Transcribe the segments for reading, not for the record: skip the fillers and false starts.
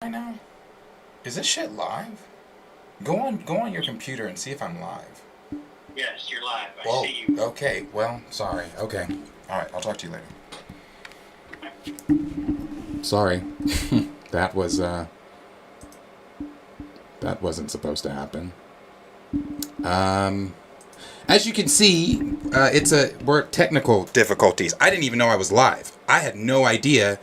Right now? Is this shit live? Go on your computer and see if I'm live. Yes, you're live. Whoa. See you. Okay. Well, sorry. Okay. All right. I'll talk to you later. Sorry. that wasn't supposed to happen. As you can see, we're technical difficulties. I didn't even know I was live. I had no idea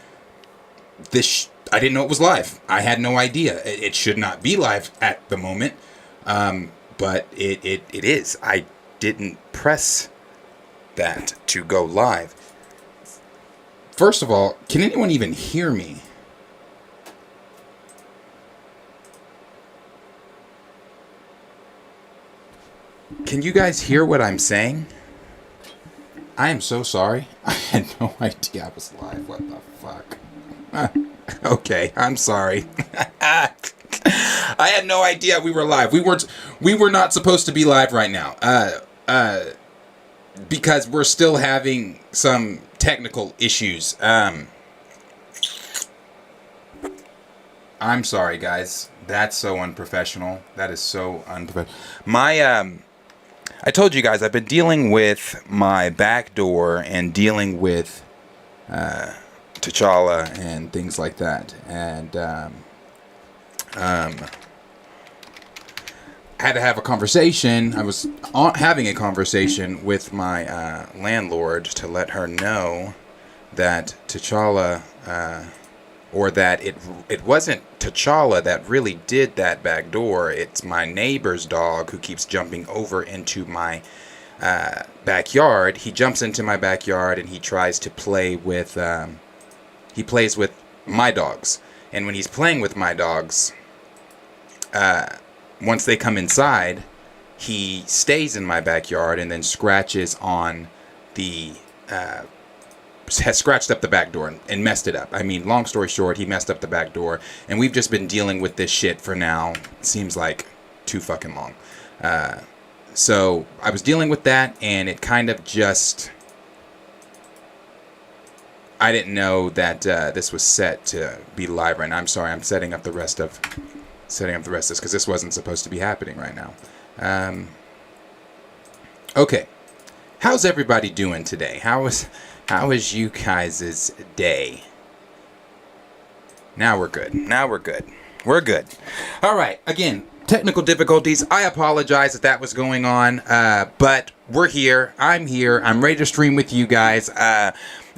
I didn't know it was live. I had no idea. It should not be live at the moment. But it is. I didn't press that to go live. First of all, can anyone even hear me? Can you guys hear what I'm saying? I am so sorry. I had no idea I was live. What the fuck? Okay, I'm sorry. I had no idea we were live. We were not supposed to be live right now. Because we're still having some technical issues. I'm sorry, guys. That's so unprofessional. That is so unprofessional. I told you guys I've been dealing with my back door and dealing with T'Challa and things like that, and I had to have a conversation. I was having a conversation with my landlord to let her know that T'Challa, or that it wasn't T'Challa that really did that back door. It's my neighbor's dog who keeps jumping over into my backyard. He jumps into my backyard and he tries to play with. He plays with my dogs, and when he's playing with my dogs, once they come inside, he stays in my backyard and then scratches on the. Has scratched up the back door and messed it up. I mean, long story short, he messed up the back door, and we've just been dealing with this shit for now. Seems like too fucking long. So I was dealing with that, and it kind of just. I didn't know that this was set to be live right now. I'm sorry. I'm setting up the rest of this because this wasn't supposed to be happening right now. Okay, how's everybody doing today? How is you guys' day? Now we're good. We're good. All right. Again, technical difficulties. I apologize if that was going on, but we're here. I'm here. I'm ready to stream with you guys.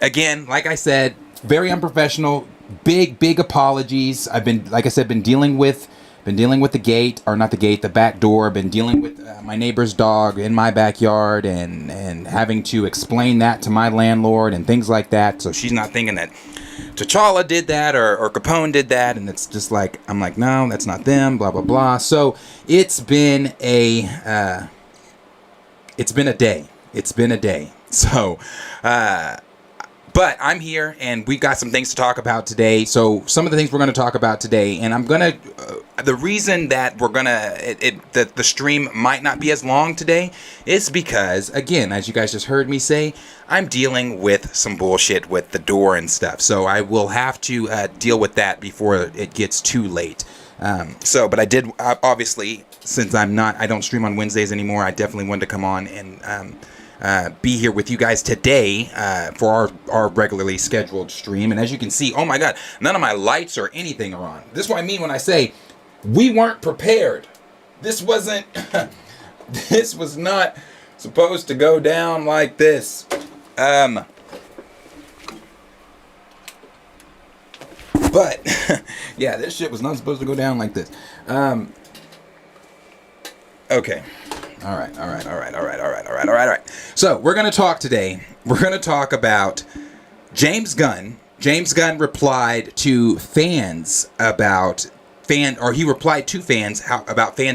Again, like I said, very unprofessional. Big apologies. I've been, like I said, been dealing with the back door. Been dealing with my neighbor's dog in my backyard and having to explain that to my landlord and things like that. So she's not thinking that T'Challa did that or Capone did that, and it's just like, I'm like, no, that's not them, blah blah blah. So it's been a day. So but I'm here, and we've got some things to talk about today. So some of the things we're going to talk about today, and I'm going to, the reason that we're going to, that the stream might not be as long today is because, again, as you guys just heard me say, I'm dealing with some bullshit with the door and stuff. So I will have to deal with that before it gets too late. But I did, obviously, since I don't stream on Wednesdays anymore, I definitely wanted to come on and, be here with you guys today for our regularly scheduled stream. And as you can see, oh my god, none of my lights or anything are on. This is what I mean when I say we weren't prepared. This wasn't this was not supposed to go down like this. But yeah, this shit was not supposed to go down like this. Okay. All right. So we're going to talk today. We're going to talk about James Gunn. James Gunn replied to fans about fans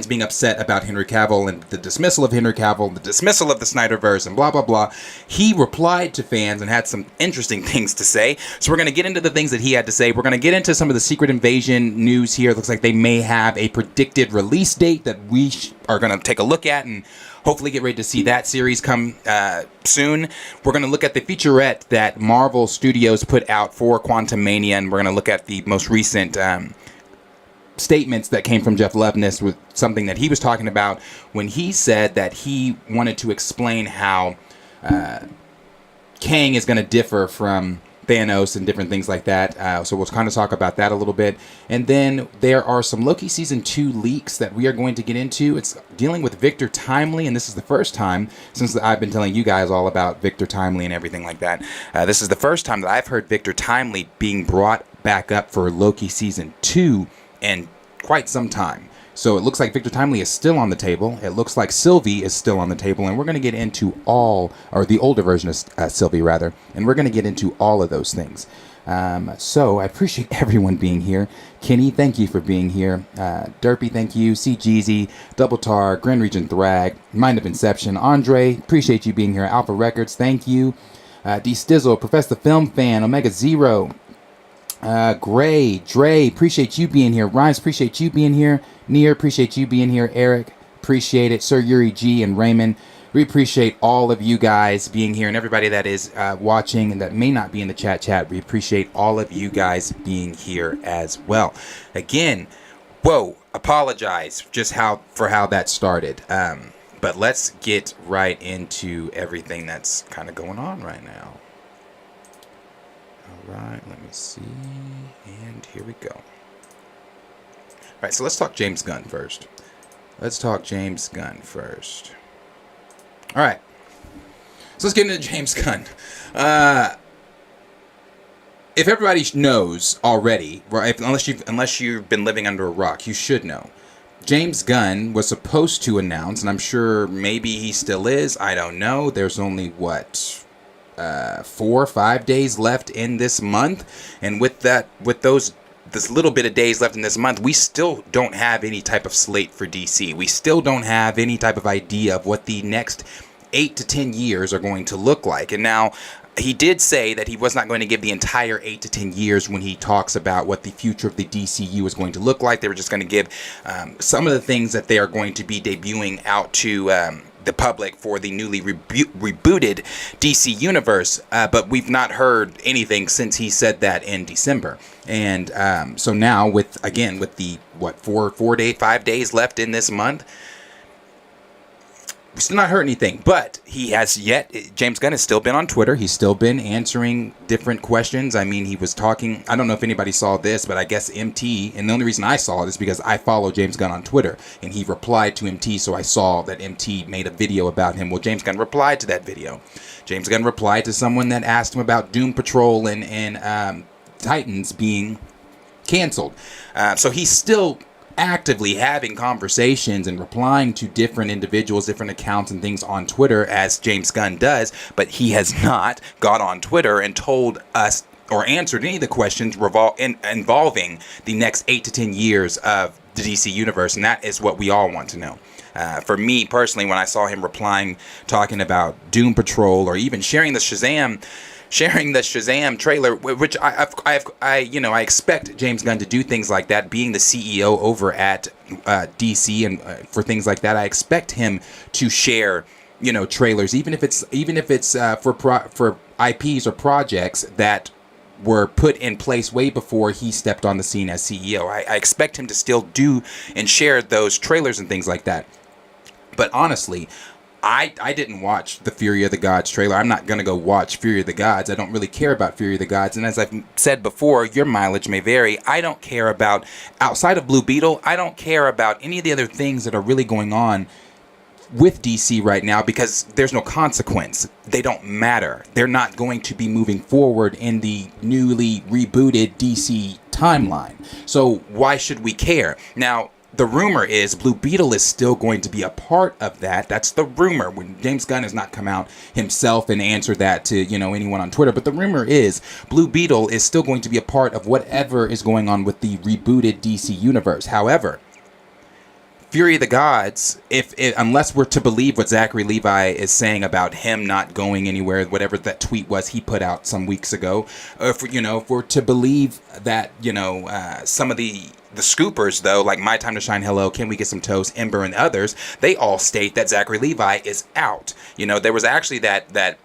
being upset about Henry Cavill and the dismissal of Henry Cavill, the dismissal of the Snyderverse, and blah blah blah. He replied to fans and had some interesting things to say. So we're going to get into the things that he had to say. We're going to get into some of the Secret Invasion news here. It looks like they may have a predicted release date that we are going to take a look at and hopefully get ready to see that series come soon. We're going to look at the featurette that Marvel Studios put out for Quantumania, and we're going to look at the most recent statements that came from Jeff Loveness with something that he was talking about when he said that he wanted to explain how Kang is going to differ from Thanos and different things like that. So we'll kind of talk about that a little bit. And then there are some Loki Season 2 leaks that we are going to get into. It's dealing with Victor Timely, and this is the first time since I've been telling you guys all about Victor Timely and everything like that. This is the first time that I've heard Victor Timely being brought back up for Loki Season 2 in quite some time. So it looks like Victor Timely is still on the table. It looks like Sylvie is still on the table. And we're going to get into the older version of Sylvie, rather. And we're going to get into all of those things. So I appreciate everyone being here. Kenny, thank you for being here. Derpy, thank you. C. Jeezy, Double Tar, Grand Region Thrag, Mind of Inception. Andre, appreciate you being here. Alpha Records, thank you. D. Stizzle, Professor the Film Fan, Omega Zero. Gray, Dre, appreciate you being here. Rhymes, appreciate you being here. Near, appreciate you being here. Eric, appreciate it. Sir Yuri G and Raymond, we appreciate all of you guys being here, and everybody that is watching and that may not be in the chat. We appreciate all of you guys being here as well. Again, apologize just for how that started. But let's get right into everything that's kind of going on right now. Right, let me see, and here we go. All right, so let's talk James Gunn first. All right, so let's get into James Gunn. If everybody knows already, right, unless you've been living under a rock, you should know. James Gunn was supposed to announce, and I'm sure maybe he still is, I don't know. There's only, 4 or 5 days left in this month, and with this little bit of days left in this month, we still don't have any type of slate for DC. We still don't have any type of idea of what the next 8 to 10 years are going to look like. And now, he did say that he was not going to give the entire 8 to 10 years when he talks about what the future of the DCU is going to look like. They were just going to give some of the things that they are going to be debuting out to the public for the newly rebooted DC universe, but we've not heard anything since he said that in December. And so now with the 5 days left in this month, we still not heard anything, but James Gunn has still been on Twitter. He's still been answering different questions. I mean, he was talking, I don't know if anybody saw this, but I guess MT, and the only reason I saw it is because I follow James Gunn on Twitter, and he replied to MT, so I saw that MT made a video about him. Well, James Gunn replied to that video. James Gunn replied to someone that asked him about Doom Patrol and Titans being canceled. So he's still actively having conversations and replying to different individuals, different accounts and things on Twitter, as James Gunn does, but he has not got on Twitter and told us or answered any of the questions involving the next 8 to 10 years of the DC universe, and that is what we all want to know. For me personally, when I saw him replying, talking about Doom Patrol, or even sharing the Shazam trailer, which I expect James Gunn to do things like that, being the CEO over at DC, and for things like that, I expect him to share, trailers, even if it's for IPs or projects that were put in place way before he stepped on the scene as CEO. I expect him to still do and share those trailers and things like that. But honestly, I didn't watch the Fury of the Gods trailer. I'm not going to go watch Fury of the Gods. I don't really care about Fury of the Gods. And as I've said before, your mileage may vary. I don't care about, outside of Blue Beetle, I don't care about any of the other things that are really going on with DC right now, because there's no consequence. They don't matter. They're not going to be moving forward in the newly rebooted DC timeline. So why should we care? Now, the rumor is Blue Beetle is still going to be a part of that. That's the rumor. When James Gunn has not come out himself and answered that to, anyone on Twitter. But the rumor is Blue Beetle is still going to be a part of whatever is going on with the rebooted DC universe. However, Fury of the Gods, unless we're to believe what Zachary Levi is saying about him not going anywhere, whatever that tweet was he put out some weeks ago, if we're to believe that, some of the scoopers, though, like My Time to Shine, Hello, Can We Get Some Toast, Ember, and others, they all state that Zachary Levi is out. There was actually that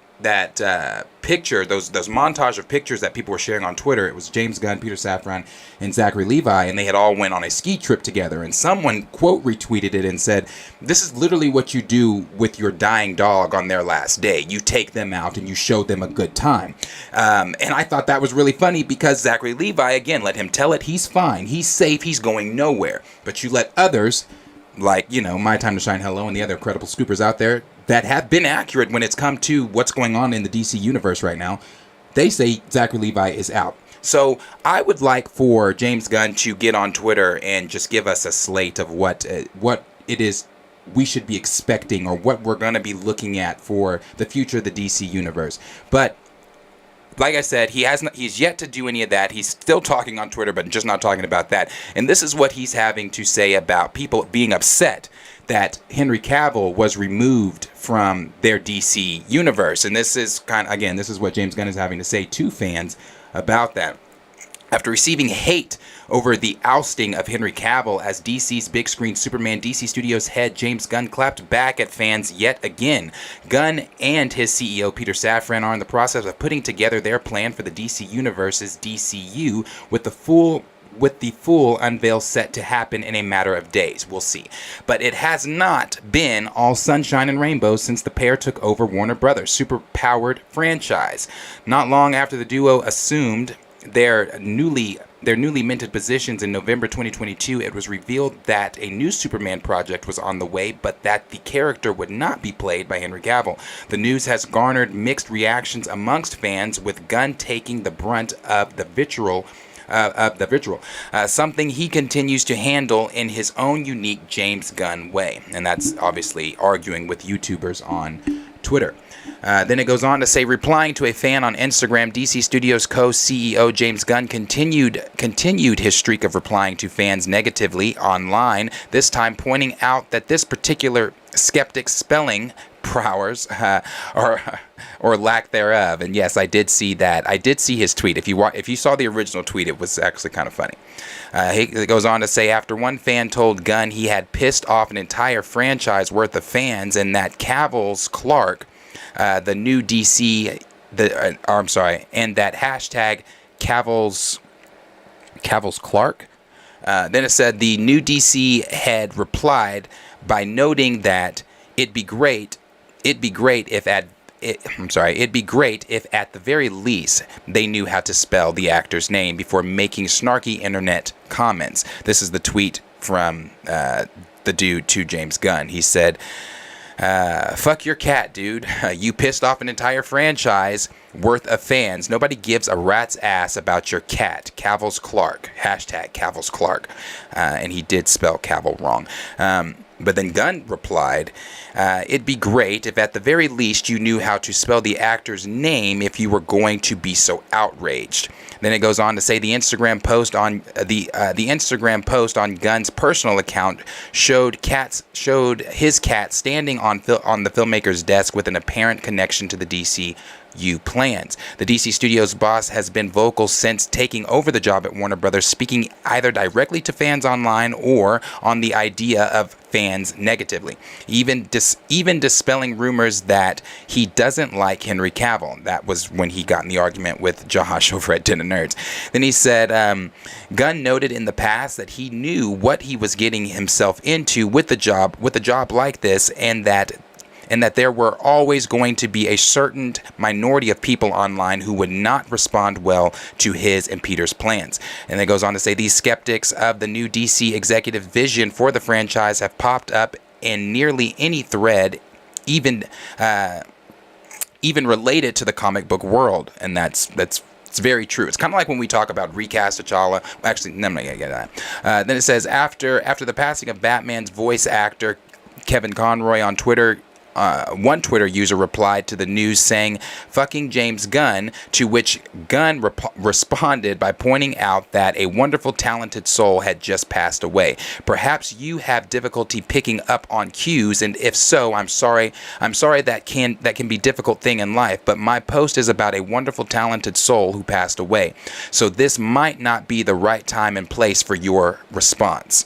picture, those montage of pictures that people were sharing on Twitter. It was James Gunn, Peter Safran, and Zachary Levi, and they had all went on a ski trip together. And someone quote retweeted it and said, "This is literally what you do with your dying dog on their last day. You take them out and you show them a good time." And I thought that was really funny because Zachary Levi, again, let him tell it. He's fine. He's safe. He's going nowhere. But you let others, like, My Time to Shine Hello and the other credible scoopers out there that have been accurate when it's come to what's going on in the DC universe right now, they say Zachary Levi is out. So I would like for James Gunn to get on Twitter and just give us a slate of what it is we should be expecting, or what we're going to be looking at for the future of the DC universe. But like I said, he's yet to do any of that. He's still talking on Twitter, but just not talking about that. And this is what he's having to say about people being upset that Henry Cavill was removed from their DC universe. And this is this is what James Gunn is having to say to fans about that. After receiving hate over the ousting of Henry Cavill as DC's big screen Superman, DC Studios head James Gunn clapped back at fans yet again. Gunn and his CEO Peter Safran are in the process of putting together their plan for the DC Universe's DCU with the full unveil set to happen in a matter of days. We'll see. But it has not been all sunshine and rainbows since the pair took over Warner Brothers' super-powered franchise. Not long after the duo assumed their newly minted positions in November 2022, it was revealed that a new Superman project was on the way, but that the character would not be played by Henry Cavill. The news has garnered mixed reactions amongst fans, with Gunn taking the brunt of the vitriol, something he continues to handle in his own unique James Gunn way. And that's obviously arguing with YouTubers on Twitter. Then it goes on to say, replying to a fan on Instagram, DC Studios co-CEO James Gunn continued his streak of replying to fans negatively online, this time pointing out that this particular skeptic's spelling prowess or lack thereof. And yes, I did see that. I did see his tweet. If you saw the original tweet, it was actually kind of funny. It goes on to say, after one fan told Gunn he had pissed off an entire franchise worth of fans, and that Cavill's Clark, the new DC, and that hashtag Cavill's Clark. Then it said the new DC head replied by noting that it'd be great if at the very least they knew how to spell the actor's name before making snarky internet comments. This is the tweet from the dude to James Gunn. He said, fuck your cat, dude. You pissed off an entire franchise worth of fans. Nobody gives a rat's ass about your cat. Cavill's Clark. Hashtag Cavill's Clark. And he did spell Cavill wrong. But then Gunn replied, it'd be great if at the very least you knew how to spell the actor's name if you were going to be so outraged. Then it goes on to say the Instagram post on Gunn's personal account showed his cat standing on the filmmaker's desk with an apparent connection to the DCU plans. The DC Studios boss has been vocal since taking over the job at Warner Brothers, speaking either directly to fans online or on the idea of fans negatively, even dispelling rumors that he doesn't like Henry Cavill. That was when he got in the argument with Josh over at Den of Nerds. Then he said, Gunn noted in the past that he knew what he was getting himself into with a job like this, and that there were always going to be a certain minority of people online who would not respond well to his and Peter's plans. And it goes on to say these skeptics of the new DC executive vision for the franchise have popped up in nearly any thread, even related to the comic book world. And it's very true. It's kind of like when we talk about recast T'Challa. Actually, no, I'm not going to get that. Then it says, after the passing of Batman's voice actor Kevin Conroy on Twitter, one Twitter user replied to the news saying, fucking James Gunn, to which Gunn responded by pointing out that a wonderful, talented soul had just passed away. Perhaps you have difficulty picking up on cues, and if so, I'm sorry that can be a difficult thing in life, but my post is about a wonderful, talented soul who passed away. So this might not be the right time and place for your response.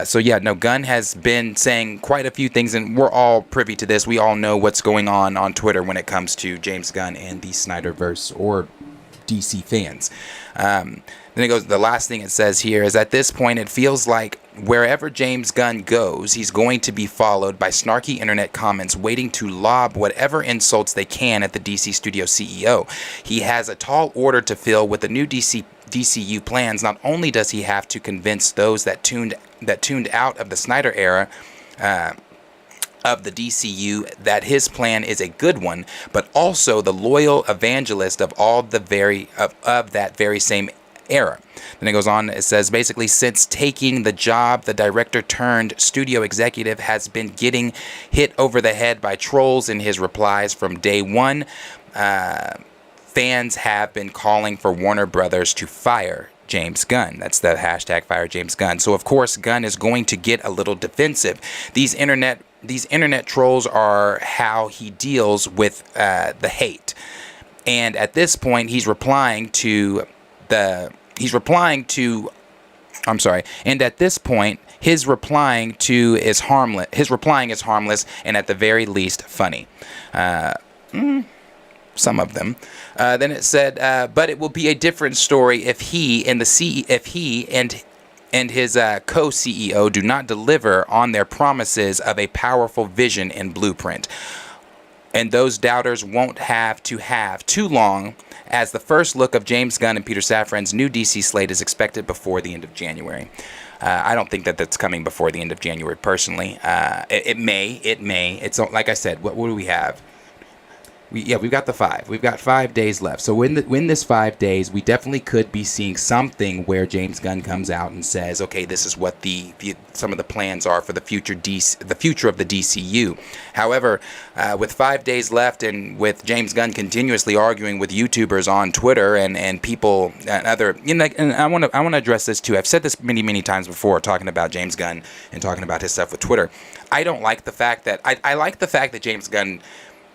So yeah, no, Gunn has been saying quite a few things, and we're all privy to this. We all know what's going on Twitter when it comes to James Gunn and the Snyderverse or DC fans. Then it goes, the last thing it says here is, at this point, it feels like wherever James Gunn goes, he's going to be followed by snarky internet comments waiting to lob whatever insults they can at the DC studio CEO. He has a tall order to fill with the new DCU plans. Not only does he have to convince those that tuned out of the Snyder era of the DCU that his plan is a good one, but also the loyal evangelist of all the of that very same era. Then it goes on, it says, basically, since taking the job, the director turned studio executive has been getting hit over the head by trolls in his replies from day one. Fans have been calling for Warner Brothers to fire James Gunn. That's the hashtag fire James Gunn. So of course Gunn is going to get a little defensive. These internet trolls are how he deals with the hate. And at this point he's replying to and at this point his replying is harmless and at the very least funny. Some of them. Then it said, but it will be a different story if he and his co-CEO do not deliver on their promises of a powerful vision and blueprint. And those doubters won't have too long, as the first look of James Gunn and Peter Safran's new DC slate is expected before the end of January. I don't think that's coming before the end of January, personally. It may. It's like I said, what do we have? We've got the 5. We've got 5 days left. So when this 5 days, we definitely could be seeing something where James Gunn comes out and says, okay, this is what some of the plans are for the future of the DCU. However, with 5 days left, and with James Gunn continuously arguing with YouTubers on Twitter and people and other, and I want to address this too. I've said this many times before, talking about James Gunn and talking about his stuff with Twitter. I don't like the fact that I like the fact that James Gunn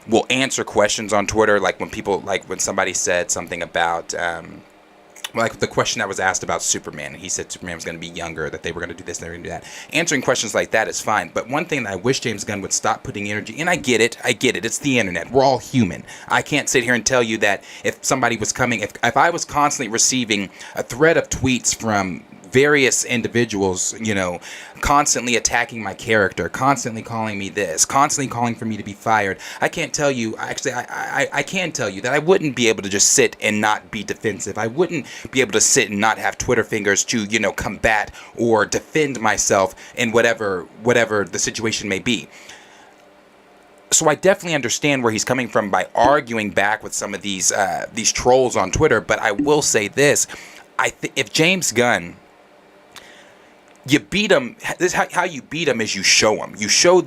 will answer questions on Twitter, like when somebody said something about like the question that was asked about Superman, and he said Superman was going to be younger, that they were going to do this and they were going to do that. Answering questions like that is fine, but one thing that I wish James Gunn would stop putting energy, and I get it, it's the internet, we're all human. I can't sit here and tell you that if somebody was coming, if I was constantly receiving a thread of tweets from various individuals, constantly attacking my character, constantly calling me this, constantly calling for me to be fired, I can't tell you, actually, I can tell you that I wouldn't be able to just sit and not be defensive. I wouldn't be able to sit and not have Twitter fingers to, combat or defend myself in whatever the situation may be. So I definitely understand where he's coming from by arguing back with some of these trolls on Twitter, but I will say this, if James Gunn, you beat them. This is how you beat them, is you show them. You show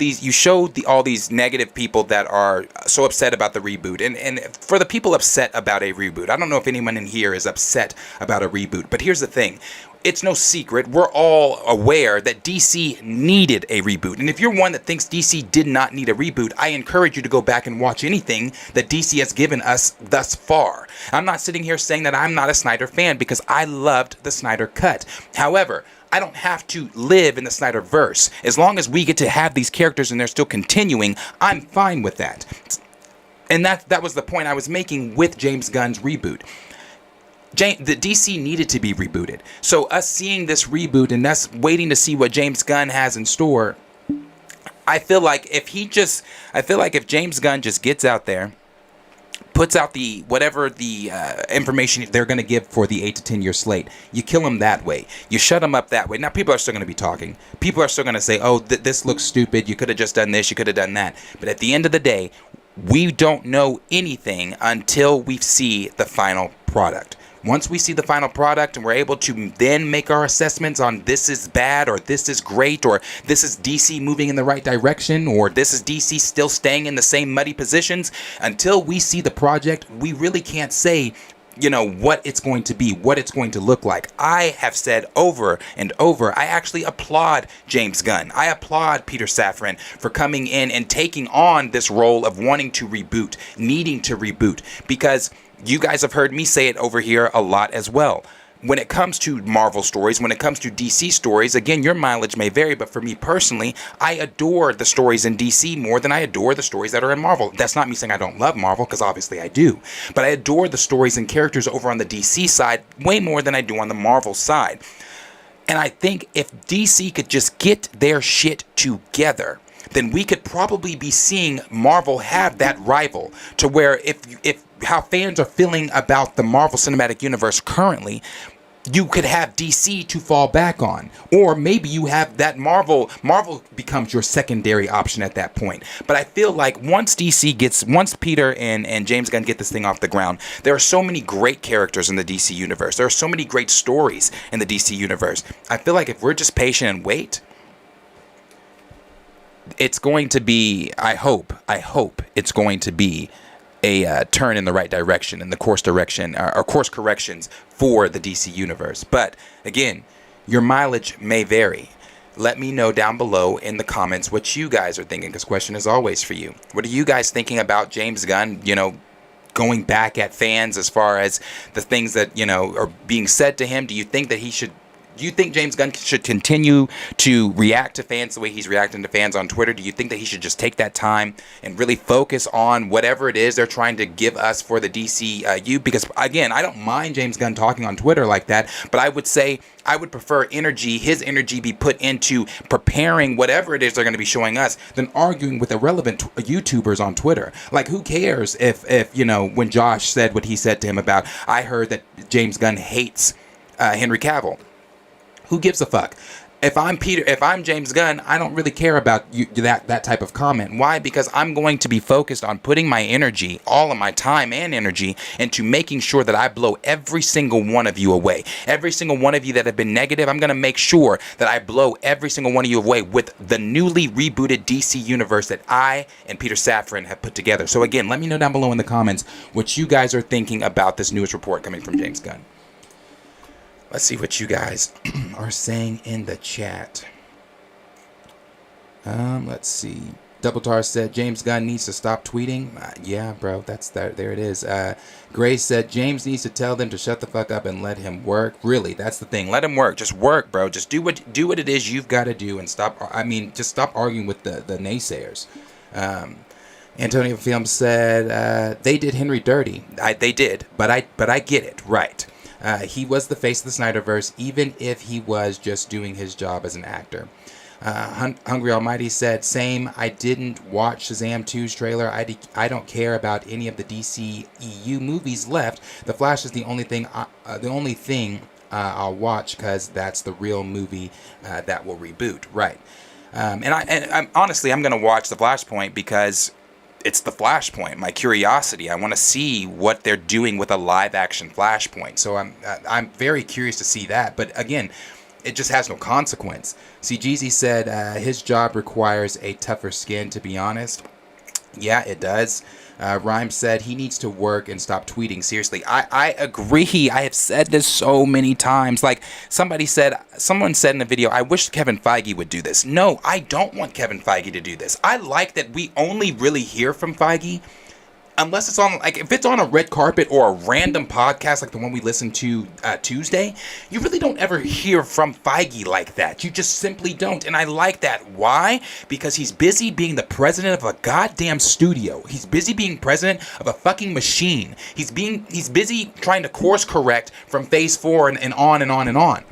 all these negative people that are so upset about the reboot. And for the people upset about a reboot, I don't know if anyone in here is upset about a reboot. But here's the thing. It's no secret. We're all aware that DC needed a reboot. And if you're one that thinks DC did not need a reboot, I encourage you to go back and watch anything that DC has given us thus far. I'm not sitting here saying that I'm not a Snyder fan, because I loved the Snyder Cut. However, I don't have to live in the Snyderverse. As long as we get to have these characters and they're still continuing, I'm fine with that. And that was the point I was making with James Gunn's reboot. The DC needed to be rebooted. So us seeing this reboot and us waiting to see what James Gunn has in store, I feel like if James Gunn just gets out there, puts out whatever information they're going to give for the 8 to 10 year slate, you kill him that way. You shut him up that way. Now, people are still going to be talking. People are still going to say, oh, this looks stupid. You could have just done this. You could have done that. But at the end of the day, we don't know anything until we see the final product. Once we see the final product and we're able to then make our assessments on this is bad or this is great or this is DC moving in the right direction or this is DC still staying in the same muddy positions, until we see the project, we really can't say, what it's going to be, what it's going to look like. I have said over and over, I actually applaud James Gunn. I applaud Peter Safran for coming in and taking on this role of wanting to reboot, needing to reboot, because you guys have heard me say it over here a lot as well. when it comes to Marvel stories, when it comes to DC stories, again, your mileage may vary, but for me personally, I adore the stories in DC more than I adore the stories that are in Marvel. That's not me saying I don't love Marvel, because obviously I do, but I adore the stories and characters over on the DC side way more than I do on the Marvel side. And I think if DC could just get their shit together, then we could probably be seeing Marvel have that rival, to where if how fans are feeling about the Marvel Cinematic Universe currently, you could have DC to fall back on. Or maybe you have that Marvel becomes your secondary option at that point. But I feel like once Peter and James Gunn get this thing off the ground, there are so many great characters in the DC universe. There are so many great stories in the DC universe. I feel like if we're just patient and wait, it's going to be, I hope it's going to be a turn in the right direction, in the course corrections for the DC universe. But again, your mileage may vary. Let me know down below in the comments what you guys are thinking, because question is always for you. What are you guys thinking about James Gunn, going back at fans as far as the things that, are being said to him? Do you think James Gunn should continue to react to fans the way he's reacting to fans on Twitter? Do you think that he should just take that time and really focus on whatever it is they're trying to give us for the DCU? Because, again, I don't mind James Gunn talking on Twitter like that, but I would say I would prefer his energy be put into preparing whatever it is they're going to be showing us than arguing with irrelevant YouTubers on Twitter. Like, who cares if when Josh said what he said to him about, I heard that James Gunn hates Henry Cavill. Who gives a fuck? If I'm James Gunn, I don't really care about that type of comment. Why? Because I'm going to be focused on putting my energy, all of my time and energy, into making sure that I blow every single one of you away. Every single one of you that have been negative, I'm going to make sure that I blow every single one of you away with the newly rebooted DC universe that I and Peter Safran have put together. So again, let me know down below in the comments what you guys are thinking about this newest report coming from James Gunn. Let's see what you guys are saying in the chat. Let's see. Double Tar said James Gunn needs to stop tweeting. Yeah, bro, there it is. Grace said James needs to tell them to shut the fuck up and let him work. Really, that's the thing. Let him work. Just work, bro. Just do what it is you've got to do, and just stop arguing with the naysayers. Antonio Film said they did Henry dirty. They did, but I get it, right. He was the face of the Snyderverse, even if he was just doing his job as an actor. Hungry Almighty said, same, I didn't watch Shazam 2's trailer. I don't care about any of the DC EU movies left. The Flash is the only thing I'll watch, because that's the real movie that will reboot. Right. And honestly, I'm going to watch The Flashpoint because it's the Flashpoint. My curiosity. I want to see what they're doing with a live-action Flashpoint. So I'm very curious to see that. But again, it just has no consequence. See, Jeezy said his job requires a tougher skin, to be honest. Yeah, it does. Rhyme said he needs to work and stop tweeting. Seriously, I agree. I have said this so many times. Like someone said in a video, I wish Kevin Feige would do this. No, I don't want Kevin Feige to do this. I like that we only really hear from Feige unless it's on, like, if it's on a red carpet or a random podcast like the one we listened to Tuesday, you really don't ever hear from Feige like that. You just simply don't. And I like that. Why? Because he's busy being the president of a goddamn studio. He's busy being president of a fucking machine. He's busy trying to course correct from phase 4 and on and on and on.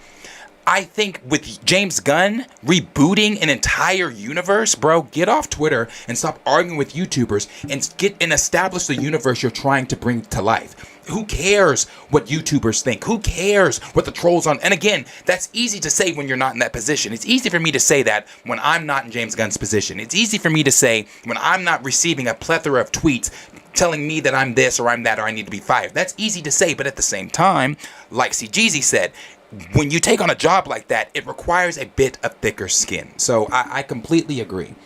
I think with James Gunn rebooting an entire universe, bro, get off Twitter and stop arguing with YouTubers and establish the universe you're trying to bring to life. Who cares what YouTubers think? Who cares what the trolls on? And again, that's easy to say when you're not in that position. It's easy for me to say that when I'm not in James Gunn's position. It's easy for me to say when I'm not receiving a plethora of tweets telling me that I'm this or I'm that or I need to be fired. That's easy to say, but at the same time, like CGZ said, when you take on a job like that, it requires a bit of thicker skin. So I completely agree.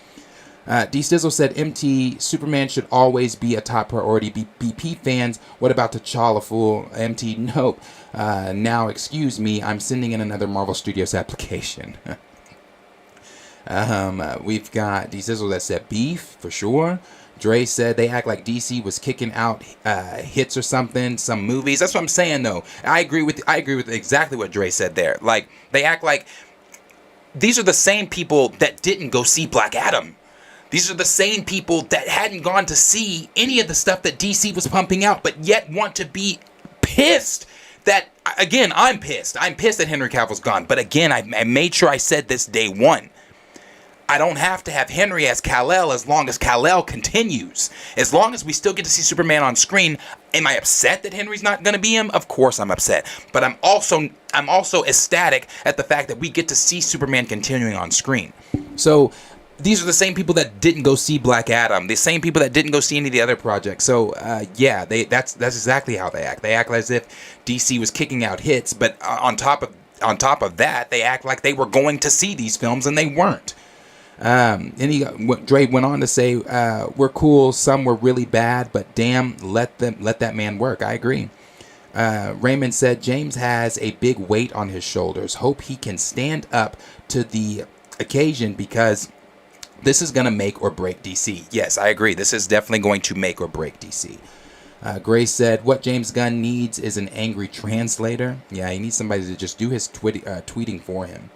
D Stizzle said MT, Superman should always be a top priority. BP fans, what about T'Challa, fool? MT, nope. Now, excuse me, I'm sending in another Marvel Studios application. We've got D Sizzle that said beef for sure. Dre said they act like DC was kicking out hits or something, some movies. That's what I'm saying though. I agree with exactly what Dre said there. Like they act like these are the same people that didn't go see Black Adam. These are the same people that hadn't gone to see any of the stuff that DC was pumping out, but yet want to be pissed that, again, I'm pissed. I'm pissed that Henry Cavill's gone. But again, I made sure I said this day one. I don't have to have Henry as Kal-El as long as Kal-El continues. As long as we still get to see Superman on screen. Am I upset that Henry's not going to be him? Of course I'm upset. But I'm also ecstatic at the fact that we get to see Superman continuing on screen. So these are the same people that didn't go see Black Adam, the same people that didn't go see any of the other projects. So yeah, that's exactly how they act. They act as if DC was kicking out hits, but on top of that, they act like they were going to see these films and they weren't. And Dre went on to say, "We're cool. Some were really bad, but damn, let that man work." I agree. Raymond said James has a big weight on his shoulders. Hope he can stand up to the occasion because this is going to make or break DC. Yes, I agree. This is definitely going to make or break DC. Grace said, what James Gunn needs is an angry translator. Yeah, he needs somebody to just do his tweeting for him.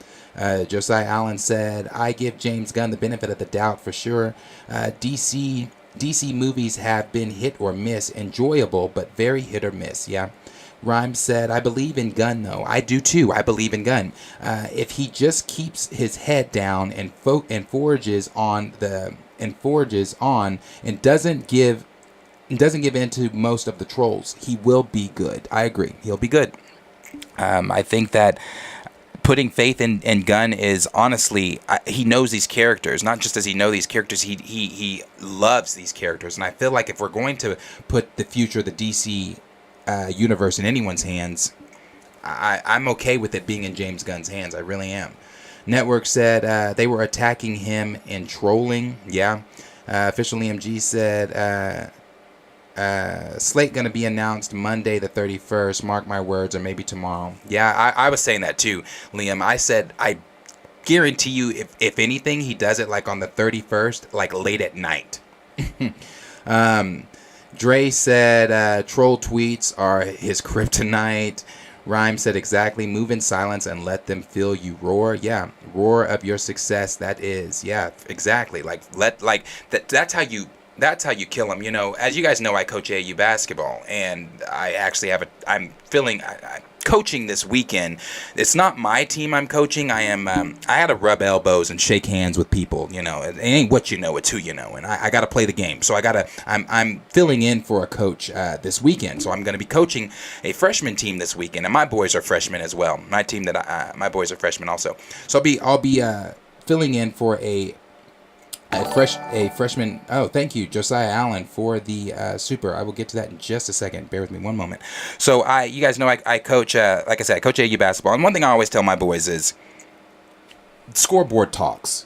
Josiah Allen said, I give James Gunn the benefit of the doubt for sure. DC movies have been hit or miss, enjoyable, but very hit or miss. Yeah. Rhymes said, I believe in Gunn, though. I do, too. I believe in Gunn. If he just keeps his head down and forges on and doesn't give in to most of the trolls, he will be good. I agree. He'll be good. I think that putting faith in Gunn is honestly, he knows these characters. Not just does he know these characters, he loves these characters. And I feel like if we're going to put the future of the DC universe in anyone's hands, I'm okay with it being in James Gunn's hands. I really am. Network said they were attacking him and trolling. Yeah. Official EMG said slate gonna be announced Monday the 31st. Mark my words, or maybe tomorrow. Yeah, I was saying that too, Liam. I said I guarantee you, if anything, he does it like on the 31st, like late at night. Dre said troll tweets are his kryptonite. Rhyme said exactly. Move in silence and let them feel you roar. Yeah, roar of your success. That is, yeah, exactly. That's how you kill them. You know, as you guys know, I coach AAU basketball, and I actually I'm coaching this weekend. It's not my team I'm coaching. I had to rub elbows and shake hands with people. You know, it ain't what you know, it's who you know, and I got to play the game. So I'm filling in for a coach this weekend. So I'm going to be coaching a freshman team this weekend, and my boys are freshmen as well. My boys are freshmen also. So I'll be filling in for a freshman. Oh, thank you, Josiah Allen, for the super. I will get to that in just a second. Bear with me one moment. So you guys know I coach. Like I said, I coach AU basketball, and one thing I always tell my boys is, scoreboard talks.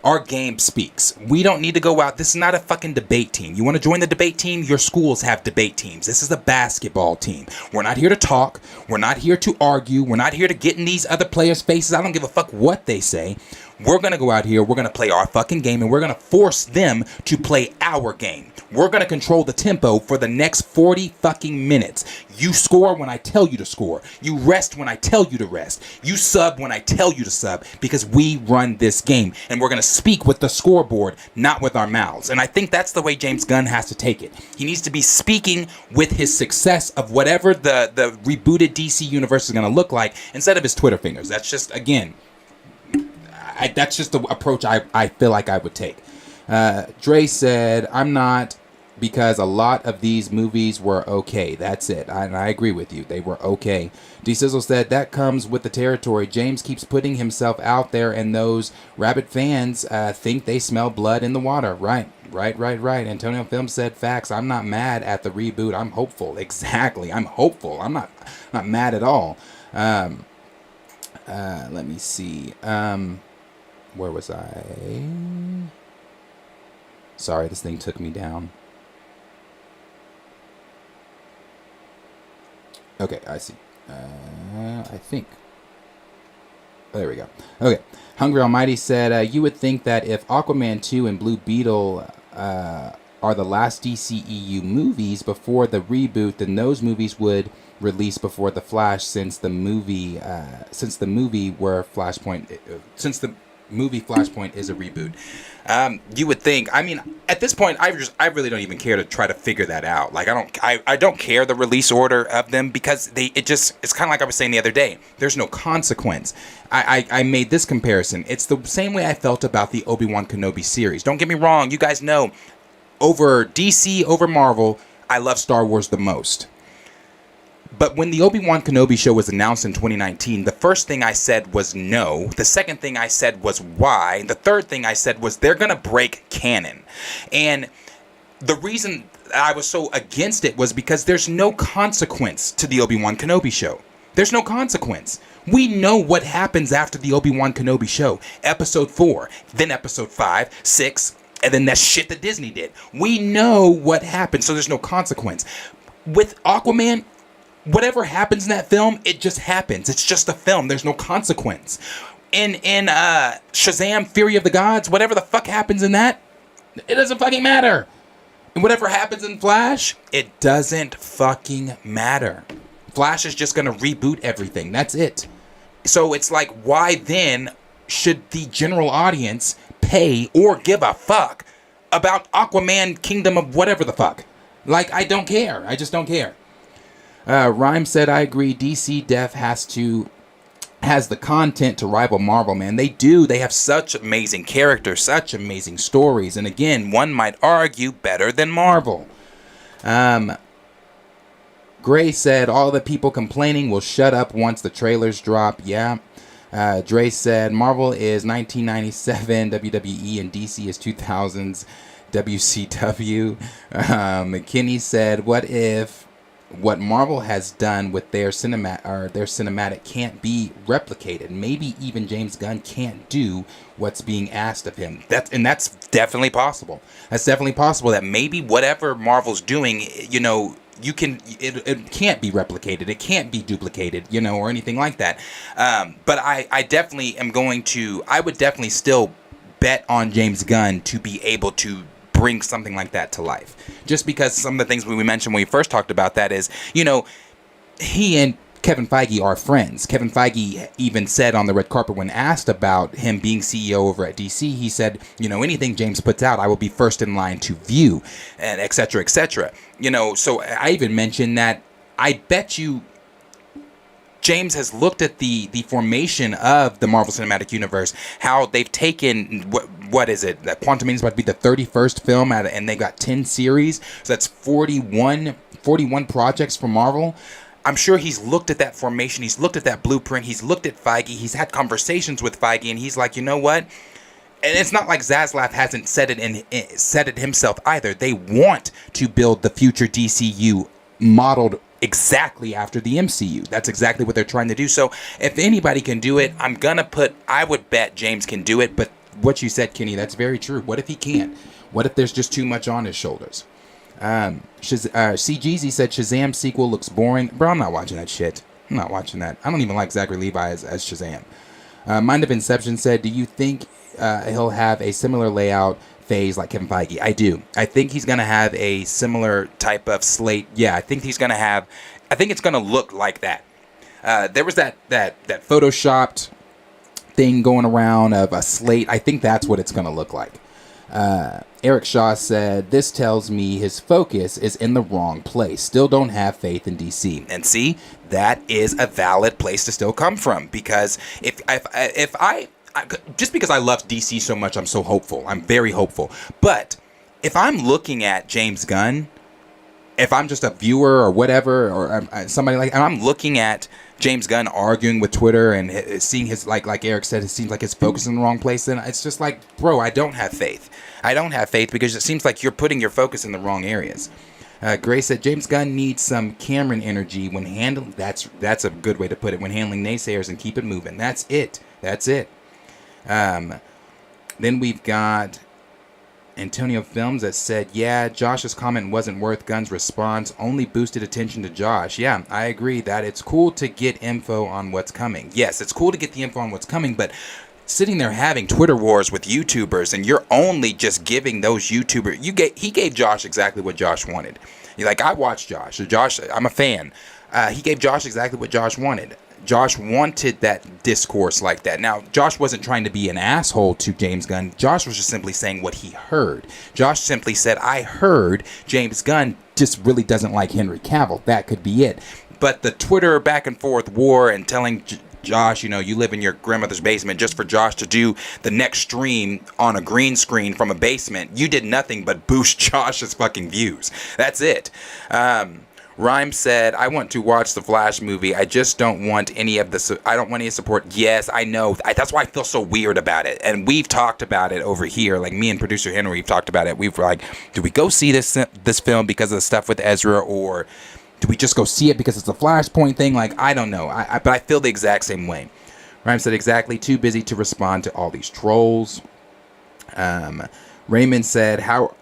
Our game speaks. We don't need to go out. This is not a fucking debate team. You want to join the debate team? Your schools have debate teams. This is a basketball team. We're not here to talk. We're not here to argue. We're not here to get in these other players' faces. I don't give a fuck what they say. We're going to go out here. We're going to play our fucking game, and we're going to force them to play our game. We're going to control the tempo for the next 40 fucking minutes. You score when I tell you to score. You rest when I tell you to rest. You sub when I tell you to sub, because we run this game, and we're going to speak with the scoreboard, not with our mouths. And I think that's the way James Gunn has to take it. He needs to be speaking with his success of whatever the rebooted DC universe is going to look like, instead of his Twitter fingers. That's just, again, that's just the approach I feel like I would take. Dre said, I'm not, because a lot of these movies were okay. That's it. I agree with you. They were okay. D Sizzle said, that comes with the territory. James keeps putting himself out there, and those rabid fans think they smell blood in the water. Right. Antonio Film said, facts. I'm not mad at the reboot. I'm hopeful. Exactly. I'm hopeful. I'm not mad at all. Let me see. Where was I? Sorry, this thing took me down. Okay, I see. I think. There we go. Okay. Hungry Almighty said, you would think that if Aquaman 2 and Blue Beetle are the last DCEU movies before the reboot, then those movies would release before the Flash, since the movie Flashpoint is a reboot. You would think. I mean, at this point, I really don't even care to try to figure that out. Like, I don't care the release order of them, because it's kind of like I was saying the other day. There's no consequence. I made this comparison. It's the same way I felt about the Obi-Wan Kenobi series. Don't get me wrong. You guys know, over DC, over Marvel, I love Star Wars the most. But when the Obi-Wan Kenobi show was announced in 2019, the first thing I said was no. The second thing I said was why. The third thing I said was they're going to break canon. And the reason I was so against it was because there's no consequence to the Obi-Wan Kenobi show. There's no consequence. We know what happens after the Obi-Wan Kenobi show. Episode 4, then episode 5, 6, and then that shit that Disney did. We know what happens, so there's no consequence. With Aquaman, whatever happens in that film, it just happens. It's just a film. There's no consequence. In Shazam! Fury of the Gods, whatever the fuck happens in that, it doesn't fucking matter. And whatever happens in Flash, it doesn't fucking matter. Flash is just going to reboot everything. That's it. So it's like, why then should the general audience pay or give a fuck about Aquaman Kingdom of whatever the fuck? Like, I don't care. I just don't care. Rhyme said, I agree. DC Def has the content to rival Marvel, man. They do. They have such amazing characters, such amazing stories. And again, one might argue better than Marvel. Gray said, all the people complaining will shut up once the trailers drop. Yeah. Dre said, Marvel is 1997 WWE and DC is 2000s WCW. McKinney said, what if what Marvel has done with their cinematic can't be replicated? Maybe even James Gunn can't do what's being asked of him. That's definitely possible. That's definitely possible that maybe whatever Marvel's doing, you know, it can't be replicated. It can't be duplicated, you know, or anything like that. But I definitely am I would definitely still bet on James Gunn to be able to bring something like that to life. Just because some of the things we mentioned when we first talked about that is, you know, he and Kevin Feige are friends. Kevin Feige even said on the red carpet when asked about him being CEO over at DC, he said, you know, anything James puts out, I will be first in line to view, and et cetera, et cetera. You know, so I even mentioned that I bet you James has looked at the formation of the Marvel Cinematic Universe, how they've taken, what is it, that Quantumania is about to be the 31st film, and they got 10 series, so that's 41 projects for Marvel. I'm sure he's looked at that formation, he's looked at that blueprint, he's looked at Feige, he's had conversations with Feige, and he's like, you know what? And it's not like Zaslav hasn't said it himself either. They want to build the future DCU modeled exactly after the MCU. That's exactly what they're trying to do. So if anybody can do it, I would bet James can do it. But what you said, Kenny, that's very true. What if he can't? What if there's just too much on his shoulders? CGZ said Shazam sequel looks boring. Bro, I'm not watching that shit. I'm not watching that. I don't even like Zachary Levi as Shazam. Mind of Inception said, do you think he'll have a similar layout phase like Kevin Feige? I do. I think he's going to have a similar type of slate. Yeah, I think it's going to look like that. There was that photoshopped thing going around of a slate. I think that's what it's going to look like. Eric Shaw said, this tells me his focus is in the wrong place. Still don't have faith in DC. And see, that is a valid place to still come from, because if I just because I love DC so much, I'm so hopeful. I'm very hopeful. But if I'm looking at James Gunn, if I'm just a viewer or whatever, or somebody like, and I'm looking at James Gunn arguing with Twitter and seeing his, like Eric said, it seems like his focus in the wrong place, then it's just like, bro, I don't have faith. I don't have faith because it seems like you're putting your focus in the wrong areas. Gray said, James Gunn needs some Cameron energy when handling, that's a good way to put it, when handling naysayers and keep it moving. That's it. Then we've got Antonio Films that said, yeah, Josh's comment wasn't worth Gunn's response, only boosted attention to Josh. Yeah, I agree that it's cool to get info on what's coming. Yes, it's cool to get the info on what's coming, but sitting there having Twitter wars with YouTubers and you're only just giving those YouTubers, he gave Josh exactly what Josh wanted. Like, I watched Josh. Josh, I'm a fan. He gave Josh exactly what Josh wanted. Josh wanted that discourse like that. Now, Josh wasn't trying to be an asshole to James Gunn. Josh was just simply saying what he heard. Josh simply said, I heard James Gunn just really doesn't like Henry Cavill. That could be it. But the Twitter back and forth war and telling Josh, you know, you live in your grandmother's basement just for Josh to do the next stream on a green screen from a basement, you did nothing but boost Josh's fucking views. That's it. Rhyme said, I want to watch the Flash movie. I just don't want any of the... I don't want any support. Yes, I know. That's why I feel so weird about it. And we've talked about it over here. Like, me and producer Henry, we've talked about it. We've like, do we go see this film because of the stuff with Ezra, or do we just go see it because it's a Flashpoint thing? Like, I don't know. But I feel the exact same way. Rhyme said, exactly. Too busy to respond to all these trolls. Raymond said, how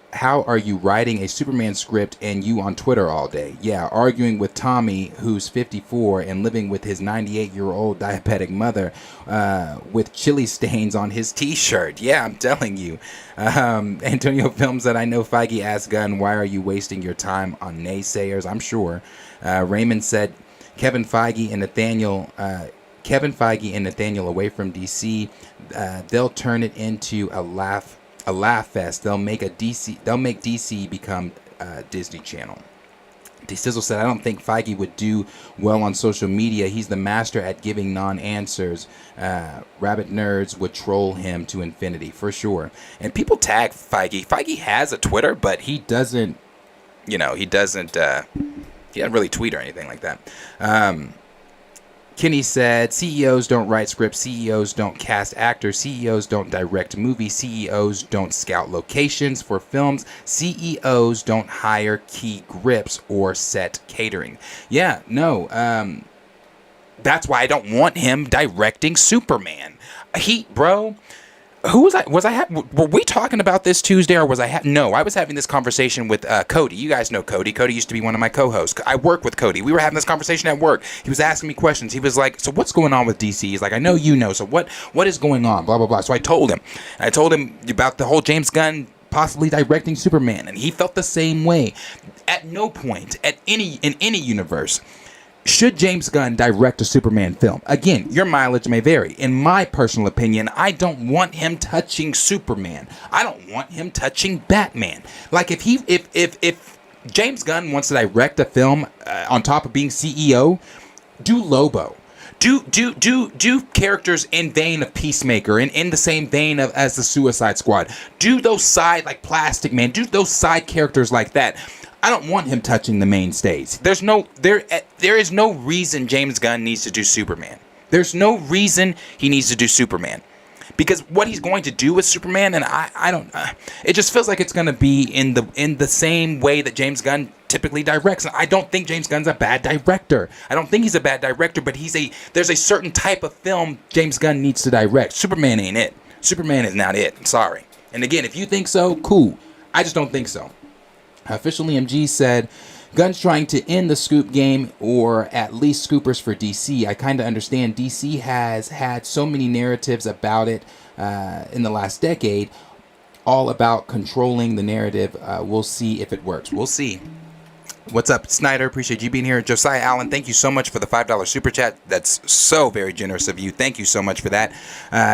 are you writing a Superman script and you on Twitter all day? Yeah, arguing with Tommy, who's 54 and living with his 98-year-old diabetic mother with chili stains on his t-shirt. Yeah, I'm telling you. Antonio Films that I know Feige asked Gunn, why are you wasting your time on naysayers? I'm sure. Raymond said, Kevin Feige and Nathaniel away from DC, they'll turn it into a laugh fest. They'll make DC become Disney Channel. D-Sizzle said, I don't think Feige would do well on social media. He's the master at giving non-answers. Rabbit nerds would troll him to infinity, for sure. And people tag Feige. Feige has a Twitter, but he doesn't really tweet or anything like that. Kenny said, CEOs don't write scripts, CEOs don't cast actors, CEOs don't direct movies, CEOs don't scout locations for films, CEOs don't hire key grips or set catering. Yeah, no, that's why I don't want him directing Superman. Who was I? Were we talking about this Tuesday, or was I? No, I was having this conversation with Cody. You guys know Cody. Cody used to be one of my co-hosts. I work with Cody. We were having this conversation at work. He was asking me questions. He was like, "So what's going on with DC?" He's like, "I know you know. So what is going on?" Blah blah blah. So I told him. About the whole James Gunn possibly directing Superman, and he felt the same way. At no point in any universe should James Gunn direct a Superman film. Again, your mileage may vary. In my personal opinion, I don't want him touching Superman. I don't want him touching Batman. Like, if James Gunn wants to direct a film on top of being CEO, do Lobo. Do characters in vein of Peacemaker and in the same vein as the Suicide Squad. Do those side, like Plastic Man. Do those side characters like that. I don't want him touching the mainstays. There is no reason James Gunn needs to do Superman. There's no reason he needs to do Superman. Because what he's going to do with Superman, and I don't, it just feels like it's going to be in the same way that James Gunn typically directs. And I don't think James Gunn's a bad director. I don't think he's a bad director, but there's a certain type of film James Gunn needs to direct. Superman ain't it. Superman is not it. I'm sorry. And again, if you think so, cool. I just don't think so. Official EMG said, Gunn's trying to end the scoop game, or at least scoopers for DC. I kind of understand DC has had so many narratives about it in the last decade, all about controlling the narrative. We'll see if it works. We'll see. What's up, Snyder? Appreciate you being here. Josiah Allen, thank you so much for the $5 super chat. That's so very generous of you. Thank you so much for that.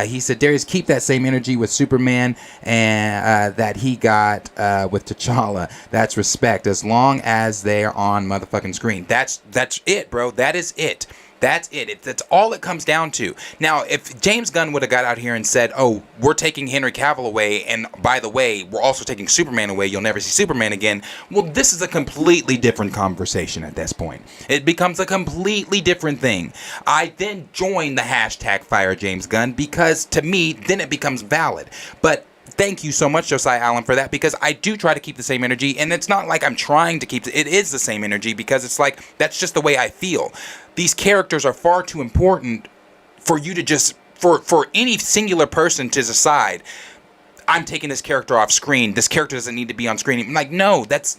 He said, Darius, keep that same energy with Superman and that he got with T'Challa. That's respect, as long as they're on motherfucking screen. That's it, bro. That is it. That's it. That's all it comes down to. Now, if James Gunn would have got out here and said, oh, we're taking Henry Cavill away, and by the way, we're also taking Superman away, you'll never see Superman again, well, this is a completely different conversation at this point. It becomes a completely different thing. I then join the hashtag Fire James Gunn, because to me, then it becomes valid. But thank you so much, Josiah Allen, for that, because I do try to keep the same energy, and it's not like I'm trying to keep it is the same energy, because it's like, that's just the way I feel. These characters are far too important for you to just, for any singular person to decide, I'm taking this character off screen. This character doesn't need to be on screen. I'm like, no, that's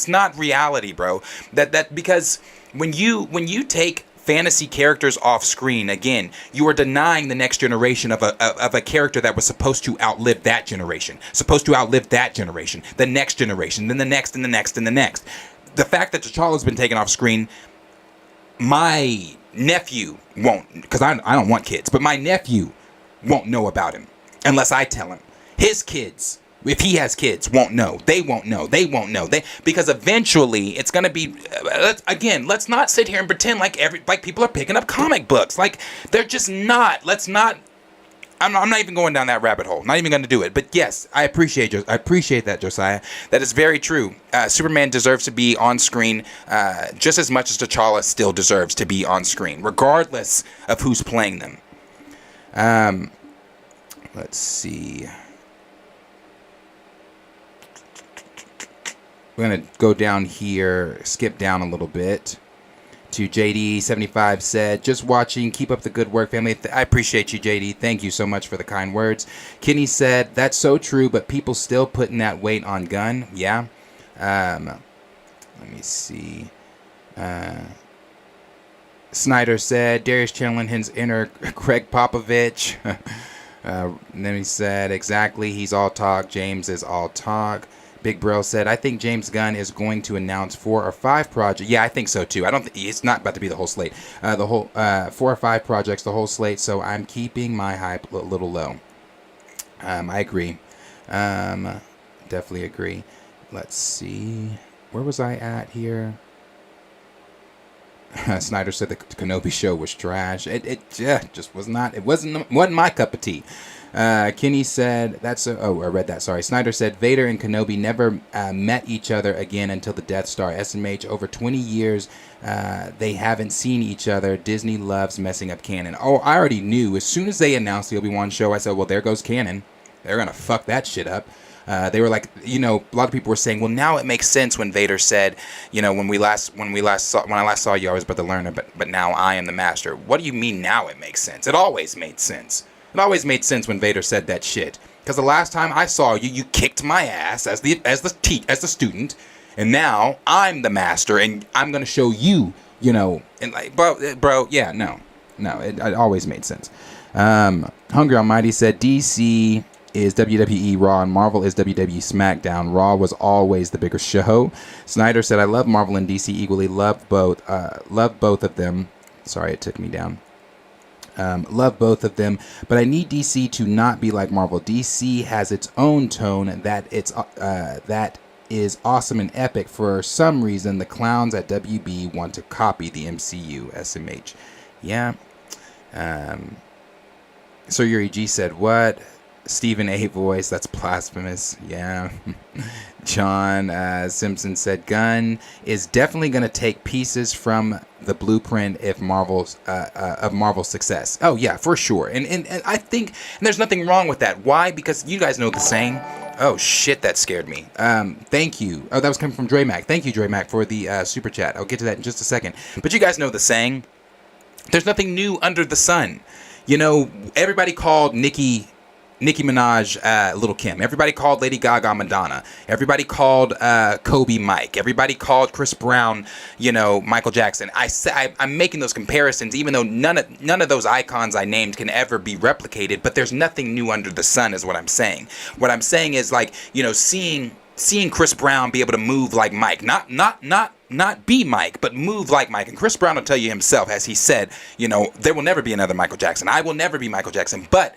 not reality, bro. Because when you take fantasy characters off screen, again, you are denying the next generation of a character that was supposed to outlive that generation, the next generation, then the next, and the next, and the next. The fact that T'Challa's been taken off screen, my nephew won't, because I don't want kids, but my nephew won't know about him unless I tell him. His kids, if he has kids, won't know. They won't know. Because eventually it's going to be, let's not sit here and pretend like people are picking up comic books. Like, they're just not. I'm not even going down that rabbit hole. Not even going to do it. But yes, I appreciate that, Josiah. That is very true. Superman deserves to be on screen just as much as T'Challa still deserves to be on screen, regardless of who's playing them. Let's see. We're going to go down here, skip down a little bit to JD75 said, just watching, keep up the good work, family. I appreciate you, JD. Thank you so much for the kind words. Kenny said, that's so true, but people still putting that weight on Gunn. Yeah. Let me see. Snyder said, Darius Chandler's inner Craig Popovich. Then he said, exactly, he's all talk. James is all talk. Big Bro said, I think James Gunn is going to announce 4 or 5 projects. Yeah, I think so too. I don't think it's not about to be the whole slate. The whole 4 or 5 projects, the whole slate. So I'm keeping my hype a little low. I agree. Definitely agree. Let's see. Where was I at here? Snyder said the Kenobi show was trash. It just was not. It wasn't my cup of tea. Kenny said, I read that, sorry. Snyder said, Vader and Kenobi never met each other again until the Death Star. SMH, over 20 years, they haven't seen each other. Disney loves messing up canon. Oh, I already knew. As soon as they announced the Obi-Wan show, I said, well, there goes canon. They're going to fuck that shit up. They were like, a lot of people were saying, well, now it makes sense when Vader said, when I last saw you, I was but the learner, but now I am the master. What do you mean now it makes sense? It always made sense. It always made sense when Vader said that shit. Because the last time I saw you, you kicked my ass as the student, and now I'm the master, and I'm gonna show you, and like, bro, yeah, no, it always made sense. Hungry Almighty said DC is WWE Raw and Marvel is WWE SmackDown. Raw was always the bigger show. Snyder said, I love Marvel and DC equally. Love both of them. Sorry, it took me down. Love both of them, but I need DC to not be like Marvel. DC has its own tone that is awesome and epic. For some reason, the clowns at WB want to copy the MCU. SMH. Yeah. So Yuri G said, what? Stephen A. voice, that's blasphemous. Yeah. John Simpson said, Gunn is definitely going to take pieces from the blueprint of Marvel's success. Oh, yeah, for sure. And I think there's nothing wrong with that. Why? Because you guys know the saying. Oh, shit, that scared me. Thank you. Oh, that was coming from Draymac. Thank you, Draymac, for the super chat. I'll get to that in just a second. But you guys know the saying. There's nothing new under the sun. Everybody called Nicki Minaj Little Kim. Everybody called Lady Gaga Madonna. Everybody called Kobe Mike. Everybody called Chris Brown, Michael Jackson. I'm making those comparisons, even though none of those icons I named can ever be replicated. But there's nothing new under the sun, is what I'm saying. What I'm saying is, like, seeing Chris Brown be able to move like Mike, not be Mike, but move like Mike. And Chris Brown will tell you himself, as he said, there will never be another Michael Jackson. I will never be Michael Jackson, but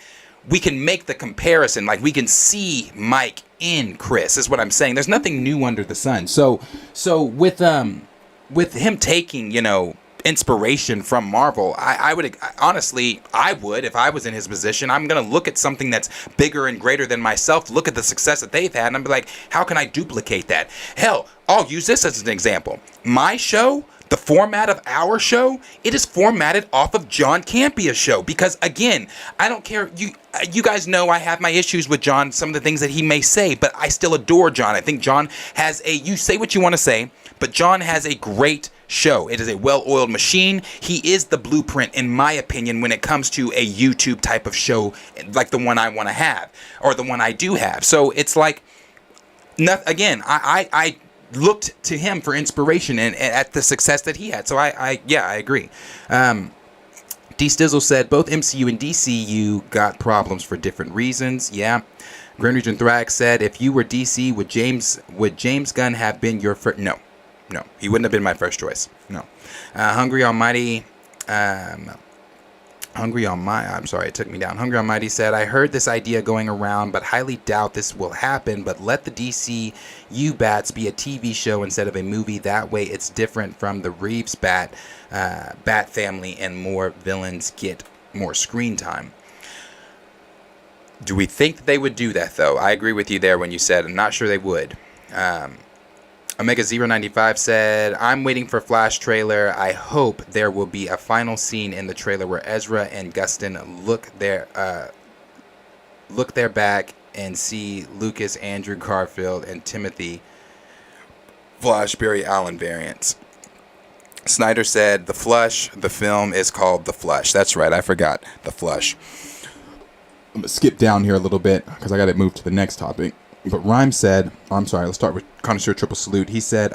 we can make the comparison. Like, we can see Mike in Chris, is what I'm saying. There's nothing new under the sun. So with him taking, inspiration from Marvel, I would honestly, if I was in his position, I'm going to look at something that's bigger and greater than myself, look at the success that they've had, and I'm like, how can I duplicate that? Hell, I'll use this as an example. My show, the format of our show, it is formatted off of John Campia's show. Because, again, I don't care. You guys know I have my issues with John, some of the things that he may say, but I still adore John. I think John has you say what you want to say, but John has a great show. It is a well-oiled machine. He is the blueprint, in my opinion, when it comes to a YouTube type of show like the one I want to have, or the one I do have. So it's like, again, I looked to him for inspiration and at the success that he had. So I agree. D Stizzle said both MCU and DCU got problems for different reasons. Yeah. Grand Region Thrax said, if you were DC, would James Gunn have been your first? No, he wouldn't have been my first choice. No. Hungry Almighty. I'm sorry, it took me down. Hungry Almighty said, I heard this idea going around, but highly doubt this will happen. But let the DCU Bats be a TV show instead of a movie. That way it's different from the Reeves Bat family, and more villains get more screen time. Do we think that they would do that, though? I agree with you there when you said I'm not sure they would. Omega095 said, I'm waiting for Flash trailer. I hope there will be a final scene in the trailer where Ezra and Gustin look their back and see Lucas, Andrew Garfield, and Timothy Flash Barry Allen variants. Snyder said, The Flush, the film is called The Flush. That's right, I forgot. The Flush. I'm going to skip down here a little bit because I got to move to the next topic. But Rhyme said, let's start with Connoisseur Triple Salute. He said,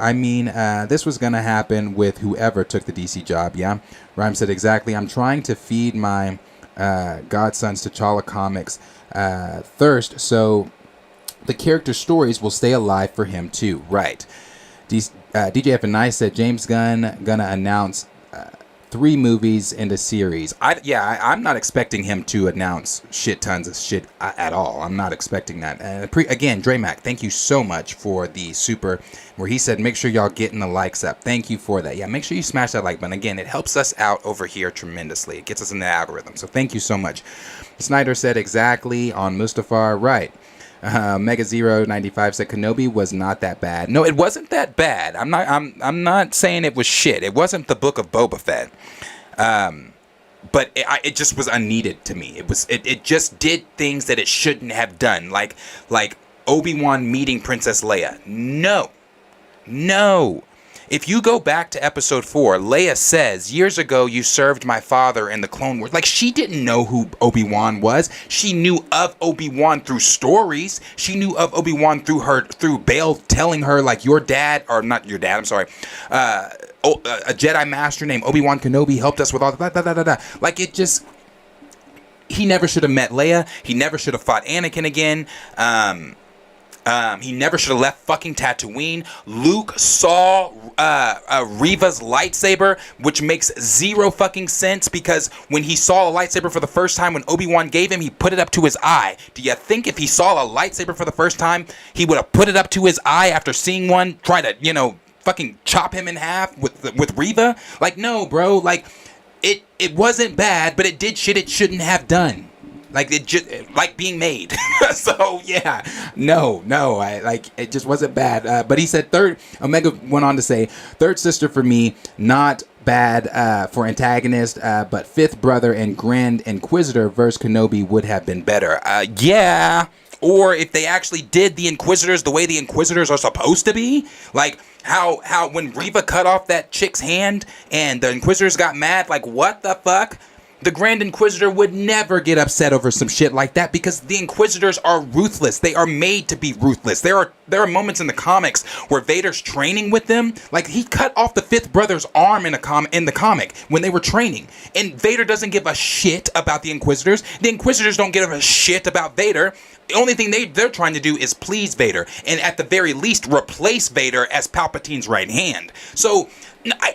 this was going to happen with whoever took the DC job, yeah? Rhyme said, exactly. I'm trying to feed my Godson's T'Challa comics thirst, so the character stories will stay alive for him too. Right. DJF and I said, James Gunn gonna announce 3 movies in the series. I'm not expecting him to announce shit tons of shit at all. I'm not expecting that. Again, Dramac, thank you so much for the super, where he said, make sure y'all getting the likes up. Thank you for that. Yeah, make sure you smash that like button. Again, it helps us out over here tremendously. It gets us in the algorithm. So thank you so much. Snyder said exactly on Mustafar. Right. Mega095 said Kenobi was not that bad. No, it wasn't that bad. I'm not saying it was shit. It wasn't the Book of Boba Fett. But it just was unneeded to me. It just did things that it shouldn't have done. Like Obi-Wan meeting Princess Leia. No. If you go back to episode 4, Leia says, years ago you served my father in the Clone Wars. Like, she didn't know who Obi-Wan was. She knew of Obi-Wan through stories. She knew of Obi-Wan through Bail telling her, like, your dad, or not your dad, I'm sorry, a Jedi Master named Obi-Wan Kenobi helped us with all the Like, it just, he never should have met Leia. He never should have fought Anakin again. He never should have left fucking Tatooine. Luke saw Reva's lightsaber, which makes zero fucking sense, because when he saw a lightsaber for the first time, when Obi-Wan gave him, he put it up to his eye. Do you think if he saw a lightsaber for the first time, he would have put it up to his eye after seeing one try to, fucking chop him in half with Reva? Like, no, bro. Like, it wasn't bad, but it did shit it shouldn't have done. Like, it just, like being made. So, yeah. No. It just wasn't bad. But he said Omega went on to say, third sister for me, not bad for antagonist, but fifth brother and Grand Inquisitor versus Kenobi would have been better. Yeah. Or if they actually did the Inquisitors the way the Inquisitors are supposed to be. Like, how when Reva cut off that chick's hand and the Inquisitors got mad, like, what the fuck? The Grand Inquisitor would never get upset over some shit like that, because the Inquisitors are ruthless. They are made to be ruthless. There are moments in the comics where Vader's training with them. Like, he cut off the fifth brother's arm in the comic when they were training. And Vader doesn't give a shit about the Inquisitors. The Inquisitors don't give a shit about Vader. The only thing they're trying to do is please Vader, and at the very least replace Vader as Palpatine's right hand. So,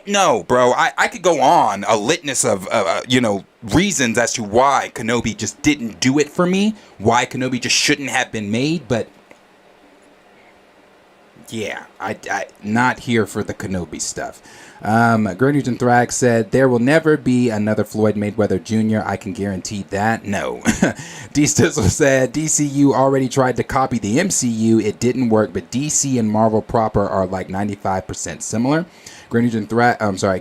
no, bro, I could go on a litany of reasons as to why Kenobi just didn't do it for me, why Kenobi just shouldn't have been made, but yeah, I not here for the Kenobi stuff. Gurnage and Thrax said, there will never be another Floyd Mayweather Jr. I can guarantee that. No. D. Stizzle said, DCU already tried to copy the MCU. It didn't work, but DC and Marvel proper are like 95% similar. Gurnage and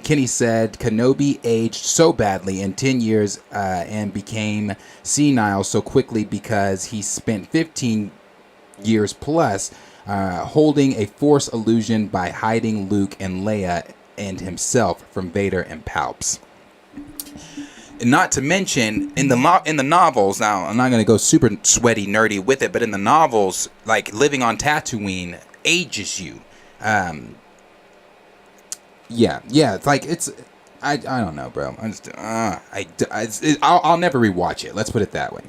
Kenny said, Kenobi aged so badly in 10 years and became senile so quickly because he spent 15 years plus holding a Force illusion by hiding Luke and Leia and himself from Vader and Palps. And not to mention, in the novels, now I'm not going to go super sweaty, nerdy with it, but in the novels, like, living on Tatooine ages you. It's like, I don't know, bro. I'll never rewatch it. Let's put it that way.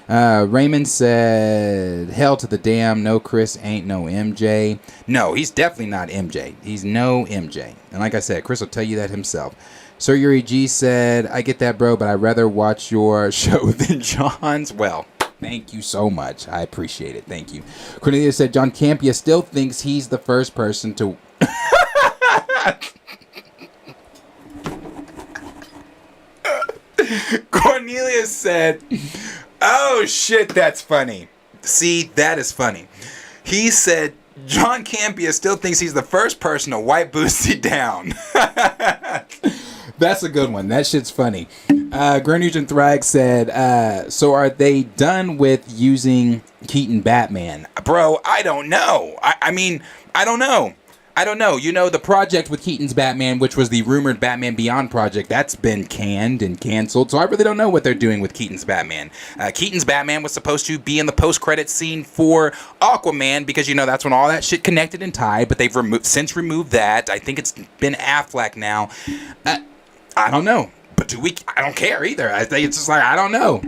Raymond said, hell to the damn, no, Chris ain't no MJ. No, he's definitely not MJ. He's no MJ. And like I said, Chris will tell you that himself. Sir Yuri G said, I get that, bro, but I'd rather watch your show than John's. Well, thank you so much. I appreciate it. Thank you. Cornelia said, John Campia still thinks he's the first person to... Cornelia said, oh, shit, that's funny. See, that is funny. He said, John Campia still thinks he's the first person to wipe Boosie down. That's a good one. That shit's funny. Grenage and Thrag said, so are they done with using Keaton Batman? Bro, I don't know. I mean, I don't know. You know, the project with Keaton's Batman, which was the rumored Batman Beyond project, that's been canned and canceled. So I really don't know what they're doing with Keaton's Batman. Keaton's Batman was supposed to be in the post-credit scene for Aquaman because, you know, that's when all that shit connected and tied. But they've since removed that. I think it's been Affleck now. I don't know. But I don't care either. I think it's just like, I don't know.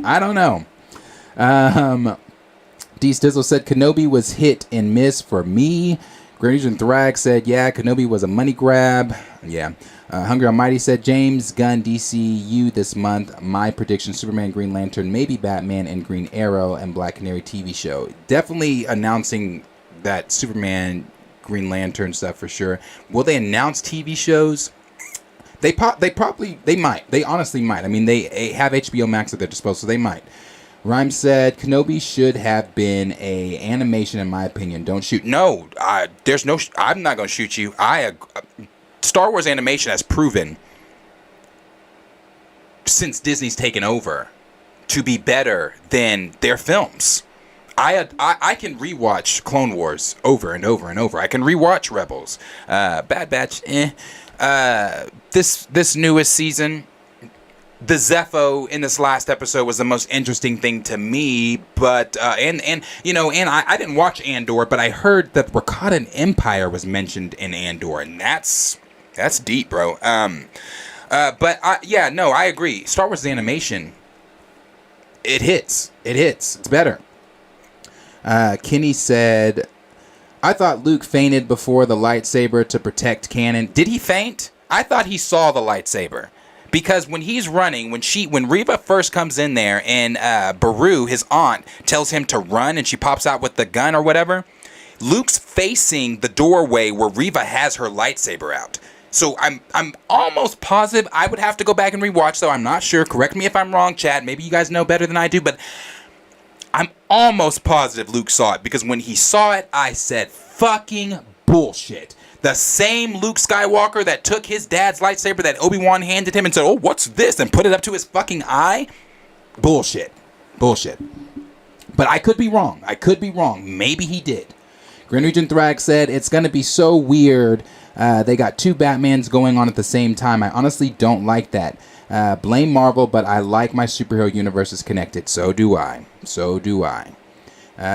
D. Stizzle said Kenobi was hit and miss for me. Grenadier and Thrag said, yeah, Kenobi was a money grab. Yeah. Hungry Almighty said, James Gunn DCU this month. My prediction, Superman, Green Lantern, maybe Batman, and Green Arrow, and Black Canary TV show. Definitely announcing that Superman, Green Lantern stuff for sure. Will they announce TV shows? They might. They honestly might. I mean, they have HBO Max at their disposal, so they might. Rhymes said, Kenobi should have been a animation, in my opinion. Don't shoot. No, there's no... I'm not going to shoot you. Star Wars animation has proven, since Disney's taken over, to be better than their films. I can rewatch Clone Wars over and over and over. I can rewatch Rebels. Bad Batch, This newest season... The Zepho in this last episode was the most interesting thing to me, but I didn't watch Andor, but I heard that Rakatan Empire was mentioned in Andor, and that's deep, bro. I agree. Star Wars animation, it hits. It's better. Kenny said, I thought Luke fainted before the lightsaber to protect Kanan. Did he faint? I thought he saw the lightsaber. Because when he's running, when Reva first comes in there and Beru, his aunt, tells him to run and she pops out with the gun or whatever, Luke's facing the doorway where Reva has her lightsaber out. So I'm almost positive. I would have to go back and rewatch, though I'm not sure. Correct me if I'm wrong, chat. Maybe you guys know better than I do, but I'm almost positive Luke saw it. Because when he saw it, I said, fucking bullshit. The same Luke Skywalker that took his dad's lightsaber that Obi-Wan handed him and said, oh, what's this? And put it up to his fucking eye. Bullshit. But I could be wrong. Maybe he did. Grenadier Thrag said, it's going to be so weird. They got two Batmans going on at the same time. I honestly don't like that. Blame Marvel, but I like my superhero universes connected. So do I.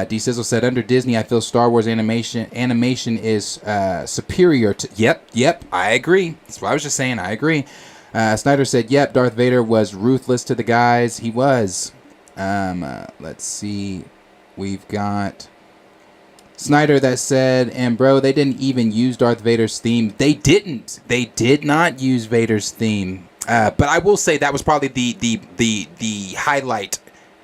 D. Sizzle said, under Disney, I feel Star Wars animation is superior to... Yep, I agree. That's what I was just saying. I agree. Snyder said, yep, Darth Vader was ruthless to the guys. He was. Let's see. We've got Snyder that said, and bro, they didn't even use Darth Vader's theme. They didn't. They did not use Vader's theme. But I will say that was probably the highlight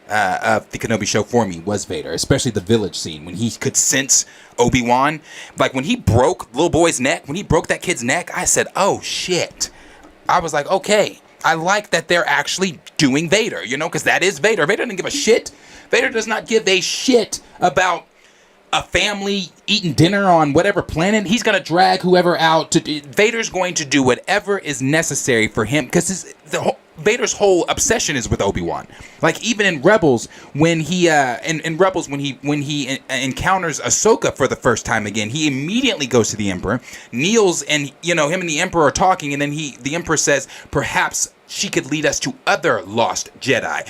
of the Kenobi show for me was Vader, especially the village scene when he could sense Obi-Wan. Like when he broke little boy's neck, when he broke that kid's neck, I said, oh shit. I was like, okay, I like that they're actually doing Vader, because that is Vader. Vader doesn't give a shit. Vader does not give a shit about a family eating dinner on whatever planet. He's going to drag whoever out. Vader's going to do whatever is necessary for him because Vader's whole obsession is with Obi-Wan. Like even in Rebels, when he encounters Ahsoka for the first time again, he immediately goes to the Emperor, kneels, and him and the Emperor are talking, and then the Emperor says, perhaps she could lead us to other lost Jedi,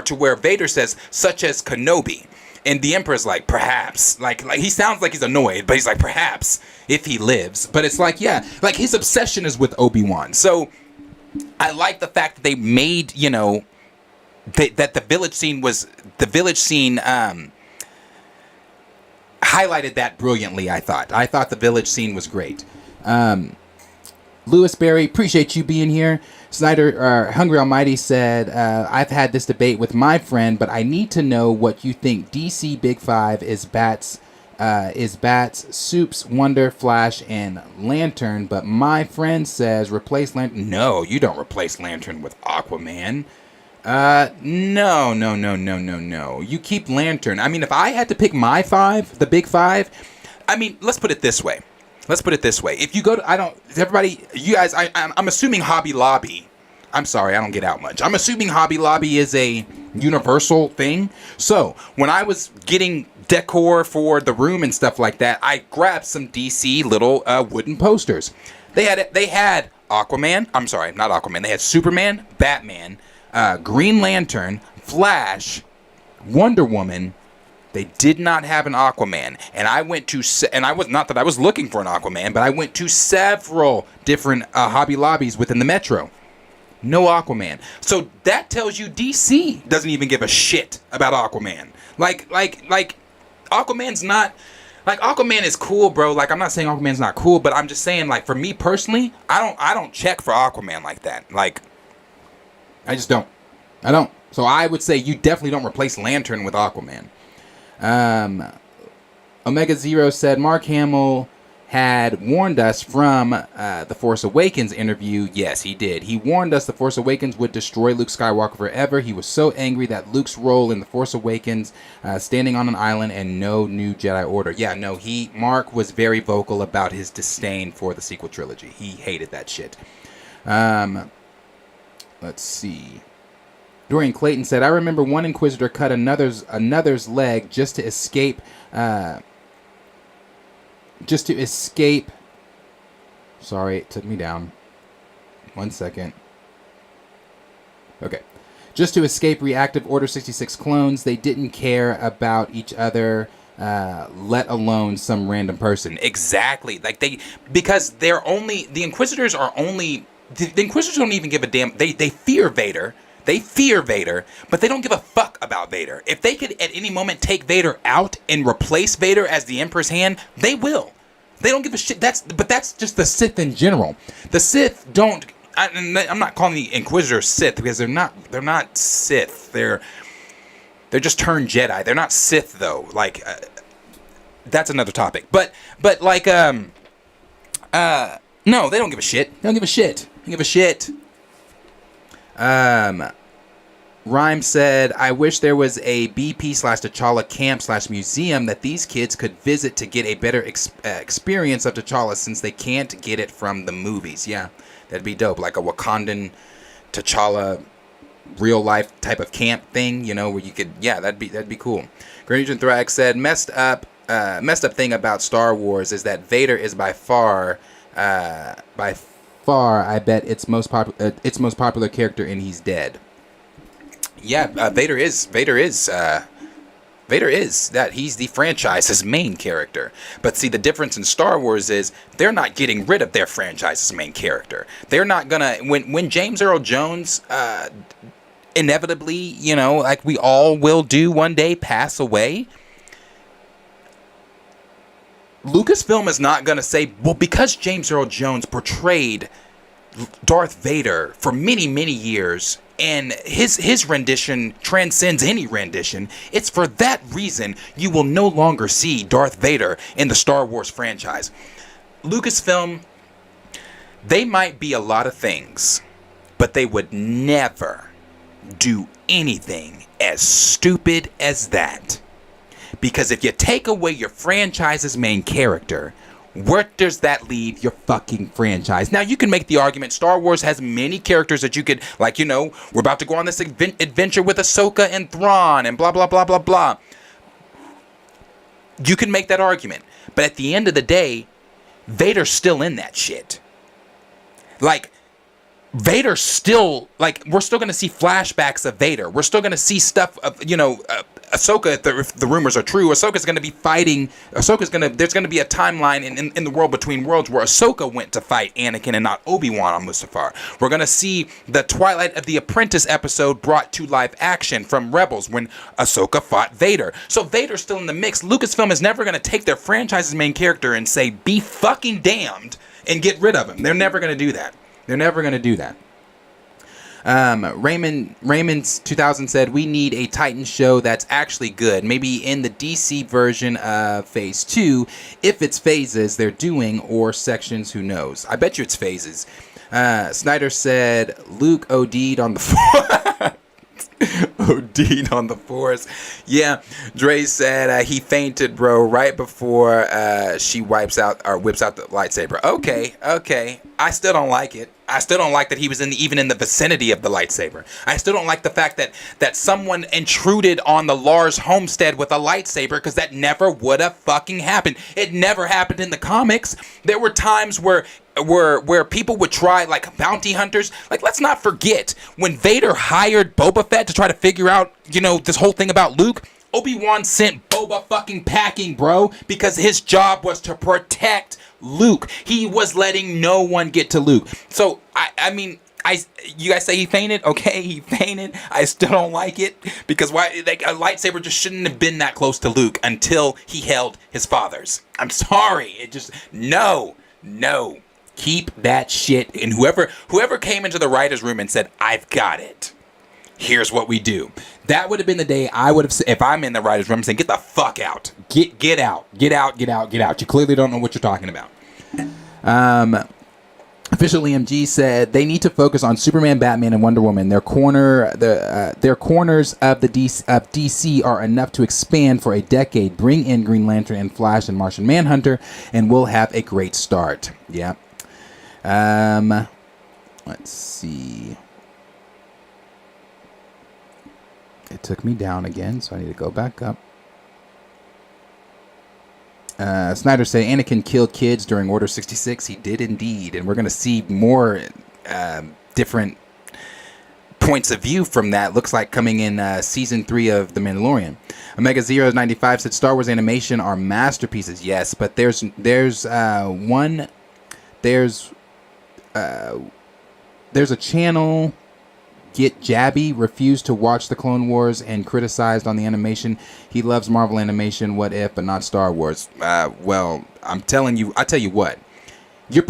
to where Vader says, such as Kenobi. And the Emperor's like, perhaps. Like he sounds like he's annoyed, but he's like, perhaps, if he lives. But it's like, yeah, like his obsession is with Obi-Wan. So I like the fact that they made, that the village scene highlighted that brilliantly, I thought. I thought the village scene was great. Lewis Berry, appreciate you being here. Snyder, Hungry Almighty said, I've had this debate with my friend, but I need to know what you think. DC Big Five is Bats, Soups, Wonder, Flash, and Lantern, but my friend says replace Lantern. No, you don't replace Lantern with Aquaman. No. You keep Lantern. I mean, if I had to pick my five, the Big Five, I mean, let's put it this way. If you go to, you guys, I'm assuming Hobby Lobby. I'm sorry, I don't get out much. I'm assuming Hobby Lobby is a universal thing. So when I was getting decor for the room and stuff like that, I grabbed some DC little wooden posters. They had Aquaman. I'm sorry, not Aquaman. They had Superman, Batman, Green Lantern, Flash, Wonder Woman. They did not have an Aquaman, and I went to, and I was not that I was looking for an Aquaman, but I went to several different Hobby Lobbies within the metro. No Aquaman. So that tells you DC doesn't even give a shit about Aquaman. Like Aquaman's not, like Aquaman is cool, bro. Like I'm not saying Aquaman's not cool, but I'm just saying, like, for me personally, I don't check for Aquaman like that. Like I just don't. I don't. So I would say you definitely don't replace Lantern with Aquaman. Omega Zero said Mark Hamill had warned us from the Force Awakens interview. Yes, he did. He warned us the Force Awakens would destroy Luke Skywalker forever. He was so angry that Luke's role in the Force Awakens, standing on an island and no new Jedi Order. Yeah, no, Mark was very vocal about his disdain for the sequel trilogy. He hated that shit. Let's see. Dorian Clayton said, I remember one Inquisitor cut another's leg just to escape. Sorry, it took me down. 1 second. Okay. Just to escape reactive Order 66 clones. They didn't care about each other, let alone some random person. Exactly. Because the Inquisitors don't even give a damn. They fear Vader. They fear Vader, but they don't give a fuck about Vader. If they could at any moment take Vader out and replace Vader as the Emperor's hand, they will. They don't give a shit. That's just the Sith in general. The Sith don't. I'm not calling the Inquisitors Sith because they're not Sith. They're just turned Jedi. They're not Sith though. Like that's another topic. But like no, they don't give a shit. They don't give a shit. They don't give a shit. Rhyme said, I wish there was a BP/T'Challa camp/museum that these kids could visit to get a better experience of T'Challa since they can't get it from the movies. Yeah, that'd be dope. Like a Wakandan T'Challa real life type of camp thing, where you could, yeah, that'd be cool. Grenadier Thrag said, messed up thing about Star Wars is that Vader is by far, I bet its most popular character, and he's dead. Yeah, Vader is that he's the franchise's main character. But see, the difference in Star Wars is they're not getting rid of their franchise's main character. They're not gonna when James Earl Jones inevitably, like we all will do one day, pass away. Lucasfilm is not gonna say, well, because James Earl Jones portrayed Darth Vader for many, many years, and his rendition transcends any rendition, it's for that reason you will no longer see Darth Vader in the Star Wars franchise. Lucasfilm, they might be a lot of things, but they would never do anything as stupid as that. Because if you take away your franchise's main character, Where does that leave your fucking franchise? Now, you can make the argument Star Wars has many characters that you could, like, you know, we're about to go on this adventure with Ahsoka and Thrawn and blah, blah, blah, blah, blah. You can make that argument. But at the end of the day, Vader's still in that shit. Like, Vader's still, like, we're still going to see flashbacks of Vader. We're still going to see stuff of, you know, Ahsoka, if the rumors are true, Ahsoka's going to be fighting, there's going to be a timeline in the world between worlds where Ahsoka went to fight Anakin and not Obi-Wan on Mustafar. We're going to see the Twilight of the Apprentice episode brought to live action from Rebels when Ahsoka fought Vader. So Vader's still in the mix. Lucasfilm is never going to take their franchise's main character and say, be fucking damned, and get rid of him. They're never going to do that. They're never going to do that. Raymond's 2000 said, we need a Titan show that's actually good. Maybe in the DC version of Phase 2, if it's phases they're doing, or sections, who knows. I bet you it's phases. Snyder said, Luke OD'd on the OD'd on the Force. Yeah, Dre said he fainted, bro, right before she whips out the lightsaber. Okay. I still don't like it. I still don't like that he was even in the vicinity of the lightsaber. I still don't like the fact that someone intruded on the Lars homestead with a lightsaber, because that never would have fucking happened. It never happened in the comics. There were times where people would try, like bounty hunters. Like, let's not forget when Vader hired Boba Fett to try to figure out, you know, this whole thing about Luke. Obi-Wan sent Boba fucking packing, bro, because his job was to protect Luke. He was letting no one get to Luke. So, I mean, you guys say he fainted? Okay, he fainted. I still don't like it, because why? Like, a lightsaber just shouldn't have been that close to Luke until he held his father's. I'm sorry. It just, no. Keep that shit. And whoever came into the writer's room and said, I've got it, here's what we do. That would have been the day I would have said, if I'm in the writer's room, saying, get the fuck out. Get out. You clearly don't know what you're talking about. Official EMG said they need to focus on Superman, Batman, and Wonder Woman. Their corners of DC are enough to expand for a decade. Bring in Green Lantern and Flash and Martian Manhunter, and we'll have a great start. Yeah. Let's see. It took me down again, so I need to go back up. Snyder said Anakin killed kids during Order 66. He did indeed, and we're going to see more different points of view from that. Looks like coming in season 3 of The Mandalorian. Omega Zero 95 said Star Wars animation are masterpieces. Yes, but there's a channel. Get Jabby refused to watch the Clone Wars and criticized on the animation. He loves Marvel animation, What If, but not Star Wars. Well, I tell you what, you're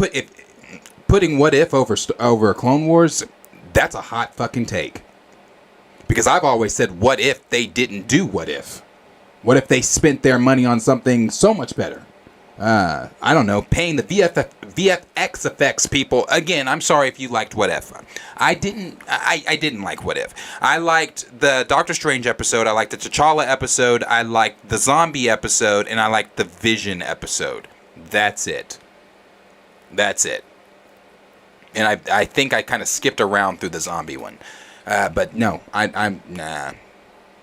putting What If over Clone Wars. That's a hot fucking take. Because I've always said, what if they didn't do What If? What if they spent their money on something so much better? I don't know, paying the VFX effects people. Again, I'm sorry if you liked What If. I didn't like What If. I liked the Doctor Strange episode. I liked the T'Challa episode. I liked the zombie episode, and I liked the Vision episode. That's it. And I think I kind of skipped around through the zombie one. But no, I'm nah.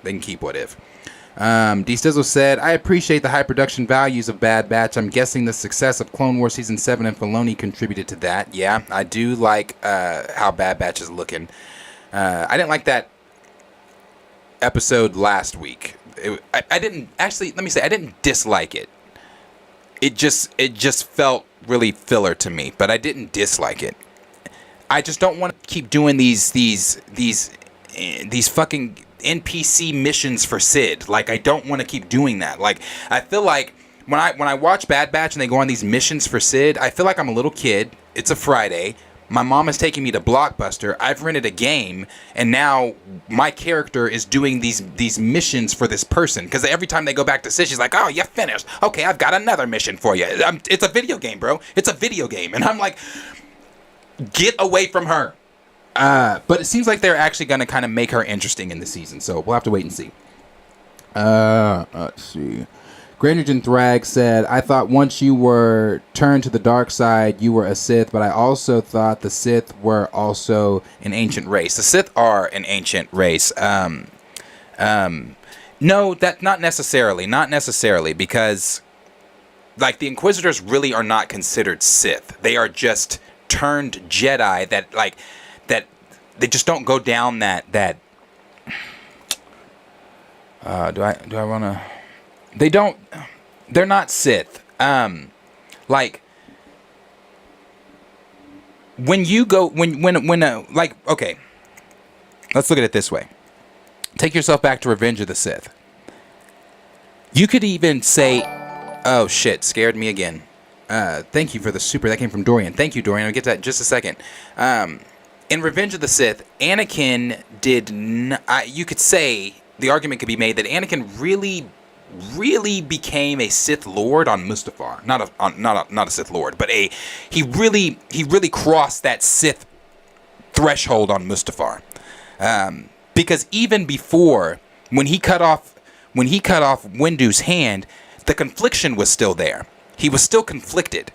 They can keep What If. D Stizzle said, I appreciate the high production values of Bad Batch. I'm guessing the success of Clone Wars Season 7 and Filoni contributed to that. Yeah, I do like how Bad Batch is looking. I didn't like that episode last week. I didn't dislike it. It just felt really filler to me, but I didn't dislike it. I just don't want to keep doing these fucking NPC missions for Sid. Like, I don't want to keep doing that. Like, I feel like when I watch Bad Batch and they go on these missions for Sid, I feel like I'm a little kid. It's a Friday. My mom is taking me to Blockbuster. I've rented a game, and now my character is doing these missions for this person. Because every time they go back to Sid, she's like, "Oh, you finished? Okay, I've got another mission for you." It's a video game, bro. It's a video game, and I'm like, get away from her. But it seems like they're actually going to kind of make her interesting in the season, so we'll have to wait and see. Let's see. Grandergen Thrag said, I thought once you were turned to the dark side, you were a Sith, but I also thought the Sith were also an ancient race. The Sith are an ancient race. No, that not necessarily, because like the Inquisitors really are not considered Sith. They are just turned Jedi that they just don't go down that do I want to. They're not Sith. Like when you go, okay, let's look at it this way. Take yourself back to Revenge of the Sith. You could even say, oh shit, scared me again. Thank you for the super. That came from Dorian. Thank you, Dorian. I'll get to that in just a second. In Revenge of the Sith, Anakin you could say, the argument could be made that Anakin really became a Sith Lord on Mustafar. Not a Sith Lord, but he really crossed that Sith threshold on Mustafar. Because even before, when he cut off Windu's hand, the confliction was still there. He was still conflicted.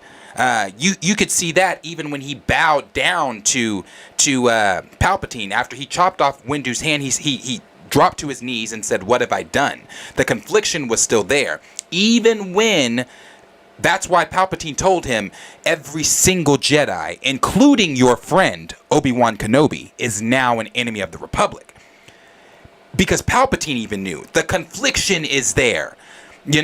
You could see that even when he bowed down to Palpatine after he chopped off Windu's hand. He dropped to his knees and said, "What have I done?" The confliction was still there, even when. That's why Palpatine told him every single Jedi, including your friend Obi-Wan Kenobi, is now an enemy of the Republic. Because Palpatine even knew the confliction is there. But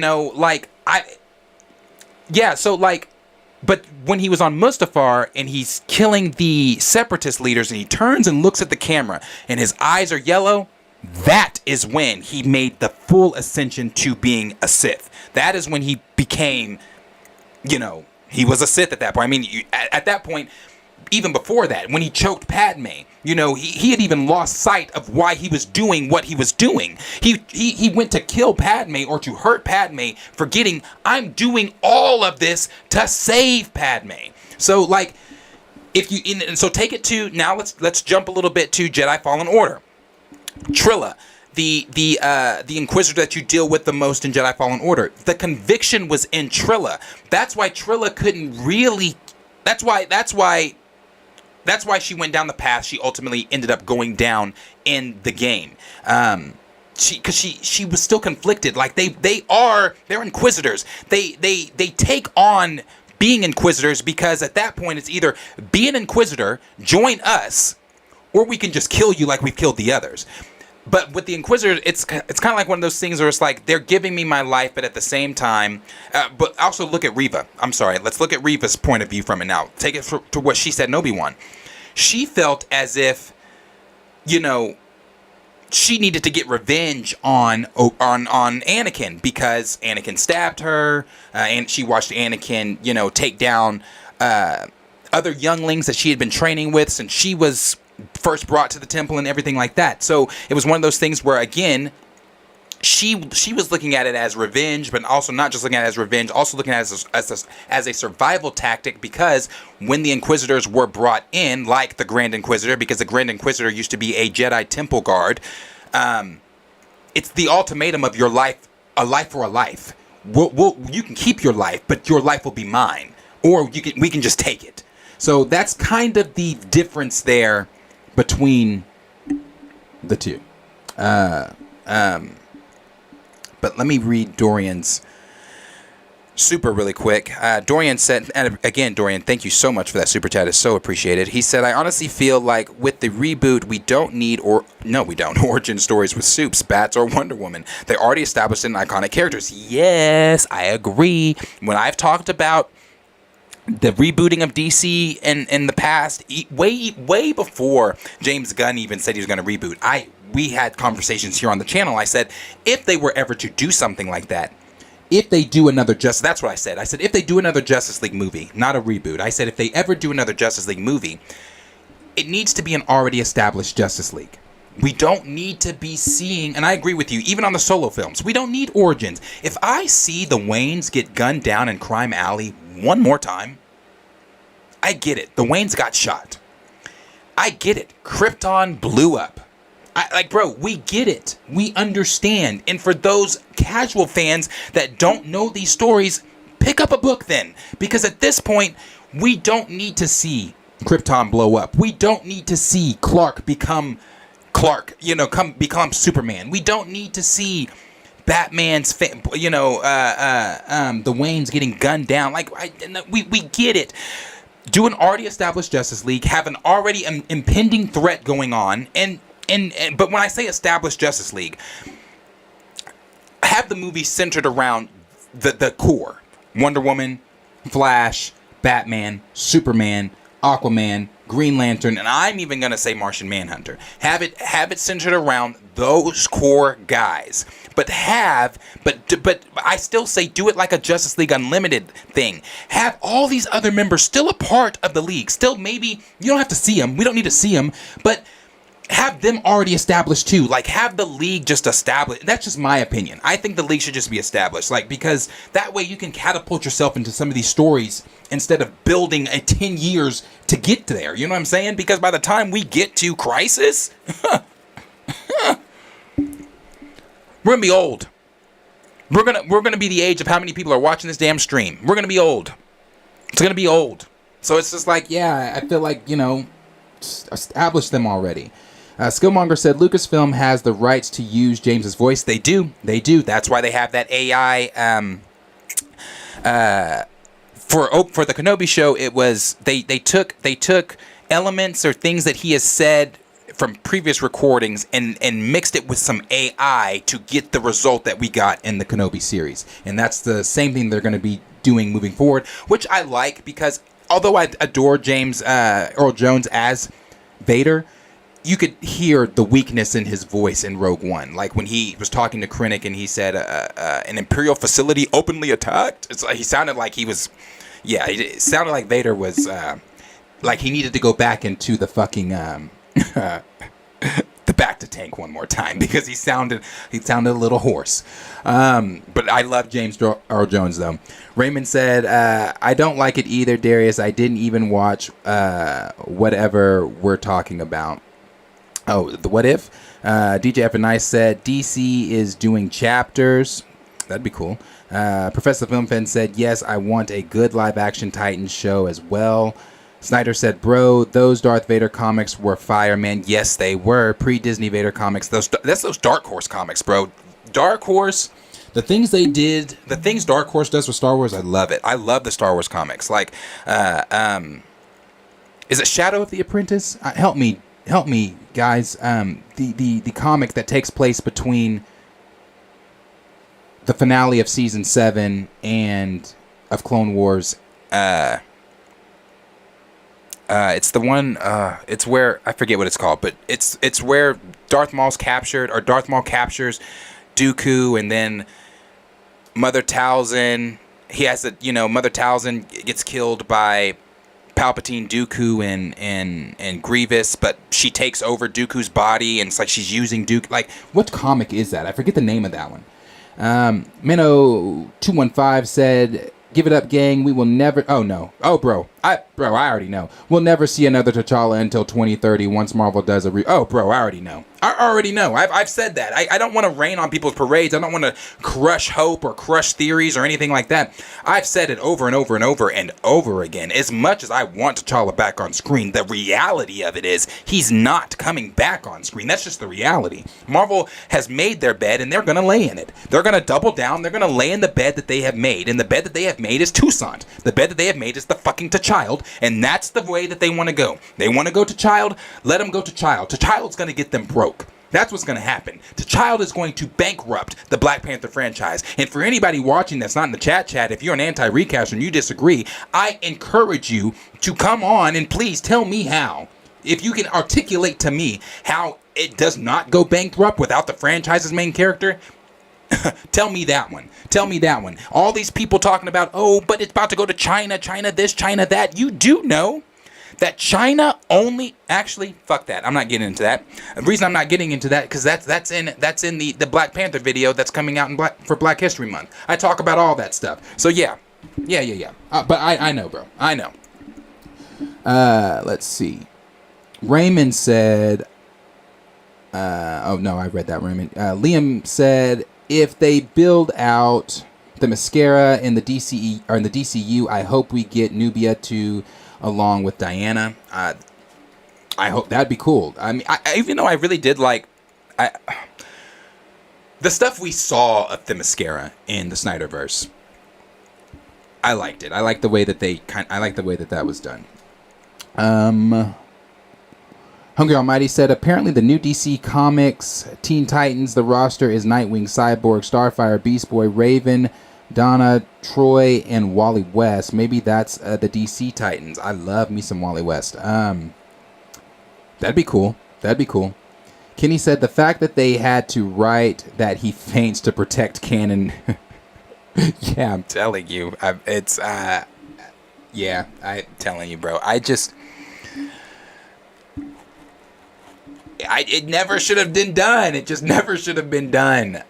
when he was on Mustafar and he's killing the Separatist leaders and he turns and looks at the camera and his eyes are yellow, that is when he made the full ascension to being a Sith. That is when he became, he was a Sith at that point. I mean, at that point, even before that, when he choked Padme, he had even lost sight of why he was doing what he was doing. He went to kill Padme or to hurt Padme, forgetting I'm doing all of this to save Padme. So so take it to now. Let's jump a little bit to Jedi Fallen Order. Trilla, the Inquisitor that you deal with the most in Jedi Fallen Order. The conviction was in Trilla. That's why Trilla couldn't really. That's why she went down the path she ultimately ended up going down in the game. Because she was still conflicted. Like they're Inquisitors. They take on being Inquisitors because at that point it's either be an Inquisitor, join us, or we can just kill you like we've killed the others. But with the Inquisitor, it's kind of like one of those things where it's like they're giving me my life, but at the same time, but also look at Reva. I'm sorry, let's look at Reva's point of view from it now. Take it to what she said in Obi-Wan. She felt as if, she needed to get revenge on Anakin because Anakin stabbed her, and she watched Anakin, take down other younglings that she had been training with since she was first brought to the temple and everything like that. So it was one of those things where, again, she was looking at it as revenge, but also not just looking at it as revenge, also looking at it as a survival tactic, because when the Inquisitors were brought in, like the Grand Inquisitor, because the Grand Inquisitor used to be a Jedi temple guard, it's the ultimatum of your life, a life for a life. You can keep your life, but your life will be mine, or we can just take it. So that's kind of the difference there between the two. But let me read Dorian's super really quick. Dorian said, and again, Dorian, thank you so much for that super chat. It's so appreciated. He said, I honestly feel like with the reboot, we don't need origin stories with Supes, Bats, or Wonder Woman. They already established in iconic characters. Yes, I agree. When I've talked about the rebooting of DC in the past, way before James Gunn even said he was going to reboot, we had conversations here on the channel. I said, if they were ever to do something like that, if they do another that's what I said. I said, if they do another Justice League movie, not a reboot. I said, if they ever do another Justice League movie, it needs to be an already established Justice League. We don't need to be seeing, and I agree with you, even on the solo films, we don't need origins. If I see the Waynes get gunned down in Crime Alley one more time, I get it. The Waynes got shot. I get it. Krypton blew up. Bro, we get it. We understand. And for those casual fans that don't know these stories, pick up a book then. Because at this point, we don't need to see Krypton blow up. We don't need to see Clark become Clark, become Superman. We don't need to see Batman's, the Waynes getting gunned down. We get it. Do an already established Justice League, have an already impending threat going on, but when I say established Justice League, have the movie centered around the core. Wonder Woman, Flash, Batman, Superman, Aquaman, Green Lantern, and I'm even going to say Martian Manhunter. Have it centered around those core guys. But I still say do it like a Justice League Unlimited thing. Have all these other members still a part of the league. Still, maybe you don't have to see them. We don't need to see them, but have them already established too. Have the league just established. That's just my opinion. I think the league should just be established. Because that way you can catapult yourself into some of these stories instead of building 10 years to get there. You know what I'm saying? Because by the time we get to Crisis, we're gonna be old. We're gonna be the age of how many people are watching this damn stream. We're gonna be old. It's gonna be old. So it's just I feel like, establish them already. Skillmonger said Lucasfilm has the rights to use James's voice. They do. That's why they have that AI. For the Kenobi show, it was they took elements or things that he has said from previous recordings and mixed it with some AI to get the result that we got in the Kenobi series. And that's the same thing they're going to be doing moving forward, which I like, because although I adore James Earl Jones as Vader, you could hear the weakness in his voice in Rogue One. When he was talking to Krennic and he said, an Imperial facility openly attacked. It's he sounded like he was, it sounded like Vader was, he needed to go back into the fucking, the Bacta tank one more time, because he sounded a little hoarse. But I love James Earl Jones though. Raymond said, I don't like it either, Darius. I didn't even watch whatever we're talking about. Oh, the What If? DJ F and I said DC is doing chapters. That'd be cool. Professor Film Fan said, yes, I want a good live action Titans show as well. Snyder said, bro, those Darth Vader comics were fire, man. Yes, they were. Pre-Disney Vader comics. That's those Dark Horse comics, bro. Dark Horse, the things they did, the things Dark Horse does with Star Wars, I love it. I love the Star Wars comics. Is it Shadow of the Apprentice? Help me, guys. The comic that takes place between the finale of season 7 and of Clone Wars. It's the one. It's where I forget what it's called, but it's where Darth Maul's captured, or Darth Maul captures Dooku, and then Mother Talzin. He has Mother Talzin gets killed by Palpatine, Dooku, and Grievous, but she takes over Dooku's body, and it's like she's using Dooku. What comic is that? I forget the name of that one. Minnow215 said, give it up, gang. We will never... Oh, no. Oh, bro. I already know. We'll never see another T'Challa until 2030 once Marvel does a... Oh, bro, I already know. I've said that. I don't want to rain on people's parades. I don't want to crush hope or crush theories or anything like that. I've said it over and over and over and over again. As much as I want T'Challa back on screen, the reality of it is he's not coming back on screen. That's just the reality. Marvel has made their bed, and they're going to lay in it. They're going to double down. They're going to lay in the bed that they have made. And the bed that they have made is Toussaint. The bed that they have made is the fucking T'Child. And that's the way that they want to go. They want to go to Child. Let them go to Child. T'Child's going to get them broke. That's what's going to happen. T'Child is going to bankrupt the Black Panther franchise. And for anybody watching that's not in the chat, if you're an anti-recaster and you disagree, I encourage you to come on and please tell me how. If you can articulate to me how it does not go bankrupt without the franchise's main character, tell me that one. All these people talking about, oh, but it's about to go to China this, China that. You do know that China only... Actually, fuck that. I'm not getting into that. The reason I'm not getting into that, because that's in the Black Panther video that's coming out for Black History Month. I talk about all that stuff. So yeah. But I know, bro. I know. Let's see. Raymond said... Oh no, I read that, Raymond. Liam said, if they build out the mascara in the DCE or in the DCU, I hope we get Nubia to along with Diana. I hope that'd be cool. I mean, even though I really did like the stuff we saw of the mascara in the Snyderverse, I liked it. I like the way that I like the way that was done. Hungry Almighty said, apparently the new DC Comics Teen Titans, the roster is Nightwing, Cyborg, Starfire, Beast Boy, Raven, Donna, Troy, and Wally West. Maybe that's the DC Titans. I love me some Wally West. That'd be cool. That'd be cool. Kenny said, the fact that they had to write that he faints to protect Canon. Yeah, I'm telling you. Yeah, I'm telling you, bro. It never should have been done. It just never should have been done.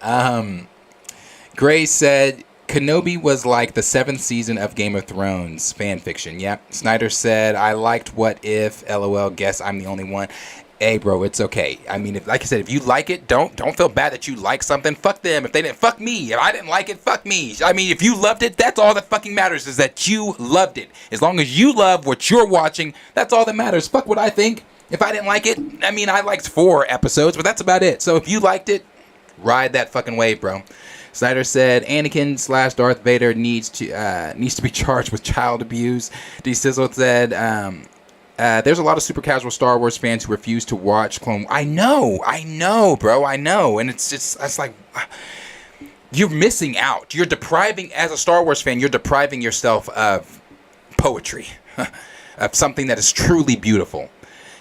Gray said, Kenobi was like the 7th season of Game of Thrones fan fiction. Yep. Snyder said, I liked What If, LOL, guess I'm the only one. Hey, bro, it's okay. I mean, like I said, if you like it, don't feel bad that you like something. Fuck them. If they didn't, fuck me. If I didn't like it, fuck me. I mean, if you loved it, that's all that fucking matters, is that you loved it. As long as you love what you're watching, that's all that matters. Fuck what I think. If I didn't like it, I mean, I liked 4 episodes, but that's about it. So if you liked it, ride that fucking wave, bro. Snyder said Anakin / Darth Vader needs to be charged with child abuse. D. Sizzle said there's a lot of super casual Star Wars fans who refuse to watch Clone. I know, bro, I know, and it's like you're missing out. You're depriving, as a Star Wars fan, you're depriving yourself of poetry, of something that is truly beautiful.